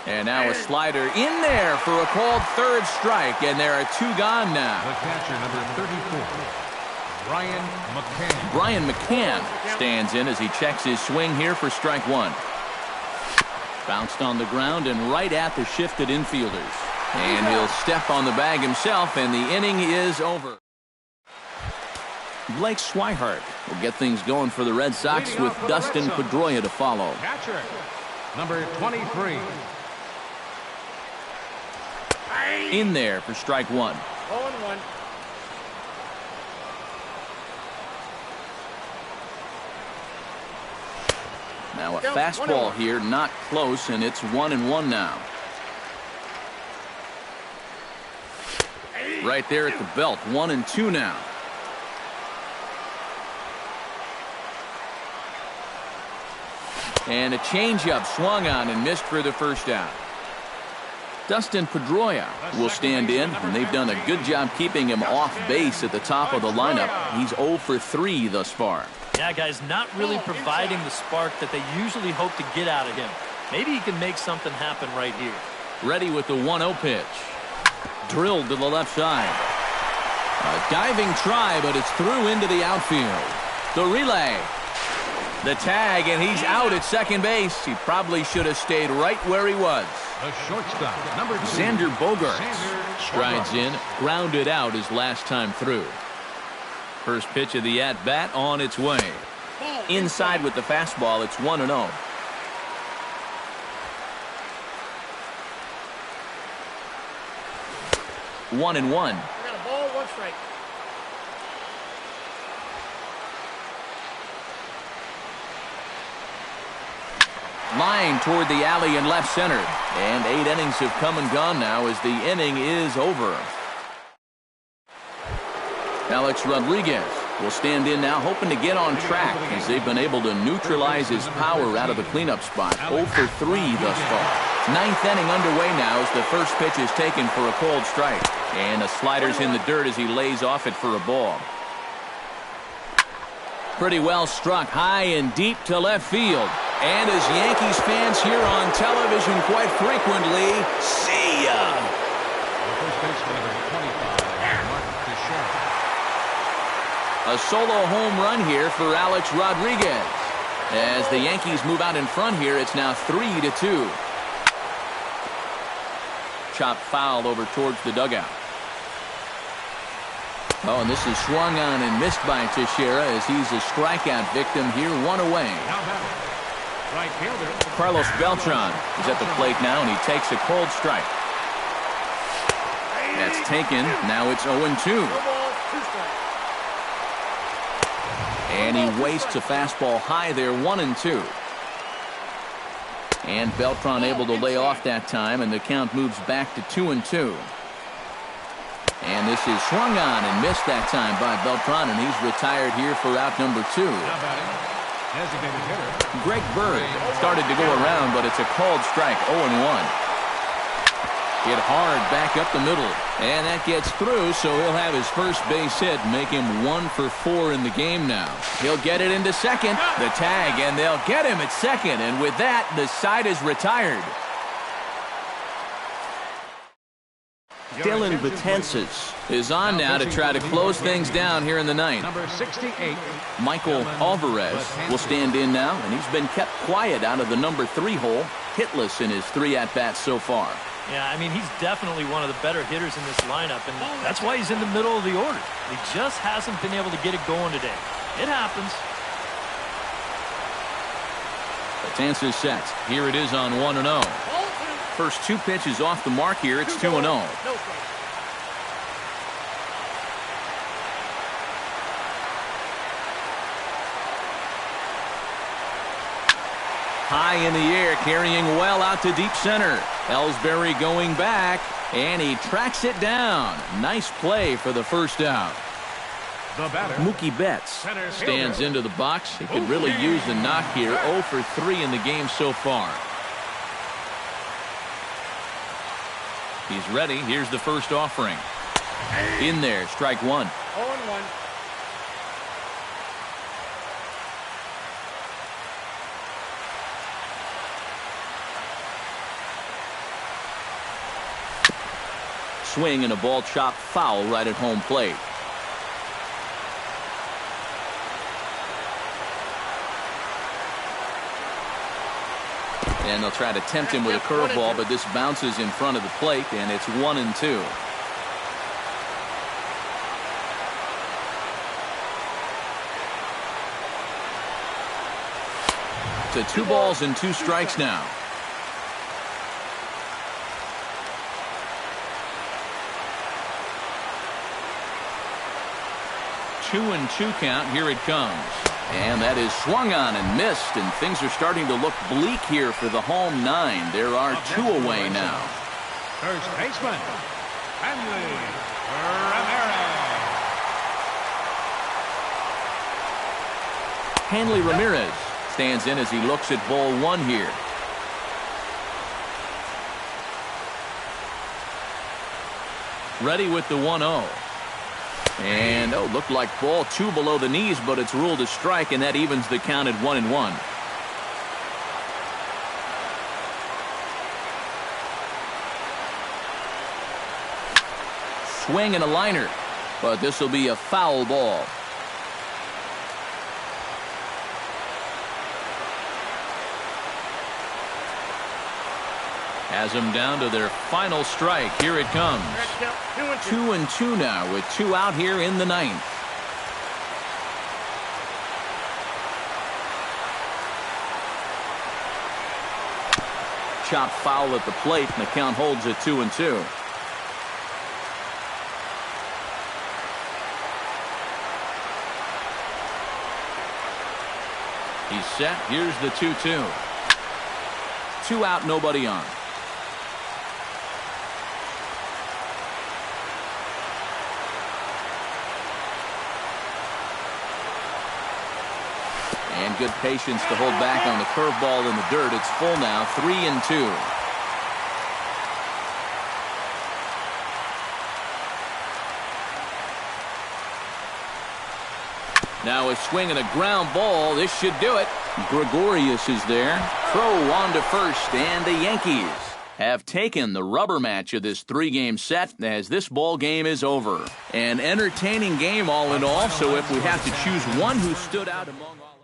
Speaker 1: And now a slider in there for a called third strike, and there are 2 gone now.
Speaker 4: The catcher, number 34, Brian McCann.
Speaker 1: Brian McCann stands in as he checks his swing here for strike 1. Bounced on the ground and right at the shifted infielders. And he'll step on the bag himself, and the inning is over. Blake Swihart will get things going for the Red Sox with Dustin Pedroia to follow.
Speaker 4: Catcher, number 23.
Speaker 1: In there for strike 1.
Speaker 6: 0-1.
Speaker 1: Now a fastball here, not close, and it's 1-1 now. Right there at the belt, 1-2 now. And a changeup swung on and missed for the first out. Dustin Pedroia will stand in, and they've done a good job keeping him off base at the top of the lineup. He's 0 for 3 thus far.
Speaker 3: Yeah, guys, not really providing the spark that they usually hope to get out of him. Maybe he can make something happen right here.
Speaker 1: Ready with the 1-0 pitch. Drilled to the left side. A diving try, but it's through into the outfield. The relay. The tag, and he's out at second base. He probably should have stayed right where he was.
Speaker 4: The shortstop, number 2,
Speaker 1: Xander Bogaerts
Speaker 4: Xander
Speaker 1: strides
Speaker 4: Bogaerts.
Speaker 1: in, grounded out his last time through. First pitch of the at-bat on its way. Inside with the fastball, it's 1-0. 1-1.
Speaker 6: We got a ball, 1 strike.
Speaker 1: Line toward the alley in left center. And 8 innings have come and gone now as the inning is over. Alex Rodriguez will stand in now, hoping to get on track as they've been able to neutralize his power out of the cleanup spot. 0 for 3 thus far. Ninth inning underway now as the first pitch is taken for a cold strike. And a slider's in the dirt as he lays off it for a ball. Pretty well struck high and deep to left field. And as Yankees fans hear on television quite frequently, see ya!
Speaker 4: First baseman number 25, Mark Teixeira.
Speaker 1: A solo home run here for Alex Rodriguez. As the Yankees move out in front here, it's now 3-2. Chopped foul over towards the dugout. Oh, and this is swung on and missed by Teixeira as he's a strikeout victim here, one away.
Speaker 4: Right fielder
Speaker 1: Carlos Beltran is at the plate now, and he takes a cold strike. That's taken. Now it's 0-2. And he wastes a fastball high there, 1-2. And Beltran able to lay off that time, and the count moves back to 2-2. And this is swung on and missed that time by Beltran, and he's retired here for out number 2.
Speaker 4: designated hitter.
Speaker 1: Greg Bird started to go around, but it's a called strike, 0-1. Hit hard back up the middle, and that gets through, so he'll have his first base hit, make him 1 for 4 in the game now. He'll get it into second, the tag, and they'll get him at second, and with that, the side is retired.
Speaker 5: Dylan Betances
Speaker 1: Is on now to try to close things down here in the ninth.
Speaker 4: Number 68.
Speaker 1: Michael Alvarez will stand in now, and he's been kept quiet out of the number 3 hole, hitless in his 3 at-bats so far.
Speaker 3: Yeah, I mean, he's definitely one of the better hitters in this lineup, and that's why he's in the middle of the order. He just hasn't been able to get it going today. It happens.
Speaker 1: Betances sets. Here it is on 1-0. First 2 pitches off the mark here. It's 2-0. High in the air, carrying well out to deep center. Ellsbury going back, and he tracks it down. Nice play for the first out.
Speaker 4: The batter.
Speaker 1: Mookie Betts stands into the box. He could really use the knock here. 0 for 3 in the game so far. He's ready. Here's the first offering. In there, strike 1.
Speaker 6: 0-1.
Speaker 1: Swing and a ball chopped foul right at home plate. And they'll try to tempt him with a curveball, but this bounces in front of the plate, and it's 1-2. It's 2 balls and 2 strikes now. Two and 2 count. Here it comes. And that is swung on and missed, and things are starting to look bleak here for the home 9. There are 2 away now.
Speaker 4: First baseman, Hanley Ramirez.
Speaker 1: Hanley Ramirez stands in as he looks at ball 1 here. Ready with the 1-0. And, looked like ball 2 below the knees, but it's ruled a strike, and that evens the count at 1-1. Swing and a liner, but this will be a foul ball. Has them down to their final strike. Here it comes. 2 and 2 now with 2 out here in the 9th. Chopped foul at the plate, and the count holds at 2 and 2. He's set. Here's the 2-2. 2 out, nobody on. And good patience to hold back on the curveball in the dirt. It's full now, 3 and 2. Now a swing and a ground ball. This should do it. Gregorius is there. Throw on to first, and the Yankees have taken the rubber match of this 3-game set as this ball game is over. An entertaining game all in all, so if we have to choose one who stood out among all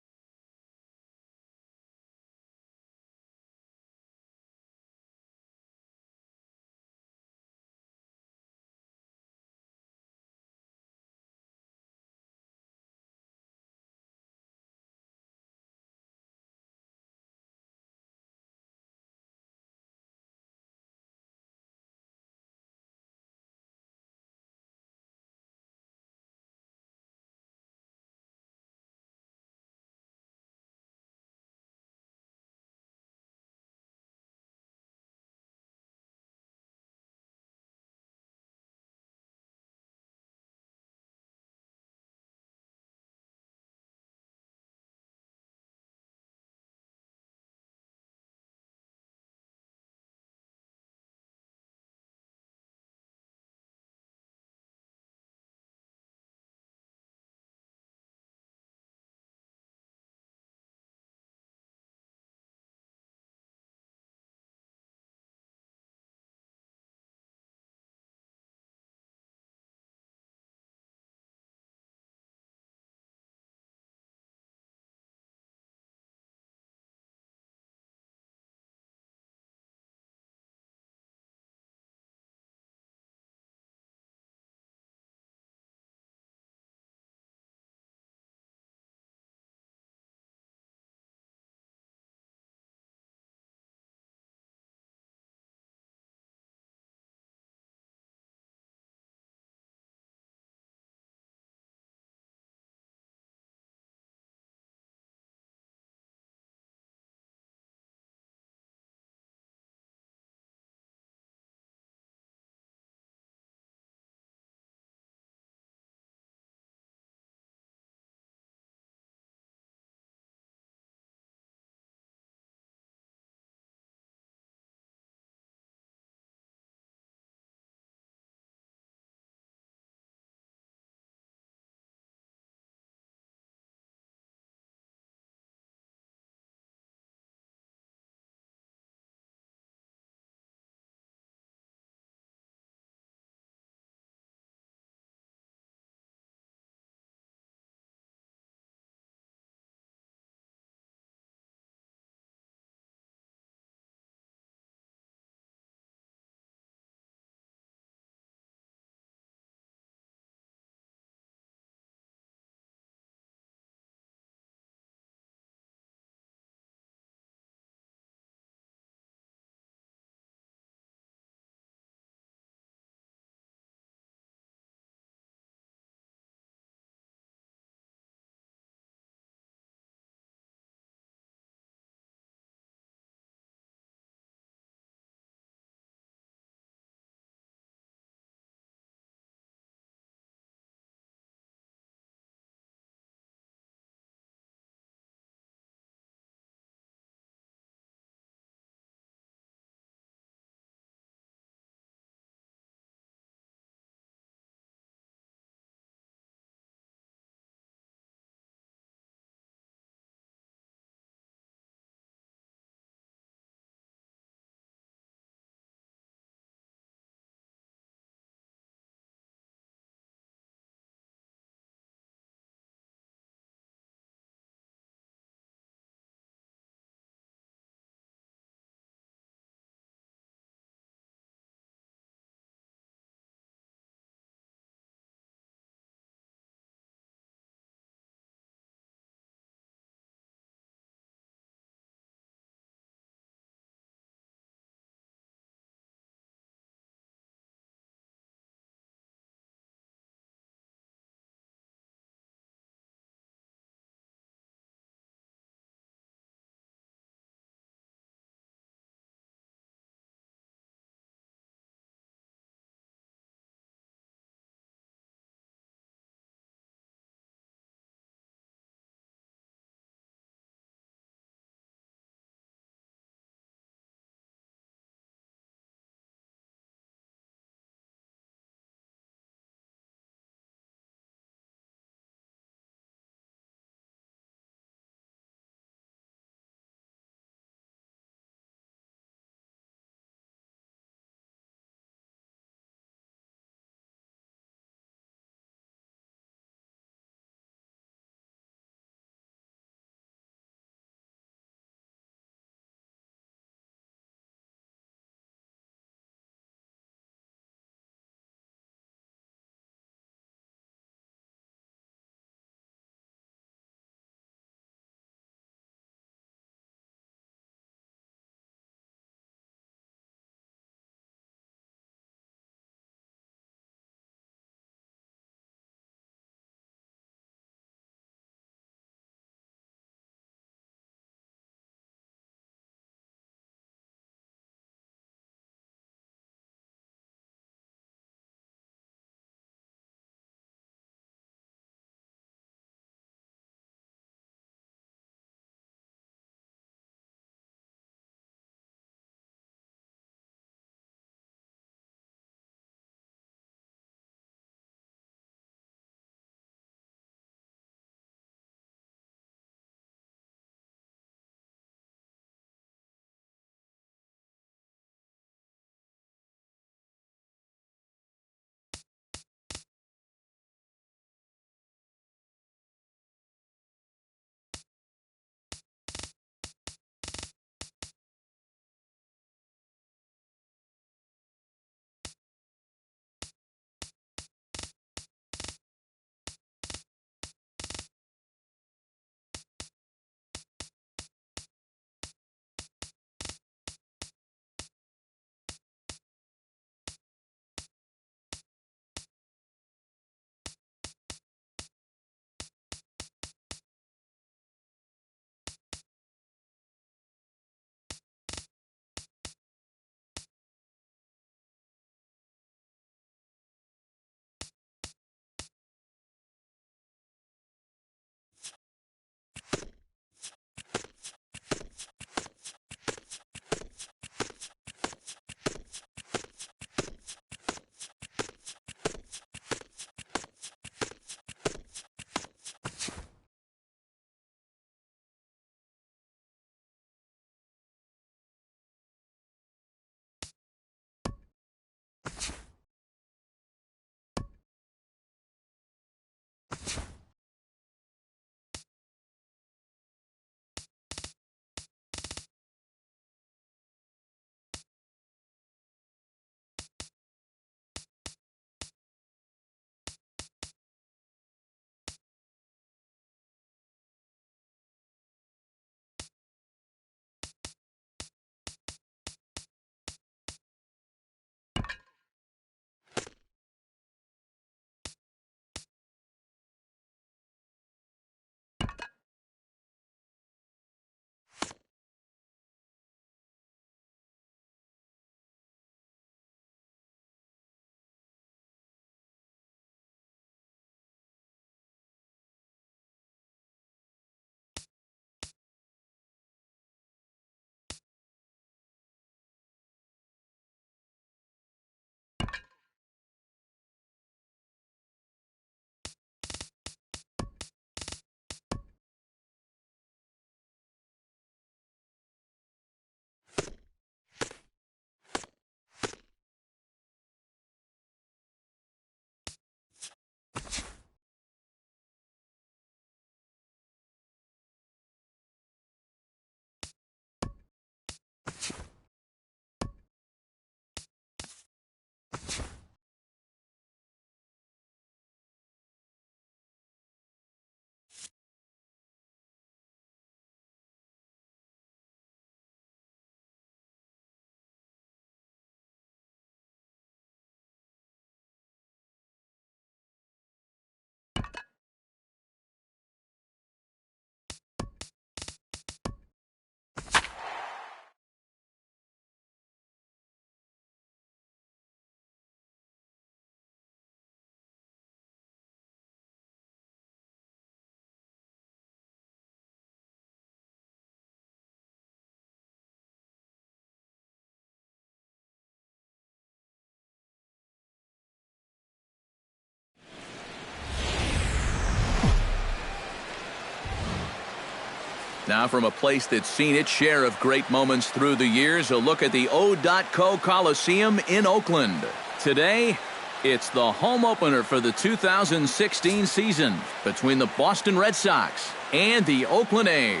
Speaker 1: Now from a place that's seen its share of great moments through the years, a look at the O.Co Coliseum in Oakland. Today, it's the home opener for the 2016 season between the Boston Red Sox and the Oakland A's.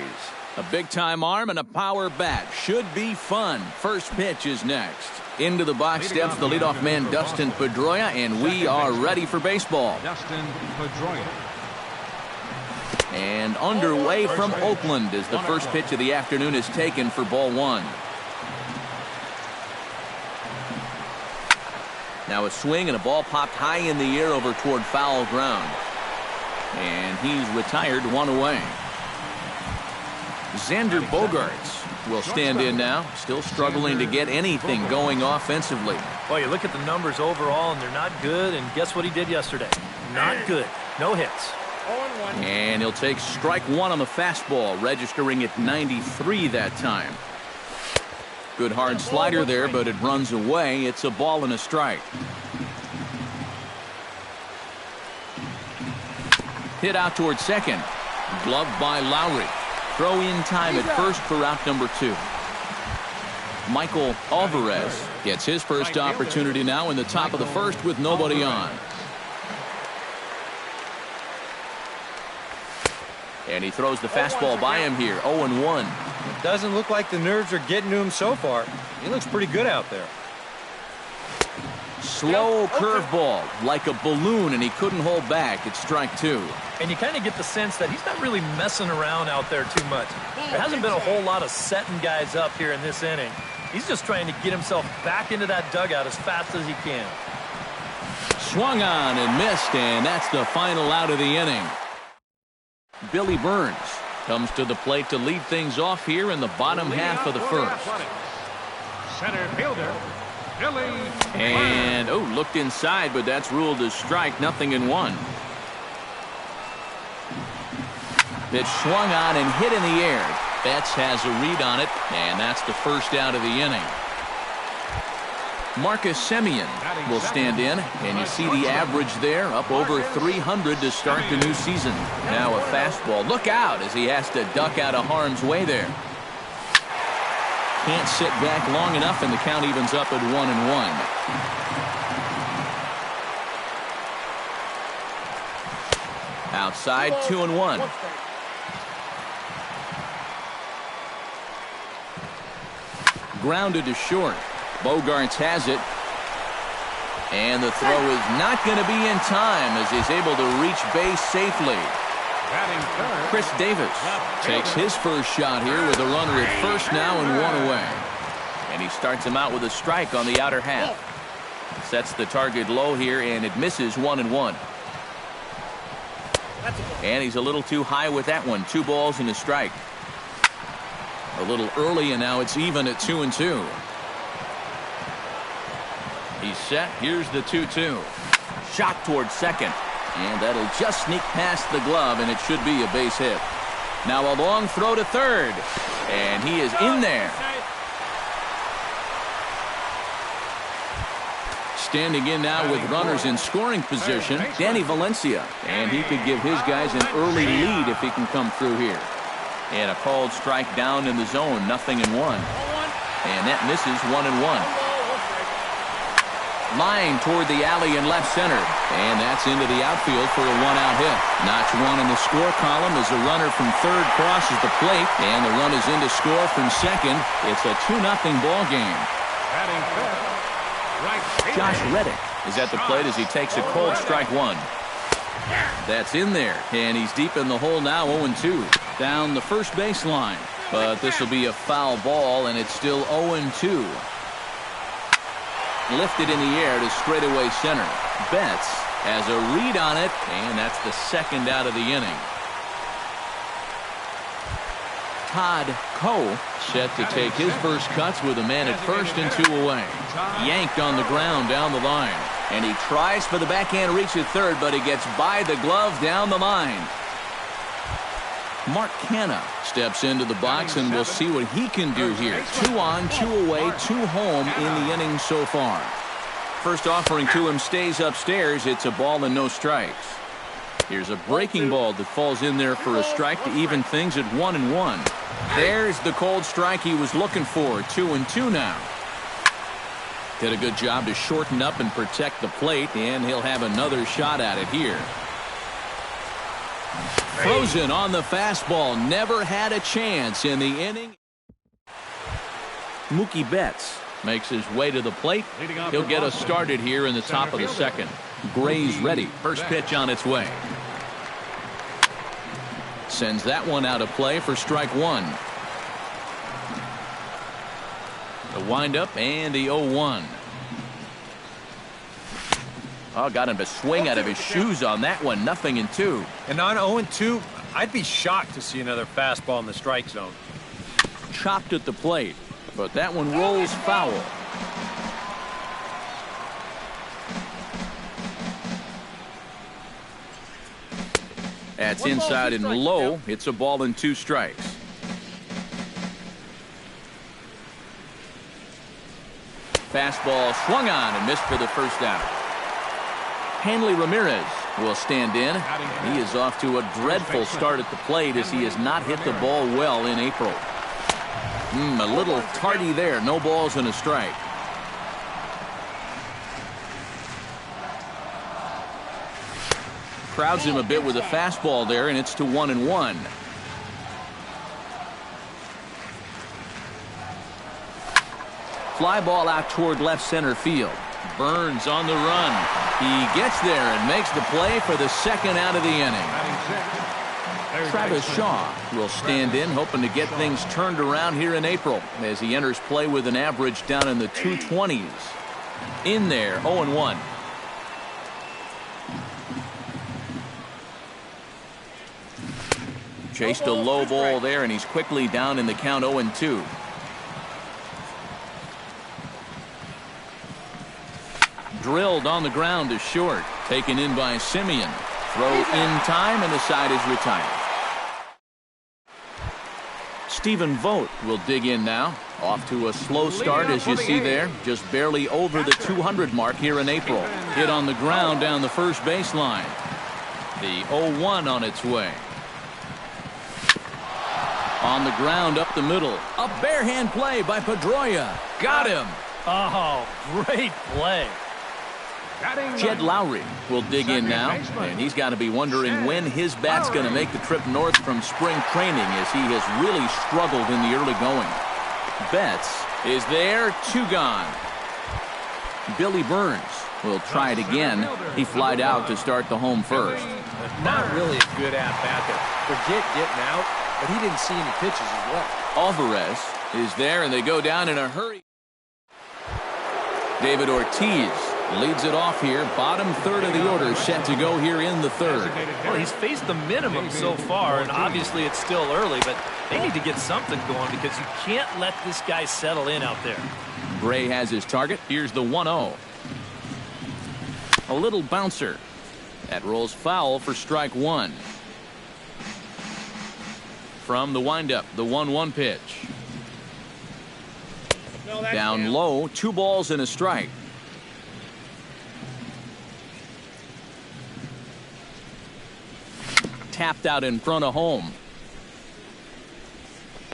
Speaker 1: A big-time arm and a power bat should be fun. First pitch is next. Into the box steps the leadoff man, Dustin Pedroia, and we are ready for baseball.
Speaker 4: Dustin Pedroia.
Speaker 1: And underway from Oakland as the first pitch of the afternoon is taken for ball one. Now a swing and a ball popped high in the air over toward foul ground. And he's retired, one away. Xander Bogaerts will stand in now, still struggling to get anything going offensively.
Speaker 3: Well, you look at the numbers overall, and they're not good, and guess what he did yesterday? Not good. No hits.
Speaker 1: And he'll take strike one on the fastball, registering at 93 that time. Good hard slider there, but it runs away. It's a ball and a strike. Hit out towards second. Gloved by Lowry. Throw in time at first for out number two. Michael Alvarez gets his first opportunity now in the top of the first with nobody on. And he throws the fastball by him here, 0-1.
Speaker 2: It doesn't look like the nerves are getting to him so far. He looks pretty good out there.
Speaker 1: Slow curveball, like a balloon, and he couldn't hold back. It's strike two.
Speaker 3: And you kind of get the sense that he's not really messing around out there too much. There hasn't been a whole lot of setting guys up here in this inning. He's just trying to get himself back into that dugout as fast as he can.
Speaker 1: Swung on and missed, and that's the final out of the inning. Billy Burns comes to the plate to lead things off here in the bottom half of the first.
Speaker 4: Center fielder, Billy.
Speaker 1: And, looked inside, but that's ruled as strike, 0-1. Pitch swung on and hit in the air. Betts has a read on it, and that's the first out of the inning. Marcus Semien will stand in, and you see the average there, up over 300 to start the new season. Now a fastball. Look out as he has to duck out of harm's way there. Can't sit back long enough, and the count evens up at 1-1. Outside, 2-1. Grounded to short. Bogaerts has it. And the throw is not going to be in time as he's able to reach base safely. Chris Davis takes his first shot here with a runner at first now and one away. And he starts him out with a strike on the outer half. Sets the target low here, and it misses, 1-1. And he's a little too high with that one. 2 balls and a strike. A little early, and now it's even at 2-2. He's set. Here's the 2-2. Shot towards second. And that'll just sneak past the glove, and it should be a base hit. Now a long throw to third. And he is in there. Standing in now with runners in scoring position, Danny Valencia. And he could give his guys an early lead if he can come through here. And a called strike down in the zone, 0-1. And that misses, 1-1. Line toward the alley in left center. And that's into the outfield for a 1-out hit. Notch 1 in the score column as a runner from third crosses the plate. And the run is in to score from second. It's a 2-0 ball game. Josh Reddick is at the plate as he takes a cold strike one. That's in there. And he's deep in the hole now, 0-2. Down the first baseline. But this will be a foul ball, and it's still 0-2. Lifted in the air to straightaway center. Betts has a read on it, and that's the second out of the inning. Todd Coe set to take his first cuts with a man at first and 2 away. Yanked on the ground down the line. And he tries for the backhand reach at third, but he gets by the glove down the line. Mark Canha steps into the box, and we'll see what he can do here. 2 on, 2 away, 2 home in the inning so far. First offering to him stays upstairs. It's a ball and no strikes. Here's a breaking ball that falls in there for a strike to even things at 1-1. There's the cold strike he was looking for. 2-2 now. Did a good job to shorten up and protect the plate, and he'll have another shot at it here. Frozen on the fastball. Never had a chance in the inning. Mookie Betts makes his way to the plate. He'll get us started here in the top of the second. Gray's ready. First pitch on its way. Sends that one out of play for strike one. The windup and the 0-1. Oh, got him to swing out of his shoes on that one. 0-2.
Speaker 2: And on 0-2, I'd be shocked to see another fastball in the strike zone.
Speaker 1: Chopped at the plate, but that one rolls foul. That's inside and low. It's a ball and 2 strikes. Fastball swung on and missed for the first out. Hanley Ramirez will stand in. He is off to a dreadful start at the plate as he has not hit the ball well in April. A little tardy there. No balls and a strike. Crowds him a bit with a fastball there, and it's to 1-1. Fly ball out toward left center field. Burns on the run. He gets there and makes the play for the second out of the inning. Travis Shaw will stand in, hoping to get things turned around here in April as he enters play with an average down in the 220s. In there, 0-1. Chased a low ball there, and he's quickly down in the count. 0-2. Drilled on the ground to short. Taken in by Simeon. Throw in time, and the side is retired. Stephen Vogt will dig in now. Off to a slow start, as you see there. Just barely over the 200 mark here in April. Hit on the ground down the first baseline. The 0-1 on its way. On the ground up the middle. A barehand play by Pedroia. Got him.
Speaker 3: Oh, great play.
Speaker 1: Jed Lowry will dig in now, and he's got to be wondering when his bat's going to make the trip north from spring training, as he has really struggled in the early going. Betts is there. 2 gone. Billy Burns will try it again. He flied out to start the home first.
Speaker 2: Not really a good at-bat there. Forget getting out, but he didn't see any pitches as well.
Speaker 1: Alvarez is there, and they go down in a hurry. David Ortiz leads it off here. Bottom third of the order set to go here in the third.
Speaker 3: Well, he's faced the minimum so far, and obviously it's still early, but they need to get something going because you can't let this guy settle in out there.
Speaker 1: Gray has his target. Here's the 1-0. A little bouncer. That rolls foul for strike one. From the windup, the 1-1 pitch. Down low, 2 balls and a strike. Tapped out in front of home.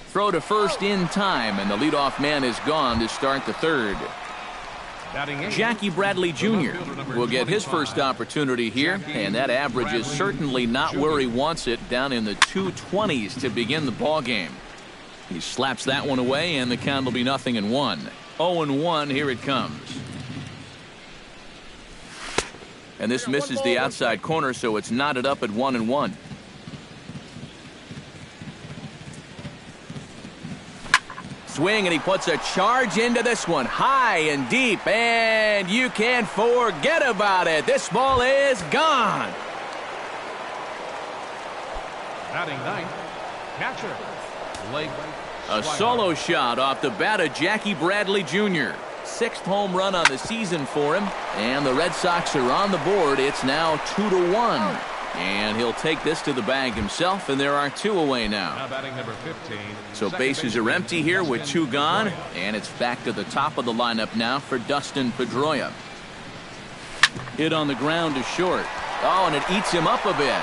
Speaker 1: Throw to first in time, and the leadoff man is gone to start the third. Jackie Bradley Jr. will get his first opportunity here, and that average is certainly not where he wants it, down in the 220s to begin the ball game. He slaps that one away, and the count will be 0-1. 0-1, here it comes. And this misses the outside corner, so it's knotted up at 1-1. Swing, and he puts a charge into this one, high and deep, and you can't forget about it. This ball is gone.
Speaker 4: Batting ninth, catcher, Blake.
Speaker 1: A solo shot off the bat of Jackie Bradley Jr. 6th home run on the season for him, and the Red Sox are on the board. It's now 2-1. And he'll take this to the bag himself, and there are 2 away now.
Speaker 4: Batting number 15.
Speaker 1: So bases are empty here with 2 gone, and it's back to the top of the lineup now for Dustin Pedroia. Hit on the ground to short. Oh, and it eats him up a bit.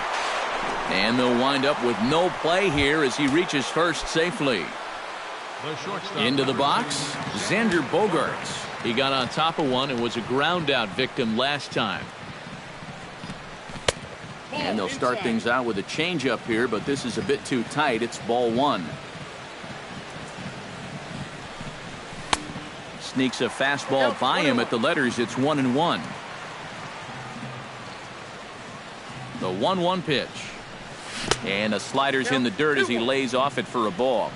Speaker 1: And they'll wind up with no play here as he reaches first safely. Into the box, Xander Bogaerts. He got on top of one and was a ground-out victim last time. And they'll start things out with a changeup here, but this is a bit too tight. It's ball one. Sneaks a fastball by him at the letters. It's 1-1. The 1-1 pitch. And a slider's in the dirt as he lays off it for a ball.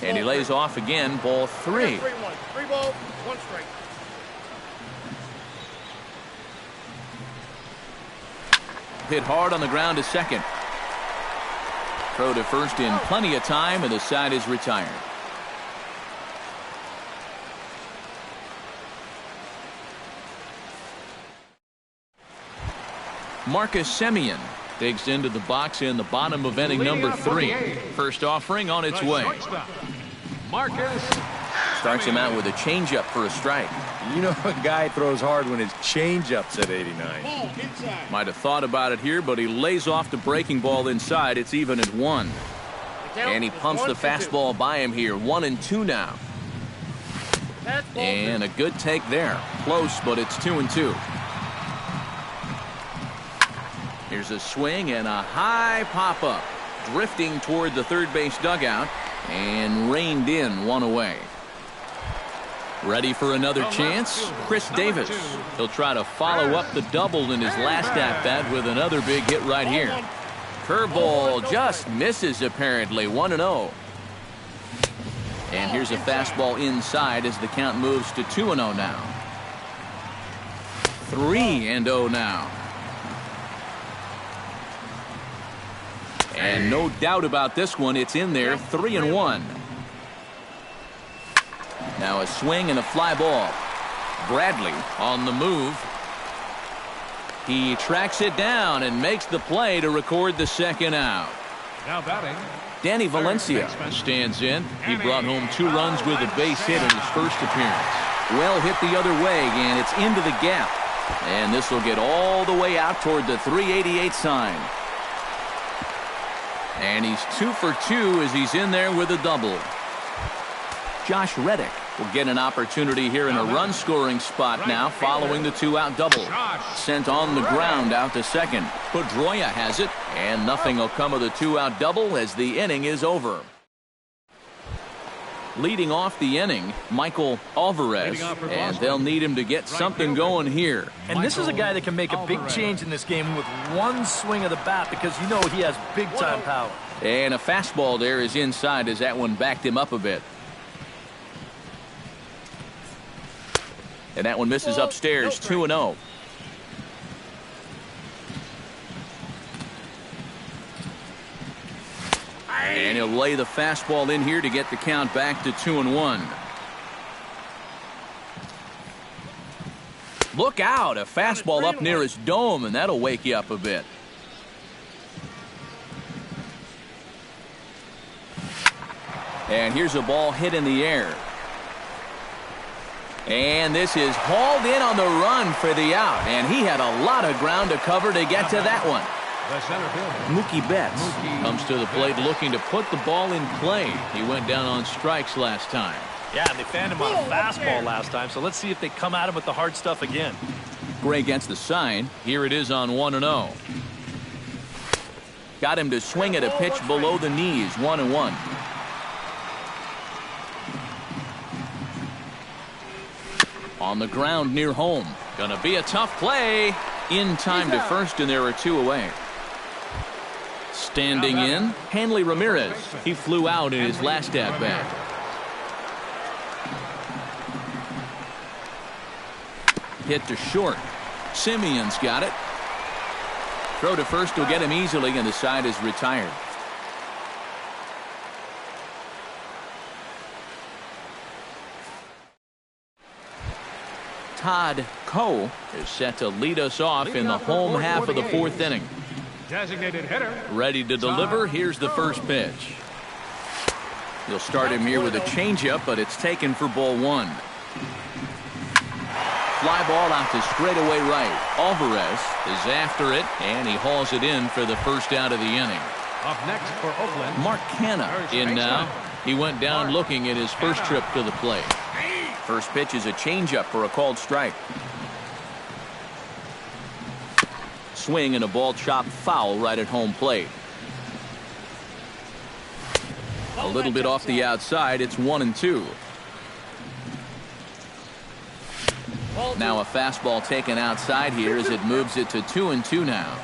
Speaker 1: And he lays off again, ball 3.
Speaker 6: 3 balls, 1 strike.
Speaker 1: Hit hard on the ground to second. Throw to first in plenty of time, and the side is retired. Marcus Semien digs into the box in the bottom of inning number 3. First offering on its way.
Speaker 4: Marcus
Speaker 1: Starts him out with a changeup for a strike.
Speaker 2: You know a guy throws hard when his changeup's at 89.
Speaker 1: Might have thought about it here, but he lays off the breaking ball inside. It's even at 1. And he pumps the fastball by him here. 1-2 now. And a good take there. Close, but it's 2-2. Here's a swing and a high pop-up. Drifting toward the third base dugout. And reined in, 1 away. Ready for another chance? Chris Davis. He'll try to follow up the double in his last at-bat with another big hit right here. Curveball just misses apparently. 1-0. And here's a fastball inside as the count moves to 2-0 now. 3-0 now. And no doubt about this one, it's in there. 3-1. Now a swing and a fly ball. Bradley on the move. He tracks it down and makes the play to record the second out.
Speaker 4: now batting.
Speaker 1: Danny Valencia stands in. He brought home 2 runs with a base hit in his first appearance. Well hit the other way, and it's into the gap. And this will get all the way out toward the 388 sign. And he's 2 for 2 as he's in there with a double. Josh Reddick will get an opportunity here in a run-scoring spot now following the 2-out double. Sent on the ground out to second. Pedroia has it, and nothing will come of the 2-out double as the inning is over. Leading off the inning, Michael Alvarez, and they'll need him to get something going here.
Speaker 3: And this is a guy that can make a big change in this game with one swing of the bat because you know he has big-time power.
Speaker 1: And a fastball there is inside as that one backed him up a bit. And that one misses upstairs, 2-0. And he'll lay the fastball in here to get the count back to 2-1. Look out, a fastball up near his dome, and that'll wake you up a bit. And here's a ball hit in the air. And this is hauled in on the run for the out. And he had a lot of ground to cover to get to that one. Mookie Betts comes to the plate looking to put the ball in play. He went down on strikes last time.
Speaker 3: Yeah, and they fanned him on a fastball last time, so let's see if they come at him with the hard stuff again.
Speaker 1: Gray gets the sign. Here it is on 1-0. Got him to swing at a pitch below the knees, 1-1. On the ground near home. Gonna be a tough play. In time to first, and there are 2 away. Standing in, Hanley Ramirez. He flew out in his last at-bat. Hit to short. Simeon's got it. Throw to first will get him easily, and the side is retired. Todd Coe is set to lead us off in the home half of the 4th inning.
Speaker 4: Designated hitter.
Speaker 1: Ready to deliver. Here's the first pitch. You'll start him here with a changeup, but it's taken for ball one. Fly ball out to straightaway right. Alvarez is after it, and he hauls it in for the first out of the inning.
Speaker 4: Up next for Oakland,
Speaker 1: Mark Canha in now. He went down looking at his first trip to the plate. First pitch is a changeup for a called strike. Swing and a ball chopped foul right at home plate. A little bit off the outside. It's 1-2. Now a fastball taken outside here as it moves it to 2-2 now.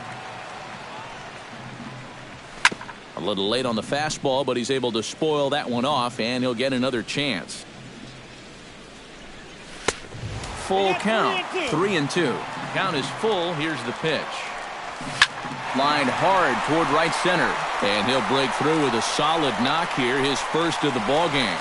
Speaker 1: A little late on the fastball, but he's able to spoil that one off, and he'll get another chance. Full count, 3-2. Count is full. Here's the pitch. Lined hard toward right center, and he'll break through with a solid knock here, his first of the ball game.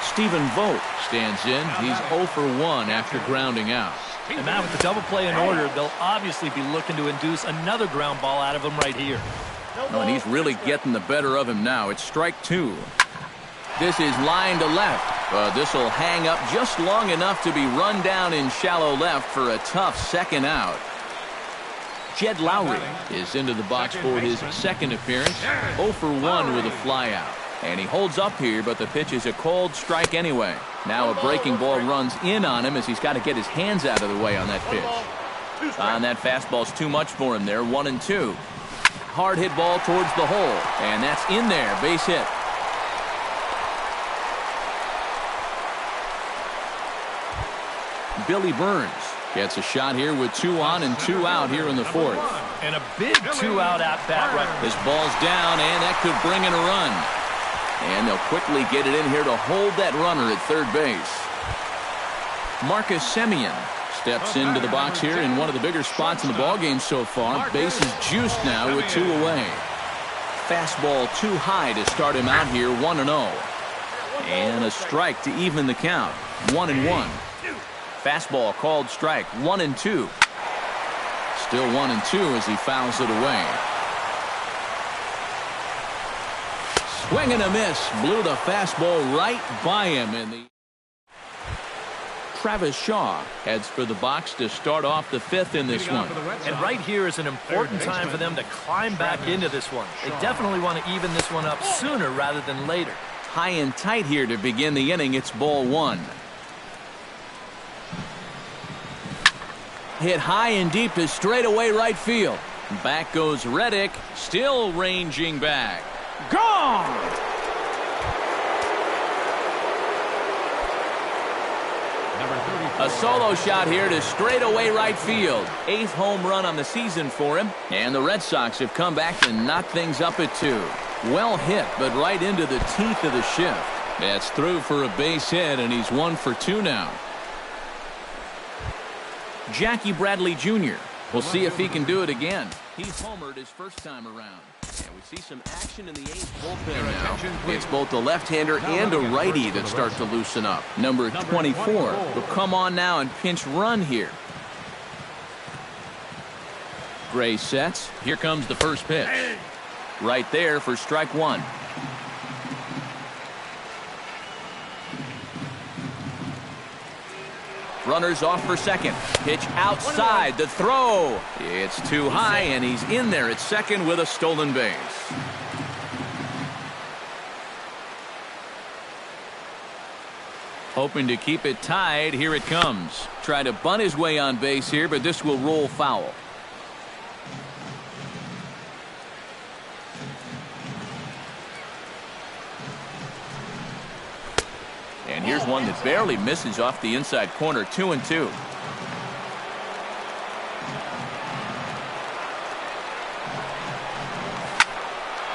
Speaker 1: Stephen Vogt stands in. He's 0 for 1 after grounding out.
Speaker 3: And now with the double play in order, they'll obviously be looking to induce another ground ball out of him right here.
Speaker 1: Oh, and he's really getting the better of him now. It's strike two. This is line to left. This will hang up just long enough to be run down in shallow left for a tough second out. Jed Lowry is into the box for his second appearance. 0 for 1 with a fly out. And he holds up here, but the pitch is a called strike anyway. Now a breaking ball runs in on him as he's got to get his hands out of the way on that pitch. And that fastball's too much for him there. 1-2. Hard hit ball towards the hole. And that's in there. Base hit. Billy Burns gets a shot here with 2 on and 2 out here in the fourth.
Speaker 3: And a big 2-out at bat right.
Speaker 1: This ball's down, and that could bring in a run. And they'll quickly get it in here to hold that runner at third base. Marcus Semien steps into the box here in one of the bigger spots in the ballgame so far. Bases juiced now with 2 away. Fastball too high to start him out here, 1-0. And a strike to even the count, 1-1. Fastball called strike, 1-2. Still 1-2 as he fouls it away. Swing and a miss. Blew the fastball right by him. And Travis Shaw heads for the box to start off the fifth in this one.
Speaker 3: And right here is an important time for them to climb back into this one. They definitely want to even this one up sooner rather than later.
Speaker 1: High and tight here to begin the inning. It's ball one. Hit high and deep to straightaway right field. Back goes Reddick, still ranging back. Gone! A solo shot here to straightaway right field. 8th home run on the season for him. And the Red Sox have come back to knock things up at 2. Well hit, but right into the teeth of the shift. That's through for a base hit, and he's 1 for 2 now. Jackie Bradley Jr. We'll see if he can do it again. He's homered his first time around. And we see some action in the 8th bullpen now. It's both a left-hander and a righty that start to loosen up. Number 24 will come on now and pinch run here. Gray sets. Here comes the first pitch. Right there for strike 1. Runners off for second. Pitch outside. The throw. It's too high, and he's in there at second with a stolen base. Hoping to keep it tied. Here it comes. Try to bunt his way on base here, but this will roll foul. And here's one that barely misses off the inside corner. 2-2.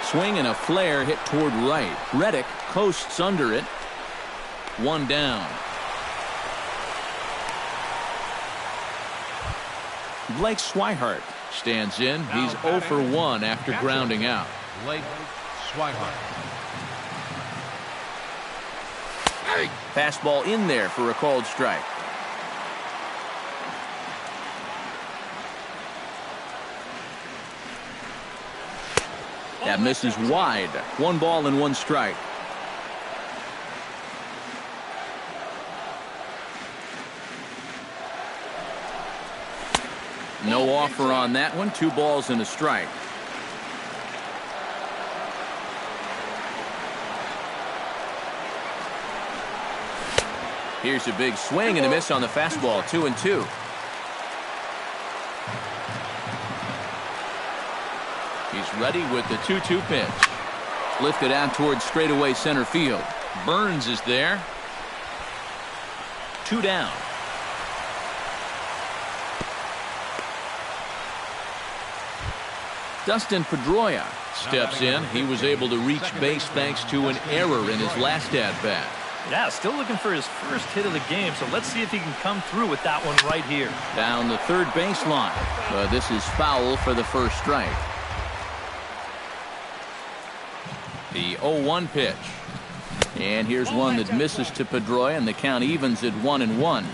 Speaker 1: Swing and a flare hit toward right. Reddick coasts under it. 1 down. Blake Swihart stands in. He's 0 for 1 after grounding out.
Speaker 4: Blake Swihart.
Speaker 1: Fastball in there for a called strike. That misses wide. 1 ball and 1 strike. No offer on that one. 2 balls and a strike. Here's a big swing and a miss on the fastball. 2-2. He's ready with the 2-2 pitch. Lifted out towards straightaway center field. Burns is there. 2 down. Dustin Pedroia steps in. He was able to reach base thanks to an error in his last at-bat.
Speaker 3: Yeah, still looking for his first hit of the game, so let's see if he can come through with that one right here.
Speaker 1: Down the third baseline. This is foul for the first strike. The 0-1 pitch. And here's one that misses to Pedroia, and the count evens at 1-1.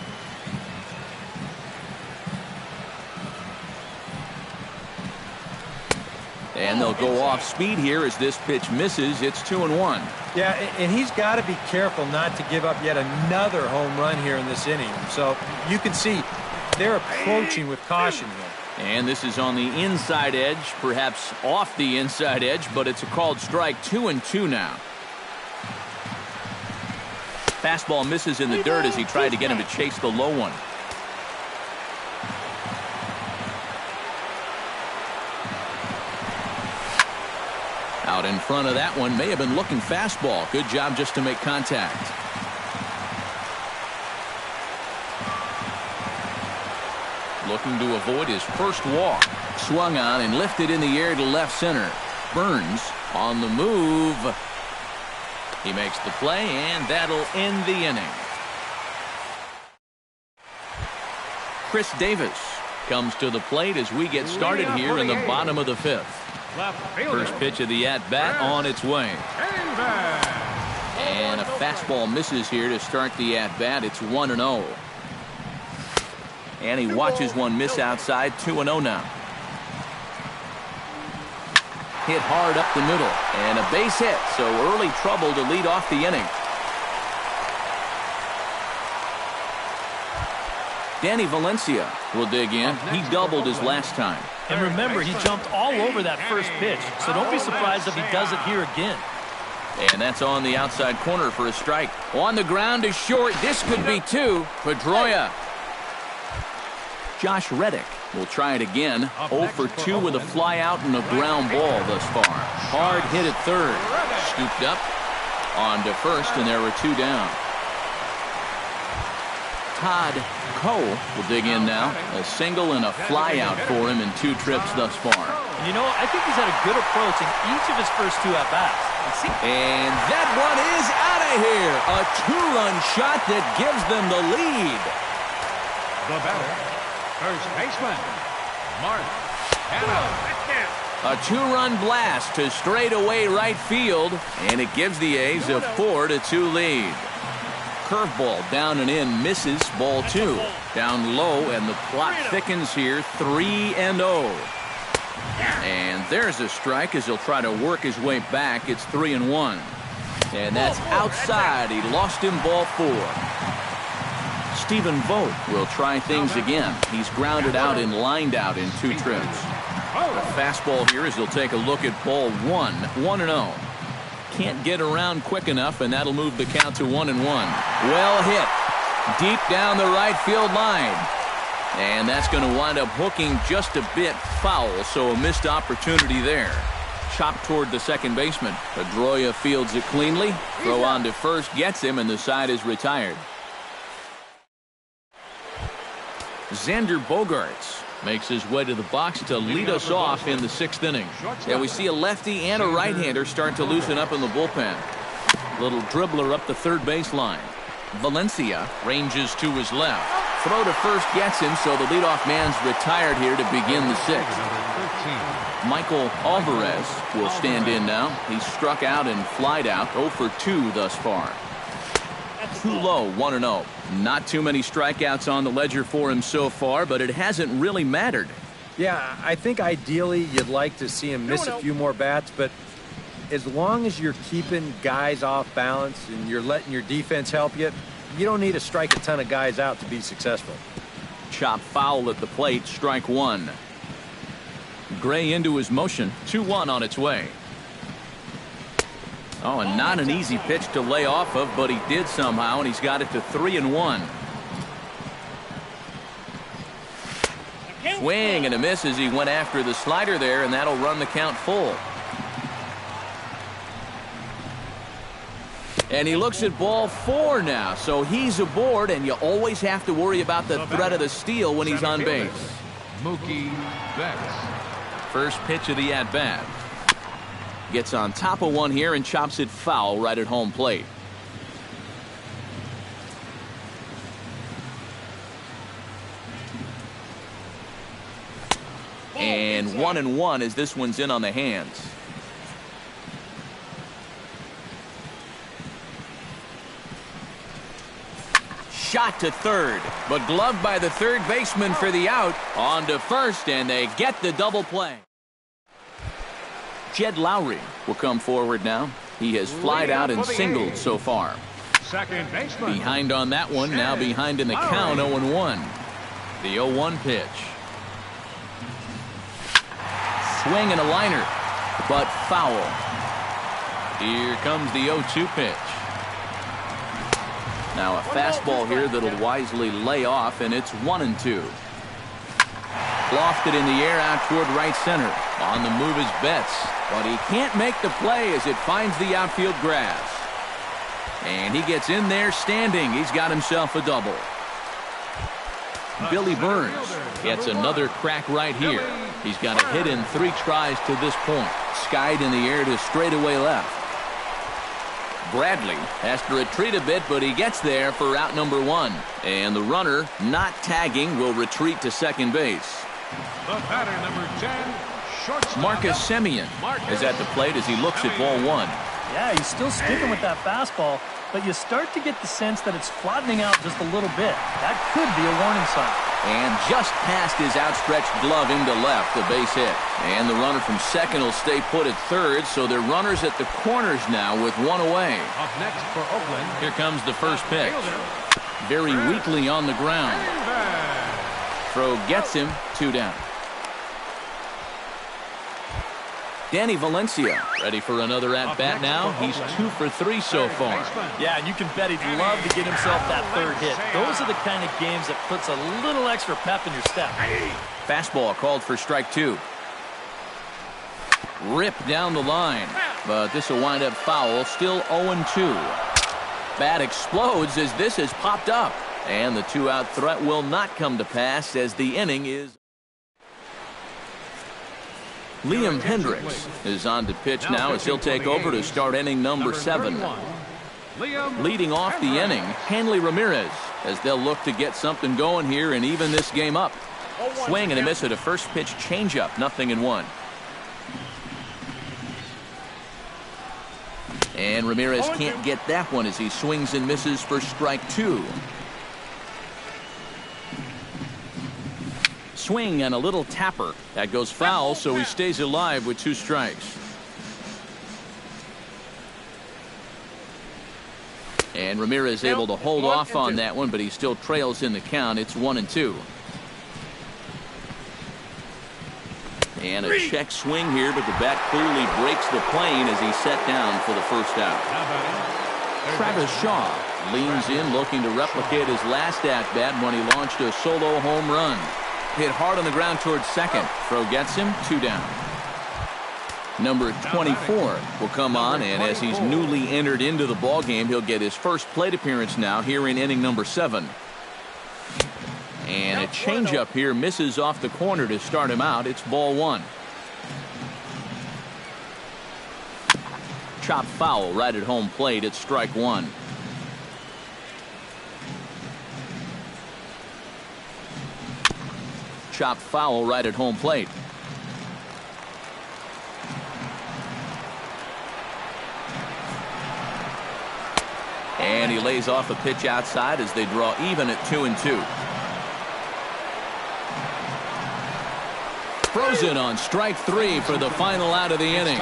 Speaker 1: And they'll go off speed here as this pitch misses. It's 2-1.
Speaker 2: Yeah, and he's got to be careful not to give up yet another home run here in this inning. So you can see they're approaching with caution here.
Speaker 1: And this is on the inside edge, perhaps off the inside edge, but it's a called strike. 2-2 now. Fastball misses in the dirt as he tried to get him to chase the low one. Out in front of that one, may have been looking fastball. Good job just to make contact. Looking to avoid his first walk. Swung on and lifted in the air to left center. Burns on the move. He makes the play, and that'll end the inning. Chris Davis comes to the plate as we get started here in the bottom of the 5th. First pitch of the at-bat on its way. And a fastball misses here to start the at-bat. It's 1-0. And he watches one miss outside. 2-0 now. Hit hard up the middle. And a base hit. So early trouble to lead off the inning. Danny Valencia will dig in. He doubled his last time.
Speaker 3: And remember, he jumped all over that first pitch, so don't be surprised if he does it here again.
Speaker 1: And that's on the outside corner for a strike. On the ground to short. This could be 2. Pedroia. Josh Reddick will try it again. 0 for 2 with a fly out and a ground ball thus far. Hard hit at third. Scooped up on to first, and there were 2 down. Todd Coe will dig in now. A single and a fly out for him in 2 trips thus far.
Speaker 3: You know, I think he's had a good approach in each of his first 2 at-bats.
Speaker 1: And that one is out of here. A 2-run shot that gives them the lead.
Speaker 4: The batter, first baseman, Mark Hanna.
Speaker 1: A 2-run blast to straightaway right field, and it gives the A's a 4-2 lead. Curveball down and in, misses. Ball 2. Down low, and the plot thickens here. 3-0. And there's a strike as he'll try to work his way back. It's 3-1. And that's outside. He lost him, ball 4. Stephen Vogt will try things again. He's grounded out and lined out in 2 trips. A fastball here as he'll take a look at ball 1. 1-0. Can't get around quick enough, and that'll move the count to 1-1. Well hit. Deep down the right field line. And that's going to wind up hooking just a bit foul, so a missed opportunity there. Chopped toward the second baseman. Pedroia fields it cleanly. Throw on to first, gets him, and the side is retired. Xander Bogaerts makes his way to the box to lead us off in the 6th inning. And we see a lefty and a right-hander start to loosen up in the bullpen. Little dribbler up the third baseline. Valencia ranges to his left. Throw to first gets him, so the leadoff man's retired here to begin the 6th. Michael Alvarez will stand in now. He's struck out and flied out. 0 for 2 thus far. Too low, 1-0. Not too many strikeouts on the ledger for him so far, but it hasn't really mattered.
Speaker 2: Yeah, I think ideally you'd like to see him miss a few more bats, but as long as you're keeping guys off balance and you're letting your defense help you, you don't need to strike a ton of guys out to be successful.
Speaker 1: Chop foul at the plate, strike one. Gray into his motion, 2-1 on its way. Oh, and not an easy pitch to lay off of, but he did somehow, and he's got it to 3-1. Swing and a miss as he went after the slider there, and that'll run the count full. And he looks at ball 4 now, so he's aboard, and you always have to worry about the threat of the steal when he's on base.
Speaker 4: Mookie Betts.
Speaker 1: First pitch of the at-bat. Gets on top of one here and chops it foul right at home plate. And 1-1 as this one's in on the hands. Shot to third, but gloved by the third baseman for the out. On to first, and they get the double play. Jed Lowry will come forward now. He has flied out and singled so far.
Speaker 4: Second baseman.
Speaker 1: Behind on that one, now behind in the count, 0-1. The 0-1 pitch. Swing and a liner, but foul. Here comes the 0-2 pitch. Now a fastball here that'll wisely lay off, and it's 1-2. Lofted in the air out toward right center. On the move is Betts, but he can't make the play as it finds the outfield grass. And he gets in there standing. He's got himself a double. Billy Burns gets another crack right here. He's got a hit in 3 tries to this point. Skied in the air to straightaway left. Bradley has to retreat a bit, but he gets there for out number 1. And the runner, not tagging, will retreat to second base.
Speaker 4: The batter, number 10, shortstop.
Speaker 1: Marcus Semien is at the plate as he looks at ball 1.
Speaker 3: Yeah, he's still sticking with that fastball, but you start to get the sense that it's flattening out just a little bit. That could be a warning sign.
Speaker 1: And just past his outstretched glove into left, a base hit. And the runner from second will stay put at third, so they're runners at the corners now with 1 away.
Speaker 4: Up next for Oakland.
Speaker 1: Here comes the first pitch. Very weakly on the ground. Throw gets him, 2 down. Danny Valencia ready for another at-bat now. He's 2 for 3 so far.
Speaker 3: Yeah, and you can bet he'd love to get himself that third hit. Those are the kind of games that puts a little extra pep in your step.
Speaker 1: Fastball called for strike 2. Ripped down the line, but this will wind up foul. Still 0-2. Bat explodes as this has popped up, and the 2-out threat will not come to pass as the inning is. Liam Hendricks is on to pitch now as he'll take over to start inning number 7. Leading off the inning, Hanley Ramirez, as they'll look to get something going here and even this game up. Swing and a miss at a first pitch changeup, 0-1. And Ramirez can't get that one as he swings and misses for strike 2. Swing and a little tapper. That goes foul, so he stays alive with 2 strikes. And Ramirez able to hold off on that one, but he still trails in the count. It's 1-2. And a check swing here, but the bat clearly breaks the plane as he's set down for the first out. Travis Shaw leans in, looking to replicate his last at-bat when he launched a solo home run. Hit hard on the ground towards second. Throw gets him, 2 down. Number 24 will come on, and as he's newly entered into the ballgame, he'll get his first plate appearance now here in inning number 7. And a changeup here misses off the corner to start him out. It's ball 1. Chop foul right at home plate. It's strike 1. Chop foul right at home plate. And he lays off a pitch outside as they draw even at 2-2. frozen on strike 3 for the final out of the inning.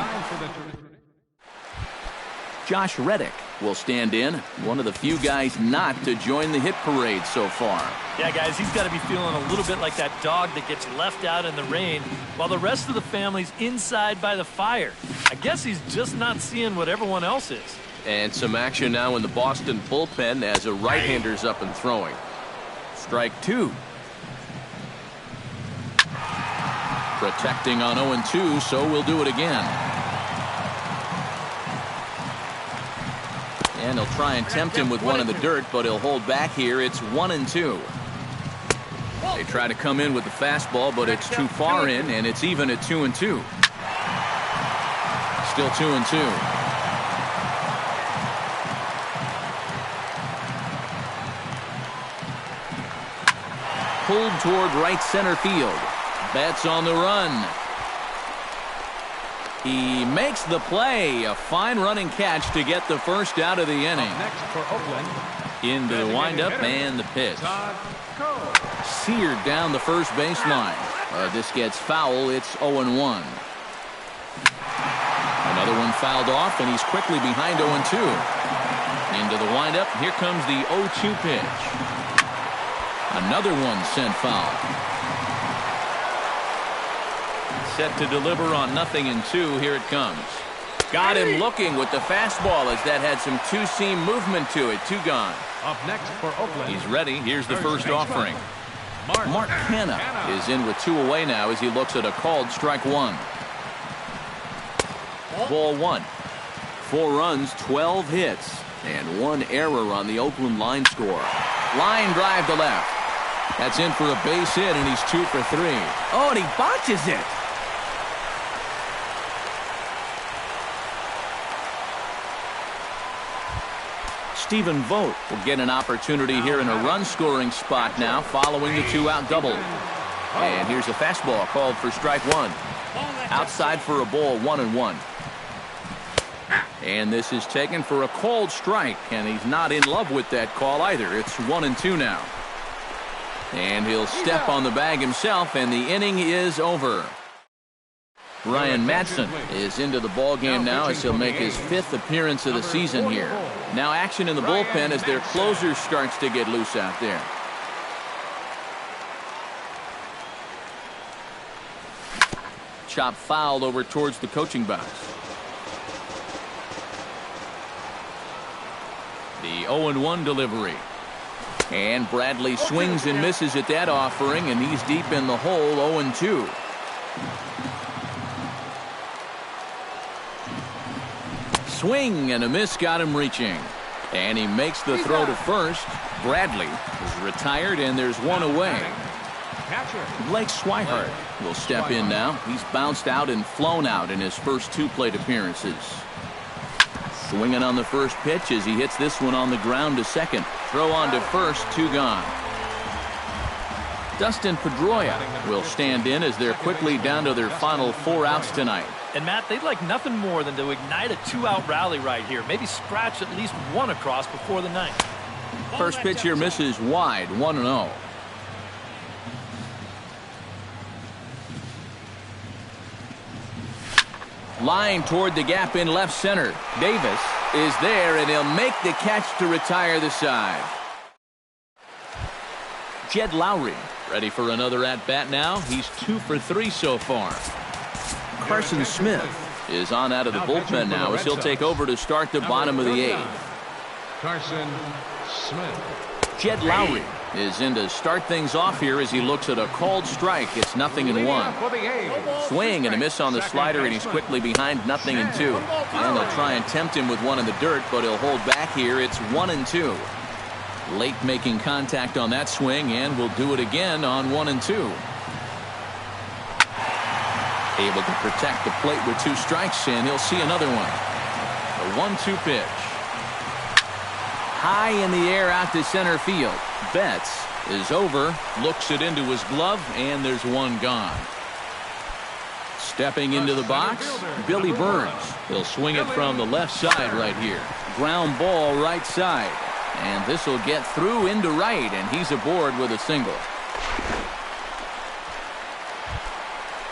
Speaker 1: Josh Reddick will stand in, one of the few guys not to join the hit parade so far.
Speaker 3: Yeah, guys, he's got to be feeling a little bit like that dog that gets left out in the rain while the rest of the family's inside by the fire. I guess he's just not seeing what everyone else is.
Speaker 5: And some action now in the Boston bullpen as a right-hander's up and throwing.
Speaker 1: Strike 2. Protecting on 0-2, so we'll do it again. And he'll try and tempt him with one in the dirt, but he'll hold back here. It's 1-2. They try to come in with the fastball, but it's too far in, and it's even at 2-2. Still 2-2. Pulled toward right center field. Betts on the run. He makes the play. A fine running catch to get the first out of the inning.
Speaker 4: Next for Oakland.
Speaker 1: Into the windup and the pitch. Seared down the first baseline. This gets foul. It's 0-1. Another one fouled off, and he's quickly behind 0-2. Into the windup. Here comes the 0-2 pitch. Another one sent foul. Set to deliver on 0-2. Here it comes. Got him looking with the fastball as that had some two-seam movement to it. 2 gone.
Speaker 4: Up next for Oakland.
Speaker 1: He's ready. Here's the first offering. Mark Hanna is in with 2 away now as he looks at a called strike 1. Ball 1. 4 runs, 12 hits, and 1 error on the Oakland line score. Line drive to left. That's in for a base hit, and he's 2 for 3. Oh, and he botches it. Stephen Vogt will get an opportunity here in a run-scoring spot now following the 2-out double. And here's a fastball called for strike 1. Outside for a ball, 1-1. And this is taken for a called strike, and he's not in love with that call either. It's 1-2 now. And he'll step on the bag himself, and the inning is over. Ryan Madsen is into the ballgame now as he'll make his 5th appearance of the season here. Now action in the bullpen as their closer starts to get loose out there. Chop fouled over towards the coaching box. The 0-1 delivery. And Bradley swings and misses at that offering, and he's deep in the hole, 0-2. Swing and a miss got him reaching. And he makes the throw to first. Bradley is retired, and there's 1 away. Blake Swihart will step in now. He's bounced out and flown out in his first 2 plate appearances. Swinging on the first pitch as he hits this one on the ground to second. Throw on to first, 2 gone. Dustin Pedroia will stand in as they're quickly down to their final 4 outs tonight.
Speaker 3: And Matt, they'd like nothing more than to ignite a 2-out rally right here. Maybe scratch at least 1 across before the 9th.
Speaker 1: First pitch here misses wide, 1-0. Line toward the gap in left center. Davis is there, and he'll make the catch to retire the side. Jed Lowry ready for another at-bat now. He's 2 for 3 so far. Carson Smith is on out of the bullpen now as he'll take over to start the bottom of the 8th.
Speaker 4: Carson Smith.
Speaker 1: Jed Lowry is in to start things off here as he looks at a called strike. It's 0-1. Swing and a miss on the slider, and he's quickly behind 0-2. And they'll try and tempt him with one in the dirt, but he'll hold back here. It's 1-2. Late making contact on that swing, and will do it again on 1-2. Able to protect the plate with 2 strikes, and he'll see another one. A 1-2 pitch. High in the air out to center field. Betts is over, looks it into his glove, and there's 1 gone. Stepping into the box, Billy Burns. He'll swing it from the left side right here. Ground ball right side. And this will get through into right, and he's aboard with a single.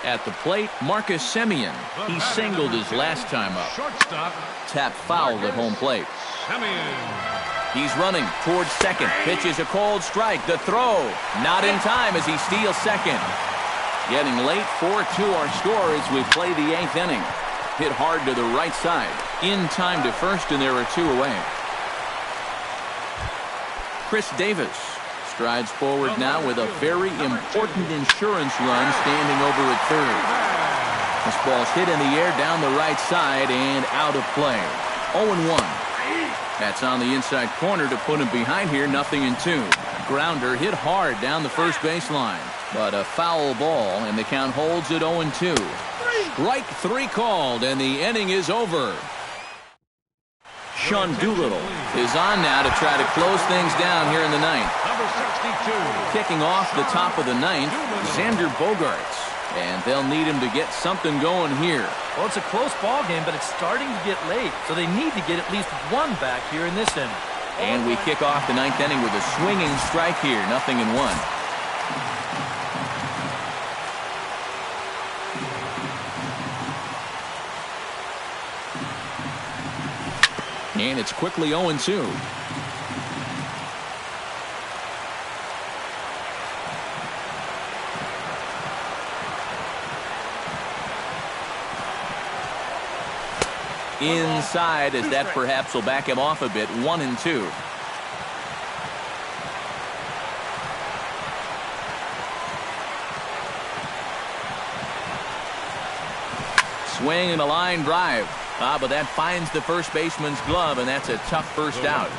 Speaker 1: At the plate, Marcus Semien. He singled his last time up.
Speaker 4: Shortstop.
Speaker 1: Tap foul at home plate.
Speaker 4: Semien.
Speaker 1: He's running towards second. Pitches a cold strike. The throw. Not in time as he steals second. Getting late, 4-2 our score as we play the 8th inning. Hit hard to the right side. In time to first, and there are 2 away. Chris Davis strides forward now with a very important insurance run standing over at third. This ball's hit in the air down the right side and out of play. 0-1. That's on the inside corner to put him behind here, 0-2. Grounder hit hard down the first baseline, but a foul ball, and the count holds at 0-2. Strike 3 called, and the inning is over. Sean Doolittle is on now to try to close things down here in the 9th.
Speaker 4: Number 62.
Speaker 1: Kicking off the top of the 9th, Xander Bogaerts. And they'll need him to get something going here.
Speaker 3: Well, it's a close ball game, but it's starting to get late, so they need to get at least 1 back here in this inning.
Speaker 1: And we kick off the 9th inning with a swinging strike here, 0-1. And it's quickly 0-2. Inside, as that perhaps will back him off a bit. 1-2. Swing and a line drive. But that finds the first baseman's glove, and that's a tough first out.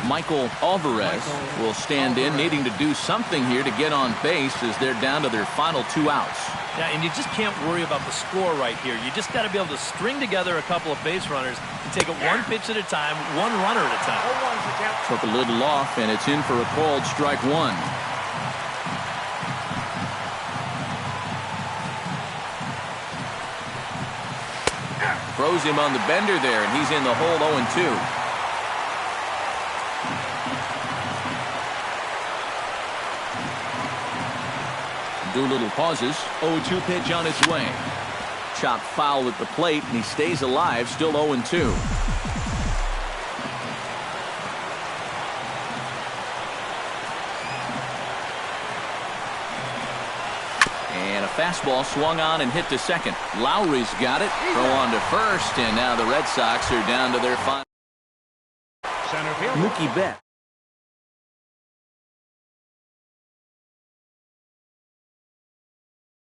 Speaker 1: Michael Alvarez will stand in, needing to do something here to get on base as they're down to their final 2 outs.
Speaker 3: Yeah, and you just can't worry about the score right here. You just got to be able to string together a couple of base runners and take it 1 pitch at a time, 1 runner at a time.
Speaker 1: Took a little off, and it's in for a called strike 1. Throws him on the bender there, and he's in the hole 0-2. Doolittle pauses. 0-2 pitch on its way. Chopped foul at the plate, and he stays alive, still 0-2. And a fastball swung on and hit to second. Lowry's got it. Throw on to first, and now the Red Sox are down to their final.
Speaker 4: Center field.
Speaker 1: Mookie Betts.